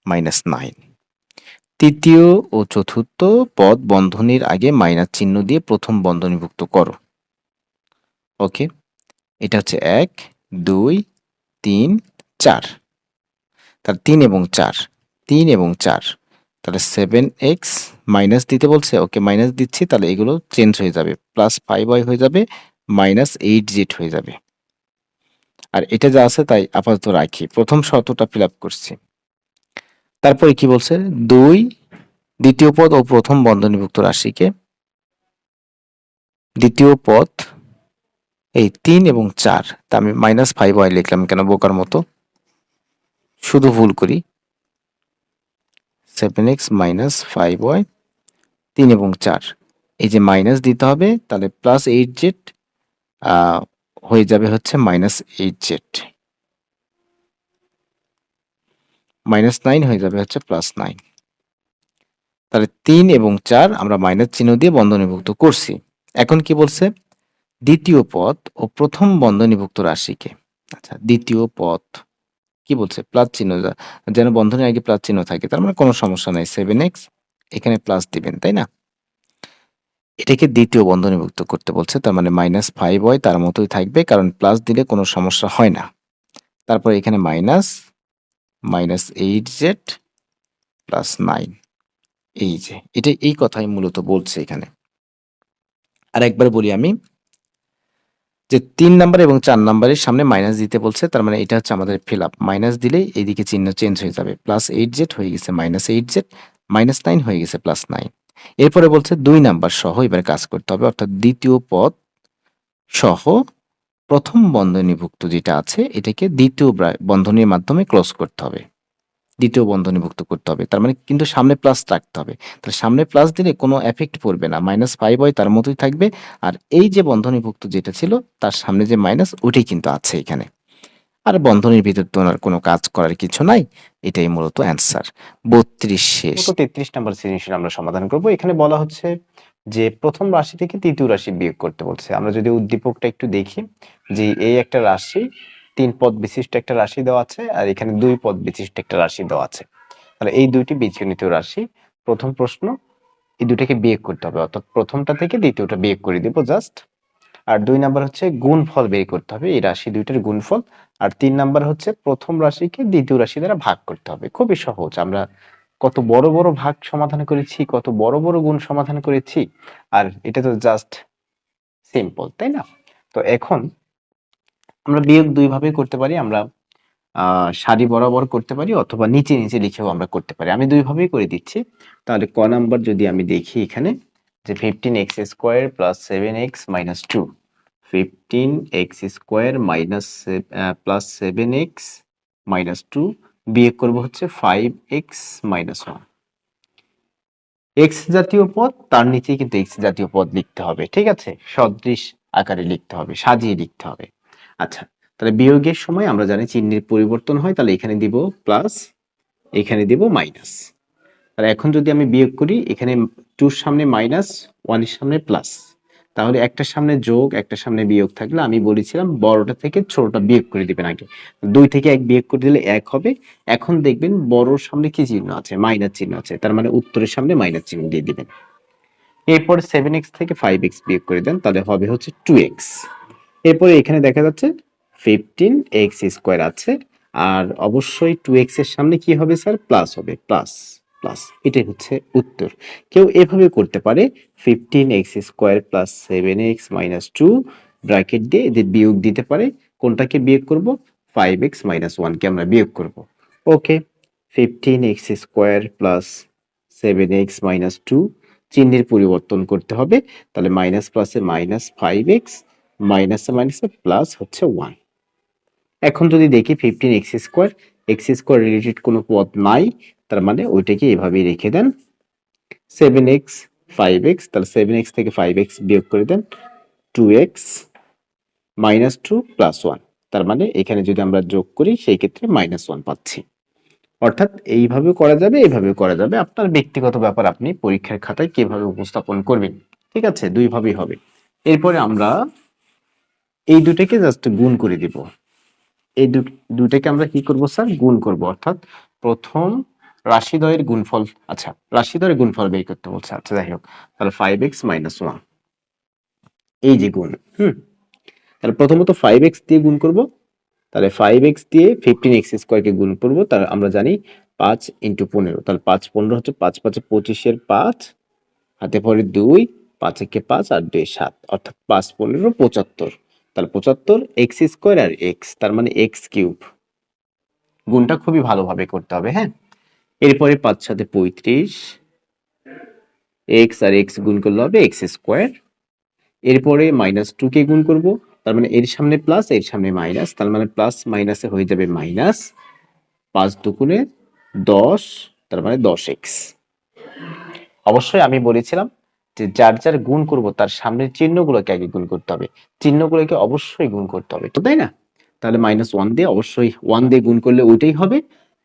minus 9। তৃতীয় ও চতুর্থ পদ বন্ধনীর আগে মাইনাস চিহ্ন দিয়ে প্রথম বন্ধনীভুক্ত করো। ওকে? এটা হচ্ছে 1, 2, 3, 4। তাহলে 3 এবং 4, 3 এবং 4 তাহলে 7x মাইনাস দিতে বলছে। ওকে, মাইনাস দিচ্ছি। তাহলে এগুলো চেঞ্জ হয়ে যাবে। প্লাস 5y হয়ে যাবে, মাইনাস 8z হয়ে যাবে। আর এটা যা আছে তাই আপাতত রাখি। প্রথম শর্তটা ফিল আপ করছি। তারপরে কি বলছে? 2 দ্বিতীয় পদ ও প্রথম বন্ধনীভুক্ত রাশিকে দ্বিতীয় পদ এই 3 এবং 4 তা আমি মাইনাস 5y লিখলাম কেন বোকার মতো? শুধু ভুল করি। 7x মাইনাস 5y 3 এবং 4 এই যে মাইনাস দিতে হবে, তাহলে প্লাস 8z হয়ে যাবে হচ্ছে মাইনাস 8z, মাইনাস 9 হয়ে যাবে হচ্ছে প্লাস 9। তাহলে 3 এবং 4 আমরা মাইনাস চিহ্ন দিয়ে বন্ধনীভুক্ত করছি। এখন কি বলছে? দ্বিতীয় পদ ও প্রথম বন্ধনীভুক্ত রাশিকে। আচ্ছা, দ্বিতীয় পদ কি বলছে? প্লাস চিহ্ন যেন বন্ধনীর আগে প্লাস চিহ্ন থাকে। তার মানে কোনো সমস্যা নাই। 7x এখানে প্লাস দিবেন, তাই না? এটাকে দ্বিতীয় বন্ধনীভুক্ত করতে বলছে। তার মানে মাইনাস 5y তার মতোই থাকবে, কারণ প্লাস দিলে কোনো সমস্যা হয় না। তারপর এখানে মাইনাস 8z প্লাস 9। এই যে এই কথাই মূলত বলছে এখানে। আরেকবার বলি আমি যে 3 নাম্বার এবং 4 নাম্বারের সামনে মাইনাস দিতে বলছে। তার মানে এটা হচ্ছে আমাদের ফিল আপ। মাইনাস দিলেই এইদিকে চিহ্ন চেঞ্জ হয়ে যাবে। প্লাস 8z হয়ে গেছে মাইনাস 8z, মাইনাস 9 হয়ে গেছে প্লাস 9। এরপরে বলছে 2 নাম্বার সহ এবার কাজ করতে হবে। অর্থাৎ দ্বিতীয় পদ সহ প্রথম বন্ধনীভুক্ত যেটা আছে এটাকে দ্বিতীয় বন্ধনীর মাধ্যমে ক্লোজ করতে হবে। দ্বিতীয় বন্ধনীভুক্ত করতে হবে। তার মানে কিন্তু সামনে প্লাস রাখতে হবে। তাহলে সামনে প্লাস দিলে কোনো এফেক্ট পড়বে না। -5 হয় তার মতোই থাকবে। আর এই যে বন্ধনীভুক্ত যেটা ছিল তার সামনে যে মাইনাস ওইটাই কিন্তু আছে এখানে। আর বন্ধনীর ভিতর তো আর কোনো কাজ করার কিছু নাই। এটাই মূলত অ্যান্সার। 32 শেষ। মূলত 33 নম্বর সৃজনশীল আমরা সমাধান করব। এখানে বলা হচ্ছে যে প্রথম রাশি থেকে তৃতীয় রাশি বিয়োগ করতে বলছে। আমরা যদি উদ্দীপকটা একটু দেখি যে এই একটা রাশি 3 পদ বিশিষ্ট একটা রাশি দেওয়া আছে আর এখানে 2 পদ বিশিষ্ট একটা রাশি দেওয়া আছে। তাহলে এই দুইটি বীজগণিত রাশি। প্রথম প্রশ্ন এই দুটাকে বিয়োগ করতে হবে, অর্থাৎ প্রথমটা থেকে দ্বিতীয়টা বিয়োগ করে দেব জাস্ট। আর 2 নাম্বার হচ্ছে গুণফল বের করতে হবে, এই রাশি দুইটার গুণফল। আর 3 নাম্বার হচ্ছে প্রথম রাশিকে দ্বিতীয় রাশি দ্বারা ভাগ করতে হবে। খুবই সহজ। আমরা কত বড় বড় ভাগ সমাধান করেছি, কত বড় বড় গুণ সমাধান করেছি, আর এটা তো জাস্ট সিম্পল, তাই না? তো এখন আমরা বিয়োগ দুই ভাবে করতে পারি। আমরা সারি বরাবর করতে পারি অথবা নিচে নিচে লিখেও আমরা করতে পারি। আমি দুই ভাবেই করে দিচ্ছি। তাহলে ক নাম্বার যদি আমি দেখি এখানে যে 15x square plus 7x minus 2, 15x square minus plus 7x minus 2 বিয়োগ করব হচ্ছে 5x মাইনাস 1। এক্স জাতীয় পদ, তার নিচেই কিন্তু এক্স জাতীয় পদ লিখতে হবে, ঠিক আছে? সদৃশ আকারে লিখতে হবে, সাজিয়ে লিখতে হবে। আচ্ছা, তাহলে বিয়োগের সময় আমরা জানি চিহ্নের পরিবর্তন হয়, তাহলে এখানে দিব প্লাস, এখানে দিব মাইনাস। তাহলে এখন যদি আমি বিয়োগ করি, এখানে 2 এর সামনে মাইনাস, 1 এর সামনে প্লাস, তাহলে একটার সামনে যোগ একটার সামনে বিয়োগ থাকলে আমি বলেছিলাম বড়টা থেকে ছোটটা বিয়োগ করে দিবেন আগে। 2 থেকে 1 বিয়োগ করে দিলে 1 হবে। এখন দেখবেন বড়র সামনে কি চিহ্ন আছে? মাইনাস চিহ্ন আছে, তার মানে উত্তরের সামনে মাইনাস চিহ্ন দিয়ে দিবেন। এরপর 7x থেকে 5x বিয়োগ করে দেন, তাহলে হবে হচ্ছে 2x। এরপরে এখানে দেখা যাচ্ছে 15x স্কয়ার আছে, আর অবশ্যই 2x এর সামনে কি হবে স্যার? প্লাস হবে, প্লাস প্লাস। এটাই হচ্ছে উত্তর। কেউ এভাবে করতে পারে 15x square plus 7x minus 2 bracket দিয়ে এদের বিয়োগ দিতে পারে। কোনটাকে বিয়োগ করব? 5x মাইনাস 1 কে আমরা বিয়োগ করব। ওকে, 15x square plus 7x minus 2 চিহ্নের পরিবর্তন করতে হবে। তাহলে মাইনাস প্লাসে মাইনাস 5x, মাইনাসে মাইনাসে প্লাস হচ্ছে 1। এখন যদি দেখি 15x square, x square related কোনো পদ নাই, তার মানে ওইটাকে এভাবেই রেখে দেন। 7x 5x, তাহলে 7x থেকে 5x বিয়োগ করে দেন, 2x মাইনাস 2 প্লাস 1। তার মানে এখানে যদি আমরা যোগ করি সেই ক্ষেত্রে মাইনাস 1 পাচ্ছি। অর্থাৎ এইভাবেও করা যাবে, এইভাবেও করা যাবে। আপনার ব্যক্তিগত ব্যাপার, আপনি পরীক্ষার খাতায় কিভাবে উপস্থাপন করবেন, ঠিক আছে? দুই ভাবেই হবে। এরপরে আমরা এই দুটাকে জাস্ট গুণ করে দিব। এই দুটাকে আমরা কি করব স্যার? গুণ করব, অর্থাৎ প্রথম রাশিদ্বয়ের গুণফল। আচ্ছা, রাশিদ্বয়ের গুণফল বের করতে বলছে। আচ্ছা, যাই হোক, তাহলে 5x মাইনাস 1, এই যে গুণ। তাহলে প্রথমত 5x দিয়ে গুণ করব। তাহলে 5x দিয়ে 15x স্কয়ারকে গুণ করব। তার আমরা জানি 5 ইন্টু 15, তাহলে 5 15 হচ্ছে 5 5 25 এর 5, হাতে পড়ে 2, 5 একে 5 আর 2 7, অর্থাৎ 5 15 75। তাহলে 75 x স্কয়ার আর x, তার মানে x কিউব। গুণটা খুবই ভালোভাবে করতে হবে, হ্যাঁ? এরপরে 5 সাথে 35, x আর x গুণ করলে হবে x স্কয়ার। এরপরে মাইনাস 2 কে গুণ করব, তার মানে এর সামনে প্লাস এর সামনে মাইনাস, তার মানে প্লাস মাইনাসে হয়ে যাবে মাইনাস। 5 দুগুণে 10, তার মানে 10x। অবশ্যই আমি বলেছিলাম যে যার যার গুণ করব তার সামনের চিহ্নগুলোকে আগে গুণ করতে হবে, চিহ্নগুলোকে অবশ্যই গুণ করতে হবে, তো তাই না? তাহলে -1 দিয়ে, অবশ্যই 1 দিয়ে গুণ করলে ওইটাই হবে,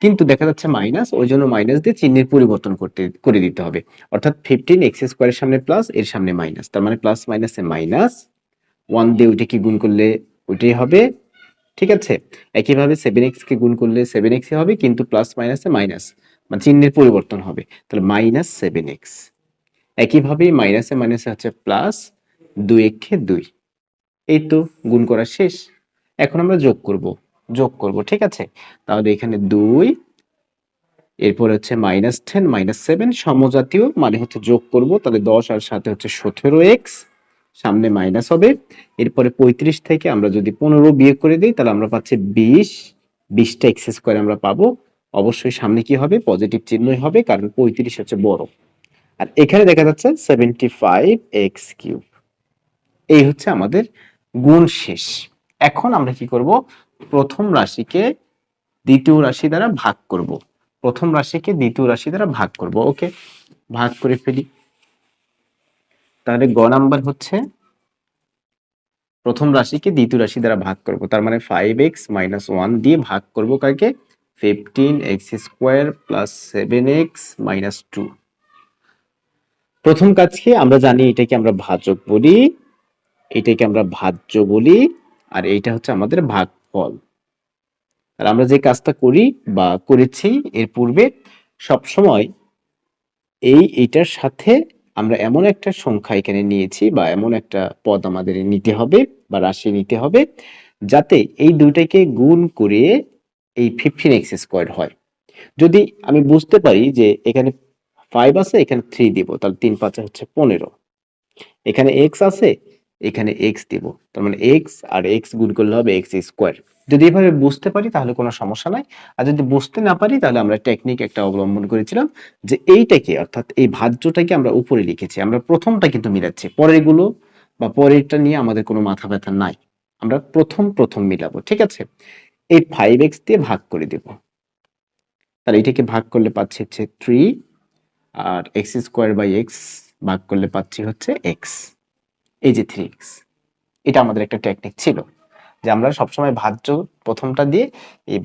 কিন্তু দেখা যাচ্ছে মাইনাস, ওই জন্য মাইনাস দিয়ে চিহ্নের পরিবর্তন করে দিতে হবে। অর্থাৎ 15x স্কয়ারের সামনে প্লাস, এর সামনে মাইনাস, তার মানে প্লাস মাইনাসে মাইনাস। 1 দিয়ে ওইটাকে গুণ করলে ওইটাই হবে, ঠিক আছে? একইভাবে 7x কে গুণ করলে 7x হবে, কিন্তু প্লাস মাইনাসে মাইনাস, মানে চিহ্নের পরিবর্তন হবে, তাহলে -7x। একইভাবে মাইনাসে মাইনাসে হচ্ছে প্লাস, 2 একে 2। এই তো গুণ করা শেষ। এখন আমরা যোগ করব, ঠিক আছে? তাহলে এখানে 2, এরপর হচ্ছে -10 -7 সমজাতীয়, মানে হচ্ছে যোগ করব, তাহলে 10 আর সাথে হচ্ছে 17x, সামনে মাইনাস হবে। এরপরে 35 থেকে আমরা যদি 15 বিয়োগ করে দিই, তাহলে আমরা পাচ্ছি 20, 20টা x স্কয়ার আমরা পাবো। অবশ্যই সামনে কি হবে? পজিটিভ চিহ্নই হবে, কারণ 35 হচ্ছে বড়। আর এখানে দেখা যাচ্ছে 75x কিউব। এই হচ্ছে আমাদের গুণ শেষ। এখন আমরা কি করব? প্রথম রাশিকে দ্বিতীয় রাশি দ্বারা ভাগ করব। প্রথম রাশিকে দ্বিতীয় রাশি দ্বারা ভাগ করব। ওকে, ভাগ করে ফেলি। তাহলে গ নাম্বার হচ্ছে প্রথম রাশিকে দ্বিতীয় রাশি দ্বারা ভাগ করব, তার মানে 5x - 1 দিয়ে ভাগ করব কাকে? 15x² + 7x - 2। প্রথম কাজকে আমরা জানি এটাকে আমরা ভাজক বলি, এটাকে আমরা ভাজ্য বলি, আর এইটা হচ্ছে আমাদের ভাগফল। আর আমরা যে কাজটা করি বা করেছি এর পূর্বে, সবসময় এইটার সাথে আমরা এমন একটা সংখ্যা এখানে নিয়েছি বা এমন একটা পদ আমাদের নিতে হবে বা রাশি নিতে হবে যাতে এই দুইটাকে গুণ করে এই 15x² হয়। যদি আমি বুঝতে পারি যে এখানে 5 আছে, এখানে 3 দিব, তাহলে 3 5 হচ্ছে 15। এখানে x আছে, এখানে x দিব, তার মানে x আর x গুণ করলে হবে x²। যদি এভাবে বুঝতে পারি তাহলে কোনো সমস্যা নাই। আর যদি বুঝতে না পারি তাহলে আমরা টেকনিক একটা অবলম্বন করেছিলাম যে এইটাকে, অর্থাৎ এই ভাজ্যটাকে আমরা উপরে লিখেছি, আমরা প্রথমটা কিন্তু মিলাচ্ছি, পরেরগুলো বা পরেরটা নিয়ে আমাদের কোনো মাথা ব্যথা নাই, আমরা প্রথম মিলাবো। ঠিক আছে, এই 5x দিয়ে ভাগ করে দেব, তাহলে এটাকে ভাগ করলে পাচ্ছি হচ্ছে 3, আর x²/x ভাগ করলে পাচ্ছি হচ্ছে x, এই যে 3x। এটা আমাদের একটা টেকনিক ছিল যে আমরা সবসময় ভাজ্য প্রথমটা দিয়ে এই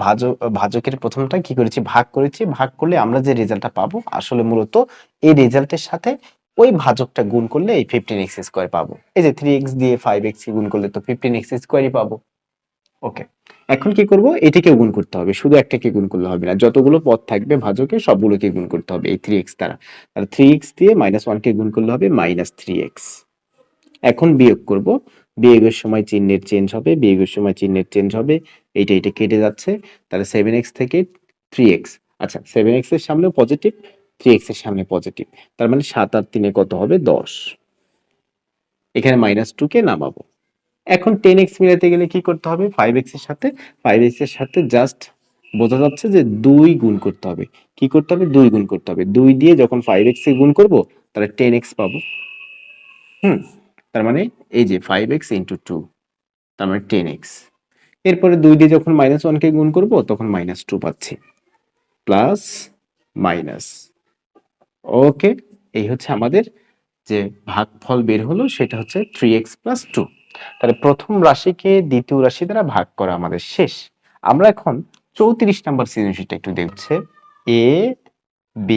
ভাজকের প্রথমটা কি করেছি, ভাগ করেছি। ভাগ করলে আমরা যে রেজাল্টটা পাবো আসলে মূলত এই রেজাল্টের সাথে ওই ভাজকটা গুণ করলে এই 15x² পাবো। এই যে 3x দিয়ে 5x গুণ করলে তো 15x² পাবো। ওকে, এখন কি করব, এটাকে গুণ করতে হবে, শুধু একটাকে গুণ করলে হবে না, যতগুলো পদ থাকবে ভাজকে সবগুলোকে গুণ করতে হবে এই 3x দ্বারা। তাহলে 3x দিয়ে -1 কে গুণ করলে হবে -3x। এখন বিয়োগ করব, বিয়োগের সময় চিহ্নের চেঞ্জ হবে, বিয়োগের সময় চিহ্নের চেঞ্জ হবে, এটা কেটে যাচ্ছে, তাহলে 7x থেকে 3x। আচ্ছা, 7x এর সামনে পজিটিভ, 3x এর সামনে পজিটিভ, তার মানে 7 আর 3 কত হবে? 10। এখানে -2 কে নামাবো। এখন 10x মিলাতে গেলে কি করতে হবে? 5x এর সাথে 5x এর সাথে জাস্ট বোঝা যাচ্ছে যে 2 গুণ করতে হবে। কি করতে হবে? 2 গুণ করতে হবে। 2 দিয়ে যখন 5x কে গুণ করব তাহলে 10x পাবো। তার মানে এই যে 5x * 2, তার মানে 10x। এরপরে 2 দিয়ে যখন -1 কে গুণ করব তখন -2 পাচ্ছি, প্লাস মাইনাস। ওকে, এই হচ্ছে আমাদের যে ভাগফল বের হলো, সেটা হচ্ছে 3x + 2। তাহলে প্রথম রাশিকে দ্বিতীয় রাশি দ্বারা ভাগ করা আমাদের শেষ। আমরা এখন 34 নাম্বার সৃজনশীলটা একটু দেখছে। a b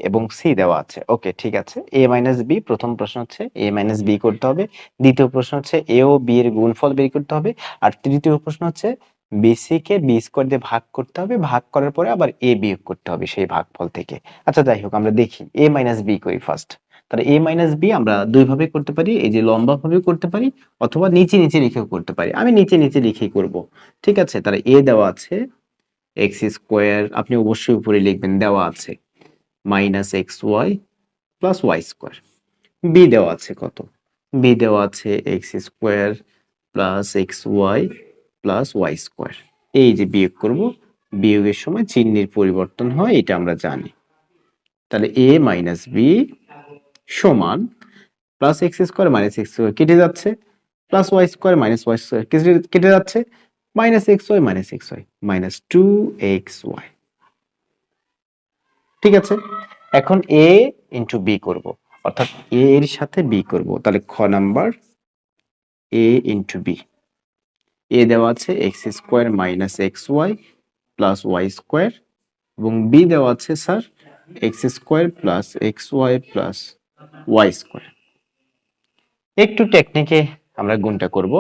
এবং c দেওয়া আছে। ওকে, ঠিক আছে। a - b, প্রথম প্রশ্ন হচ্ছে a - b করতে হবে। দ্বিতীয় প্রশ্ন হচ্ছে a ও b এর গুণফল বের করতে হবে। আর তৃতীয় প্রশ্ন হচ্ছে bc কে b² দিয়ে ভাগ করতে হবে, ভাগ করার পরে আবার a বিয়োগ করতে হবে সেই ভাগফল থেকে। আচ্ছা, যাই হোক, আমরা দেখি a - b করি ফার্স্ট। তাহলে a - b আমরা দুই ভাবে করতে পারি, এই যে লম্বা ভাবে করতে পারি অথবা নিচে লিখেও করতে পারি। আমি নিচে লিখেই করব। ঠিক আছে, তাহলে a দেওয়া আছে x², আপনি অবশ্যই উপরে লিখবেন, দেওয়া আছে -xy + y²। b দেওয়া আছে কত? b দেওয়া আছে x² + xy + y²। এই যে বিয়োগ করব, বিয়োগের সময় চিহ্নের পরিবর্তন হয়, এটা আমরা জানি। তাহলে a - b সমান +x² - x² কেটে যাচ্ছে, +y² - y² কেটে যাচ্ছে, -xy - xy -2xy। ঠিক আছে, এখন a * b করব, অর্থাৎ a এর সাথে b করব। তাহলে খ নাম্বার a * b। a দেওয়া আছে x² - xy + y² এবং b দেওয়া আছে স্যার x² + xy + y²। একটু টেকনিকে আমরা গুণটা করব।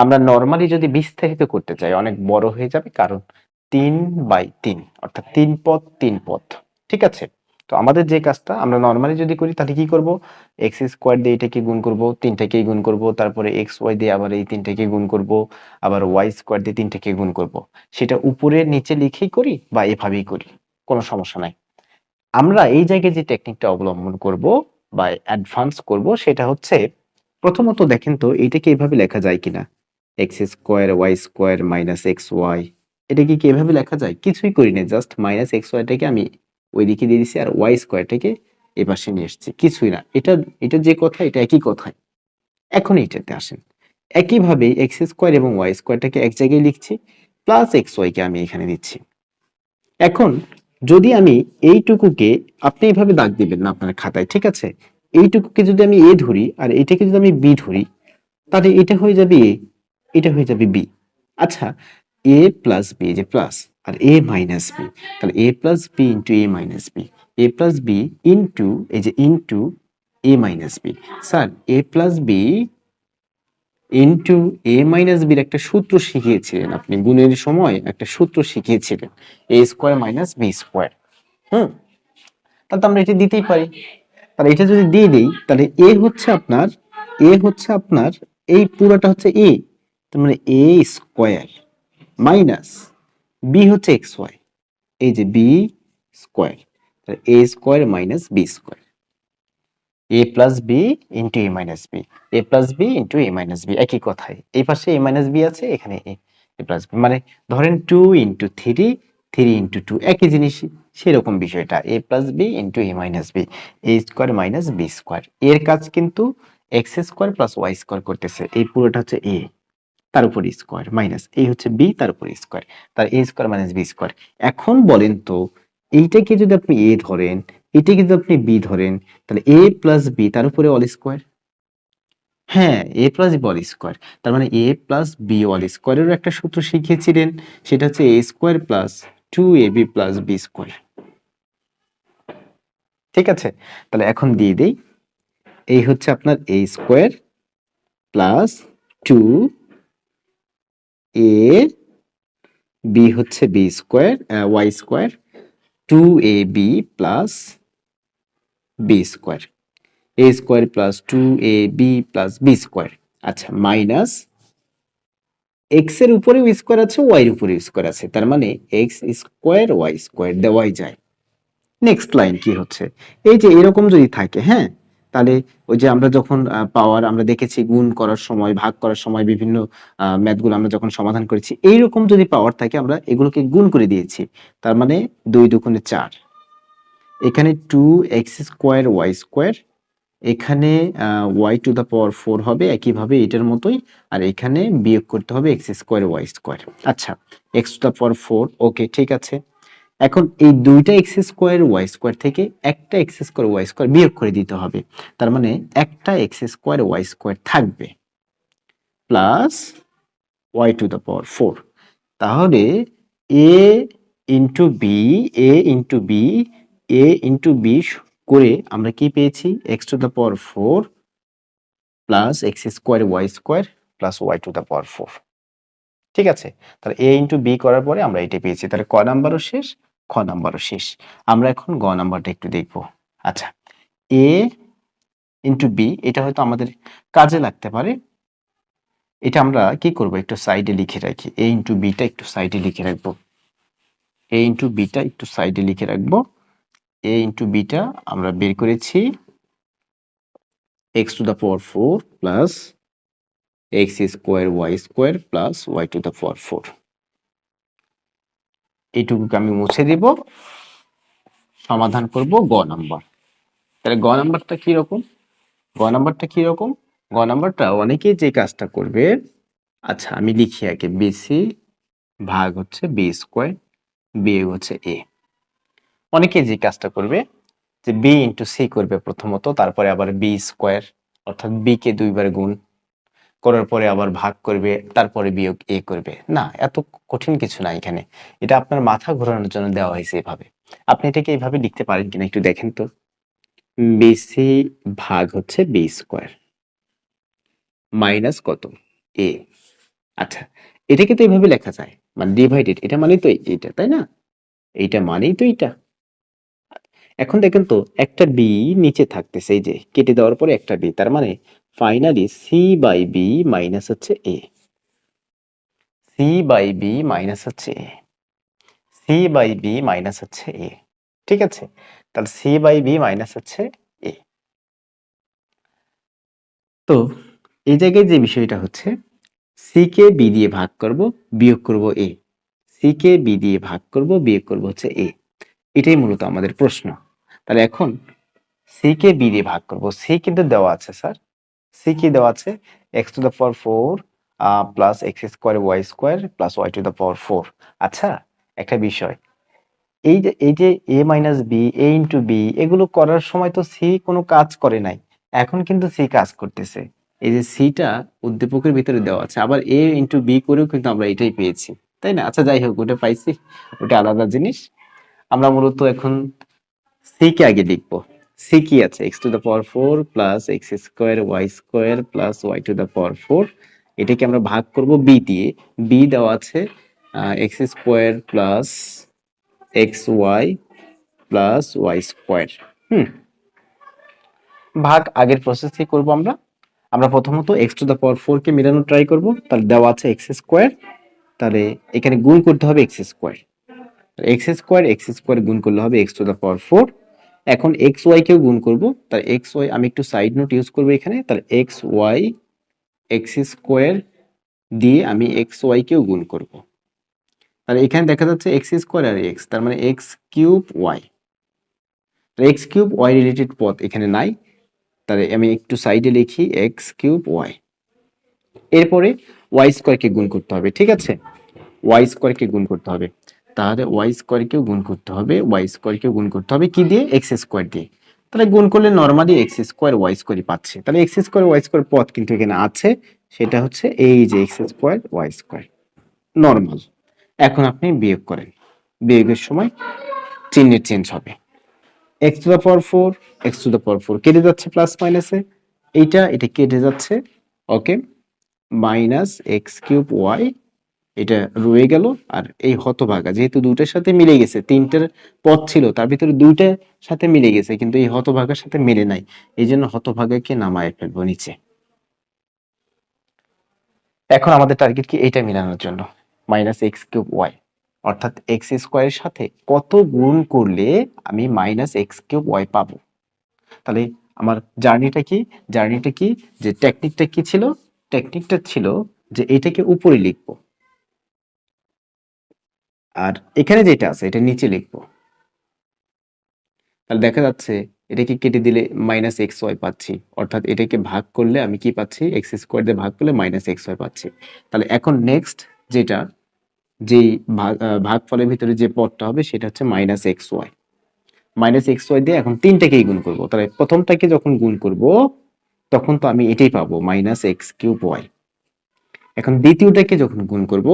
আমরা নরমালি যদি বিস্তারিত করতে চাই অনেক বড় হয়ে যাবে, কারণ 3/3, অর্থাৎ 3 পদ। ঠিক আছে, তো আমাদের যে কাজটা আমরা নরমালি যদি করি তাহলে কি করব, x² দিয়ে এটাকে গুণ করব, 3টাকেই গুণ করব, তারপরে xy দিয়ে আবার এই 3টাকে গুণ করব, আবার y² দিয়ে 3টাকে গুণ করব। সেটা উপরে নিচে লিখেই করি বা এভাবেই করি, কোনো সমস্যা নাই। আমরা এই জায়গায় যে টেকনিকটা অবলম্বন করব বা অ্যাডভান্স করব সেটা হচ্ছে, প্রথমত দেখেন তো এটাকে এভাবে লেখা যায় কিনা, x² y² - xy, এটা কি এভাবে লেখা যায়? কিছুই করি না, জাস্ট -xy টাকে আমি ওইদিকে দিয়ে দিছি আর y² এপাশে নিয়ে এসেছি, কিছুই না। এটা যে কথা, এটা একই কথাই। এখন এইটাতে আসেন, একইভাবে x² এবং y² টাকে এক জায়গায় লিখছি, প্লাস xy কে আমি এখানে দিচ্ছি। এখন যদি আমি এইটুকুকে, আপনি এইভাবে দাগ দিবেন না আপনার খাতায়, ঠিক আছে? এইটুকুকে যদি আমি এ ধরি আর এটাকে যদি আমি বি ধরি, তাহলে এটা হয়ে যাবে এ, এটা হয়ে যাবে বি। আচ্ছা, এ প্লাস বি, যে প্লাস, আর এ মাইনাস বি, তাহলে a plus b into a minus b, A plus b into, এই যে into a minus B. Sir, A plus b into a minus বির একটা সূত্র শিখিয়েছিলেন আপনি, গুণের সময় একটা সূত্র শিখিয়েছিলেন, এ স্কোয়ার মাইনাস বি স্কোয়ার। হুম, তাহলে তো আমরা এটা দিতেই পারি। তাহলে এটা যদি দিয়ে দিই, তাহলে এ হচ্ছে আপনার এই পুরোটা হচ্ছে এ, তার মানে এ স্কোয়ার মাইনাস বি হচ্ছে এক্স ওয়াই, এই যে বি স্কোয়ার, তাহলে এ square minus b square, A plus b into a minus b, A plus b into a minus B, একই কথাই, এই পাশে এ মাইনাস বি আছে, এখানে এ প্লাস বি, মানে ধরেন 2 ইন্টু 3, 3 ইন্টু 2, একই জিনিস, সেরকম বিষয়টা, a plus b into a minus b, a square minus b square. এর কাজ কিন্তু x square plus Y square করতেছে, এই পুরোটা হচ্ছে এ, তার উপর স্কোয়ার মাইনাস এই হচ্ছে বি, তার উপর স্কোয়ার, তার এ স্কোয়ার মাইনাস বি স্কোয়ার। এখন বলেন তো, এইটাকে যদি আপনি এ ধরেন, এটাকে যদি আপনি বি ধরেন, তাহলে এ প্লাস বি তার উপরে অল স্কোয়ার, হ্যাঁ A plus B all square, তার মানে এ প্লাস বি অল স্কোয়ারেরও একটা সূত্র শিখিয়েছিলেন, সেটা হচ্ছে এ square plus 2ab plus B square. ঠিক আছে, তাহলে এখন দিয়ে দেই, এই হচ্ছে আপনার A square plus 2a, B হচ্ছে B square, Y square, 2ab plus B square, A square plus 2ab plus B square. আচ্ছা, মাইনাস এক্স এর উপরেও স্কোয়ার আছে, ওয়াই এর উপরেও স্কোয়ার আছে, তার মানে এক্স স্কোয়ার ওয়াই স্কোয়ার দেওয়াই যায়। নেক্সট লাইন কি হচ্ছে, এই যে এরকম যদি থাকে, হ্যাঁ, তাহলে ওই যে আমরা যখন পাওয়ার আমরা দেখেছি গুণ করার সময়, ভাগ করার সময়, বিভিন্ন ম্যাথগুলো আমরা যখন সমাধান করেছি, এইরকম যদি পাওয়ার থাকে আমরা এগুলোকে গুণ করে দিয়েছি, তার মানে 2 × 4, এখানে 2x² y², এখানে y⁴ হবে একইভাবে এটার মতোই, আর এখানে বিয়োগ করতে হবে x² y²। আচ্ছা, x⁴, ওকে ঠিক আছে। এখন এই দুইটা x² y² থেকে একটা x² y² বিয়োগ করে দিতে হবে, তার মানে একটা x² y² থাকবে প্লাস y⁴। তাহলে a into b, a into b, a into b করে আমরা কি পেয়েছি, x⁴ plus x² plus y⁴। ঠিক আছে, তাহলে a ইন্টু বি করার পরে আমরা এটা পেয়েছি, তাহলে ক নাম্বারও শেষ, খ নাম্বারও শেষ। আমরা এখন গ নাম্বারটা একটু দেখব। আচ্ছা, a ইন্টু বি, এটা হয়তো আমাদের কাজে লাগতে পারে, এটা আমরা কি করব, একটু সাইডে লিখে রাখি, a ইন্টু বিটা একটু সাইডে লিখে রাখবো, a ইন্টু বিটা একটু সাইডে লিখে রাখবো। a ইন্টু বিটা আমরা বের করেছি x⁴ plus x² y² plus y⁴। এইটুকুকে আমি মুছে দিব, সমাধান করব গ নাম্বার। তাহলে গ নাম্বারটা কি রকম, গ নাম্বারটা অনেকেই যে কাজটা করবে, আচ্ছা আমি লিখি আগে, বিসি ভাগ হচ্ছে বি স্কোয়ার বিয়োগ হচ্ছে এ। অনেকে যে কাজটা করবে যে বি ইন্টু সি করবে প্রথমত, তারপরে আবার বি স্কোয়ার, অর্থাৎ বি কে 2 বার গুণ করার পরে আবার ভাগ করবে, তারপরে বিয়োগ এ করবে। না, এত কঠিন কিছু না এখানে, এটা আপনার মাথা ঘোরানোর জন্য দেওয়া হয়েছে এভাবে। আপনি এটাকে এইভাবে লিখতে পারেন কিনা একটু দেখেন তো, বিসি ভাগ হচ্ছে বি স্কোয়ার মাইনাস কত, এ। আচ্ছা, এটাকে তো এইভাবে লেখা যায়, মানে ডিভাইডেড, এটা মানেই তো এইটা, তাই না, এইটা মানেই তো এইটা। এখন দেখেন তো, একটা বি নিচে থাকতেছে, এই যে কেটে দেওয়ার পরে একটা বি, তার মানে finally c by b minus হচ্ছে a, c by b minus হচ্ছে a, c by b minus হচ্ছে এ। ঠিক আছে, তাহলে সি বাই বি মাইনাস হচ্ছে এ। তো এই জায়গায় যে বিষয়টা হচ্ছে, সি কে বি দিয়ে ভাগ করব, বিয়োগ করব এ, সি কে বি দিয়ে ভাগ করব, বিয়োগ করব হচ্ছে এ। এটাই মূলত আমাদের প্রশ্ন। তাহলে এখন সি কে বি দিয়ে ভাগ করব, সি কিন্তু দেওয়া আছে স্যার, সি কি দেওয়া আছে, x⁴ plus x² y² plus y⁴। আচ্ছা, একটা বিষয়, এই যে a minus b, a into B, এগুলো করার সময় তো সি কোনো কাজ করে নাই, এখন কিন্তু সি কাজ করতেছে। এই যে সিটা উদ্দীপকের ভিতরে দেওয়া আছে, আবার এ ইন্টু বি করেও কিন্তু আমরা এটাই পেয়েছি, তাই না? আচ্ছা যাই হোক, ওটা পাইছি, ওটা আলাদা জিনিস। আমরা মূলত এখন সি কে আগে লিখবো। সি কি আছে? X to the power 4 plus x square Y square plus Y to the power 4। এটাকে আমরা ভাগ করব বি দিয়ে। বি দেওয়া আছে x square plus x Y plus Y square. ভাগ আগের প্রসেসে করব আমরা। আমরা প্রথমত এক্স টু দ্য পাওয়ার 4 কে মেলানো ট্রাই করব। তাহলে দেওয়া আছে এক্স স্কোয়ার, তাহলে এখানে গুণ করতে হবে এক্স স্কোয়ার। এক্স স্কোয়ার গুণ করলে হবে এক্স টু দ্য পাওয়ার 4। এখন এক্স ওয়াই কেও গুণ করব, তাহলে এক্স ওয়াই আমি একটু সাইড নোট ইউজ করবো এখানে, তাহলে এক্স ওয়াই এক্স স্কোয়ার দিয়ে আমি এক্স ওয়াই কেও গুণ করব। তাহলে এখানে দেখা যাচ্ছে এক্স স্কোয়ার আর এক্স, তার মানে x cube y. X cube y related পদ এখানে নাই, তাহলে আমি একটু সাইডে লিখি এক্স কিউব ওয়াই। এরপরে ওয়াই স্কোয়ারকে গুণ করতে হবে, ঠিক আছে? ওয়াই স্কোয়ারকে গুণ করতে হবে, তাহলে ওয়াই স্কোয়ারকেও গুণ করতে হবে, ওয়াই স্কোয়ারকেও গুণ করতে হবে কি দিয়ে? এক্স স্কোয়ার দিয়ে। তাহলে গুণ করলে নর্মালি এক্স স্কোয়ার ওয়াই স্কোয়ারই পাচ্ছে। তাহলে এক্স স্কোয়ার ওয়াই স্কোয়ার পদ কিন্তু এখানে আছে, সেটা হচ্ছে এই যে x square Y square normal. এখন আপনি বিয়োগ করেন, বিয়োগের সময় চিহ্নের চেঞ্জ হবে। X to the power 4, x to the power 4 কেটে যাচ্ছে প্লাস মাইনাসে, এটা কেটে যাচ্ছে, okay. Minus x cube y, এটা রয়ে গেল। আর এই হতভাগা যেহেতু দুইটার সাথে মিলে গেছে, তিনটার পদ ছিল তার ভিতরে দুইটার সাথে মিলে গেছে, কিন্তু এই হতভাগার সাথে মিলে নাই, এই জন্য হতভাগাকে নামায় ফেলবো নিচে। এখন আমাদের টার্গেট কি? এইটা মিলানোর জন্য, মাইনাস এক্স কিউব ওয়াই, অর্থাৎ এক্স স্কোয়ারের সাথে কত গুণ করলে আমি মাইনাস এক্স কিউব ওয়াই পাবো। তাহলে আমার জার্নিটা কি, যে টেকনিকটা কি ছিল? টেকনিকটা ছিল যে এটাকে উপরে লিখবো, আর এখানে যেটা আছে এটা নিচে লিখবো। তাহলে দেখা যাচ্ছে এটাকে কেটে দিলে মাইনাস এক্স ওয়াই পাচ্ছি, অর্থাৎ এটাকে ভাগ করলে আমি কি পাচ্ছি? এক্স স্কোয়ার দিয়ে ভাগ করলে মাইনাস এক্স ওয়াই পাচ্ছি। তাহলে এখন নেক্সট যেটা, যেই ভাগফলের ভিতরে যে পদটা হবে সেটা হচ্ছে minus x y. Minus x y দিয়ে এখন তিনটাকেই গুণ করব। তাহলে প্রথমটাকে যখন গুণ করব তখন তো আমি এটাই পাবো, মাইনাস এক্স কিউব ওয়াই। এখন দ্বিতীয়টাকে যখন গুণ করব,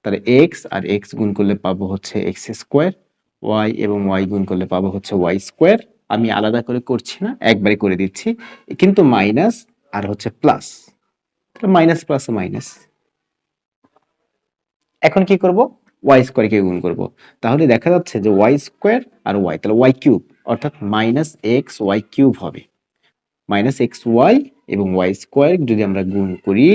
তাহলে এক্স আর এক্স গুণ করলে পাবো হচ্ছে এক্স স্কোয়ার, ওয়াই এবং ওয়াই গুণ করলে পাবো হচ্ছে ওয়াই স্কোয়ার। আমি আলাদা করে করছি না, একবারে করে দিচ্ছি, কিন্তু মাইনাস আর হচ্ছে প্লাস, তাহলে মাইনাস প্লাস মাইনাস। এখন কি করব? ওয়াই স্কোয়ারকে গুণ করব, তাহলে দেখা যাচ্ছে যে ওয়াই স্কোয়ার আর ওয়াই, তাহলে ওয়াই কিউব, অর্থাৎ মাইনাস এক্স ওয়াই কিউব হবে। মাইনাস এক্স ওয়াই এবং ওয়াই স্কোয়ার যদি আমরা গুণ করি,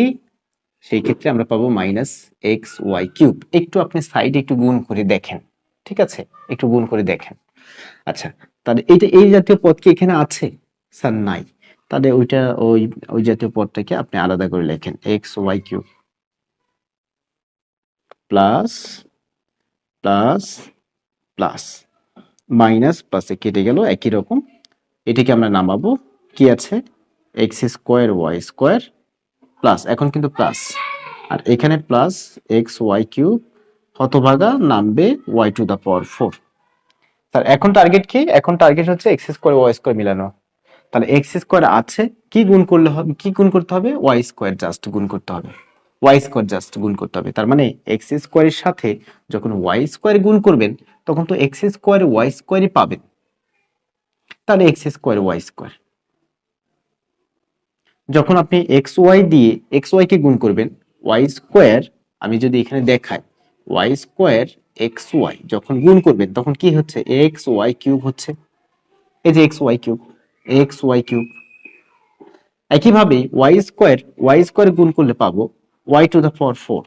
সেই ক্ষেত্রে আমরা পাবো মাইনাস এক্স ওয়াই কিউব। একটু আপনি সাইডে একটু গুণ করে দেখেন, ঠিক আছে? একটু গুণ করে দেখেন। আচ্ছা, তাহলে এই জাতীয় পদ কি এখানে আছে? স্যার নাই। তাহলে ওই জাতীয় পদটাকে আপনি আলাদা করে লেখেন, x y cube plus plus plus minus প্লাসে কেটে গেল, একই রকম। এটাকে আমরা নামাবো, কি আছে? X square Y square plus, এখন কিন্তু প্লাস, আর এখানে প্লাস এক্স ওয়াই কিউব, হতভাগা নামবে ওয়াই টু দা পাওয়ার 4। তার এখন টার্গেট কি? এখন টার্গেট হচ্ছে এক্স স্কোয়ার ওয়াই স্কোয়ার মিলানো। তাহলে এক্স স্কোয়ার আছে, কি গুণ করলে হবে? কি গুণ করতে হবে? ওয়াই স্কোয়ার জাস্ট গুণ করতে হবে, ওয়াই স্কোয়ার জাস্ট গুণ করতে হবে। তার মানে এক্স স্কোয়ারের সাথে যখন ওয়াই স্কোয়ার গুণ করবেন তখন তো এক্স স্কোয়ার ওয়াই স্কোয়ারই পাবেন। তাহলে এক্স স্কোয়ার ওয়াই স্কোয়ার, যখন আপনি এক্স ওয়াই দিয়ে এক্স ওয়াই কে গুণ করবেন, ওয়াই স্কোয়ার, আমি যদি এখানে দেখাই, ওয়াই স্কোয়ার এক্স ওয়াই যখন গুণ করবেন তখন কি হচ্ছে? এক্স ওয়াই কিউব হচ্ছে, এই যে এক্স ওয়াই কিউব। একইভাবে ওয়াই স্কোয়ার গুণ করলে পাবো ওয়াই টু দা পাওয়ার 4।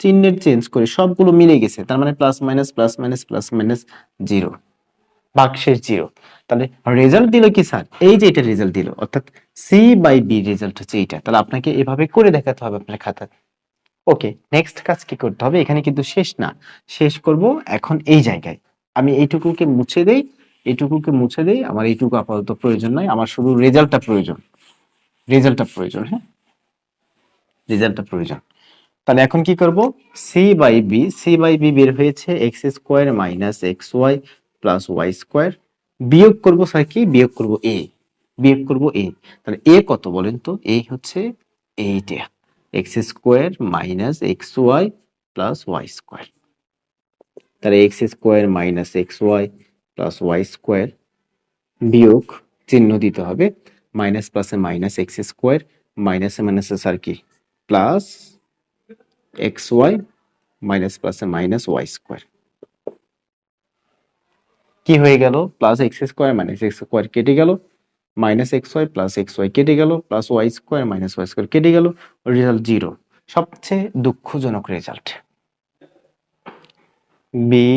চিহ্নের চেঞ্জ করে সবগুলো মিলে গেছে, তার মানে plus minus plus minus plus minus zero, ভাগশেষ জিরো। তাহলে রেজাল্ট দিল কি স্যার? এই যে এটা রেজাল্ট দিল, অর্থাৎ সি বাই বি রেজাল্ট হচ্ছে এইটা। তাহলে আপনাকে এভাবে করে দেখাতে হবে আপনার খাতায়। ওকে, নেক্সট কাজ কি করতে হবে? এখানে কিন্তু শেষ না, শেষ করব এখন এই জায়গায়। আমি এইটুকুকে মুছে দেই, আমার এইটুকু আপাতত প্রয়োজন নাই, আমার শুধু রেজাল্টটা প্রয়োজন। হ্যাঁ, রেজাল্টটা প্রয়োজন। তাহলে এখন কি করব, সি বাই বি বের হয়েছে x square minus x Y plus Y square, বিয়োগ করব স্যার কি, বিয়োগ করব এ। তাহলে এ কত বলেন তো, এ হচ্ছে এইটা, X square minus x Y plus Y square. তাহলে X square minus x Y plus Y square বিয়োগ চিহ্ন দিতে হবে, মাইনাস প্লাসে মাইনাস এক্স স্কোয়ার, মাইনাসে মাইনাসে স্যার কি প্লাস এক্স ওয়াই, মাইনাস প্লাসে মাইনাস ওয়াই স্কোয়ার। কি হয়ে গেল, plus x square minus x square কেটে গেল, minus x Y plus x y কেটে গেল, plus Y square minus y square কেটে গেল, রেজাল্ট 0। সবচেয়ে দুঃখজনক রেজাল্ট, বি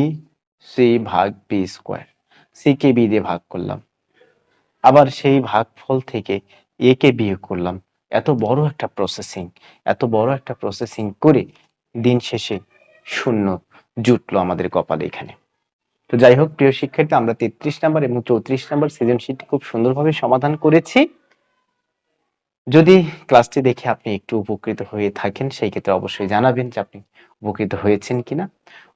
সি ভাগ বি স্কোয়ার, সি কে বি দিয়ে ভাগ করলাম, আবার সেই ভাগফল থেকে এ কে বিয়োগ করলাম। এত বড় একটা প্রসেসিং করে দিন শেষে শূন্য জুটলো আমাদের কপালে এখানে। তো যাই হোক প্রিয় শিক্ষার্থী, আমরা 33 নাম্বার এবং 34 নাম্বার সৃজনশীলটি খুব সুন্দরভাবে সমাধান করেছি। যদি ক্লাসটি দেখে আপনি একটু উপকৃত হয়ে থাকেন, সেই ক্ষেত্রে অবশ্যই জানাবেন যে আপনি উপকৃত হয়েছেন কিনা।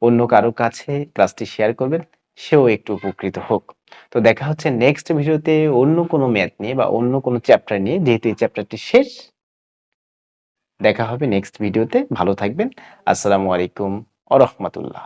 অন্য কারো কাছে ক্লাসটি শেয়ার করবেন, সেও একটু উপকৃত হোক। তো দেখা হচ্ছে নেক্সট ভিডিওতে অন্য কোনো ম্যাথ নিয়ে বা অন্য কোনো চ্যাপ্টার নিয়ে, যেহেতু এই চ্যাপ্টারটি শেষ। দেখা হবে নেক্সট ভিডিওতে, ভালো থাকবেন। আসসালামু আলাইকুম ওয়া রাহমাতুল্লাহ।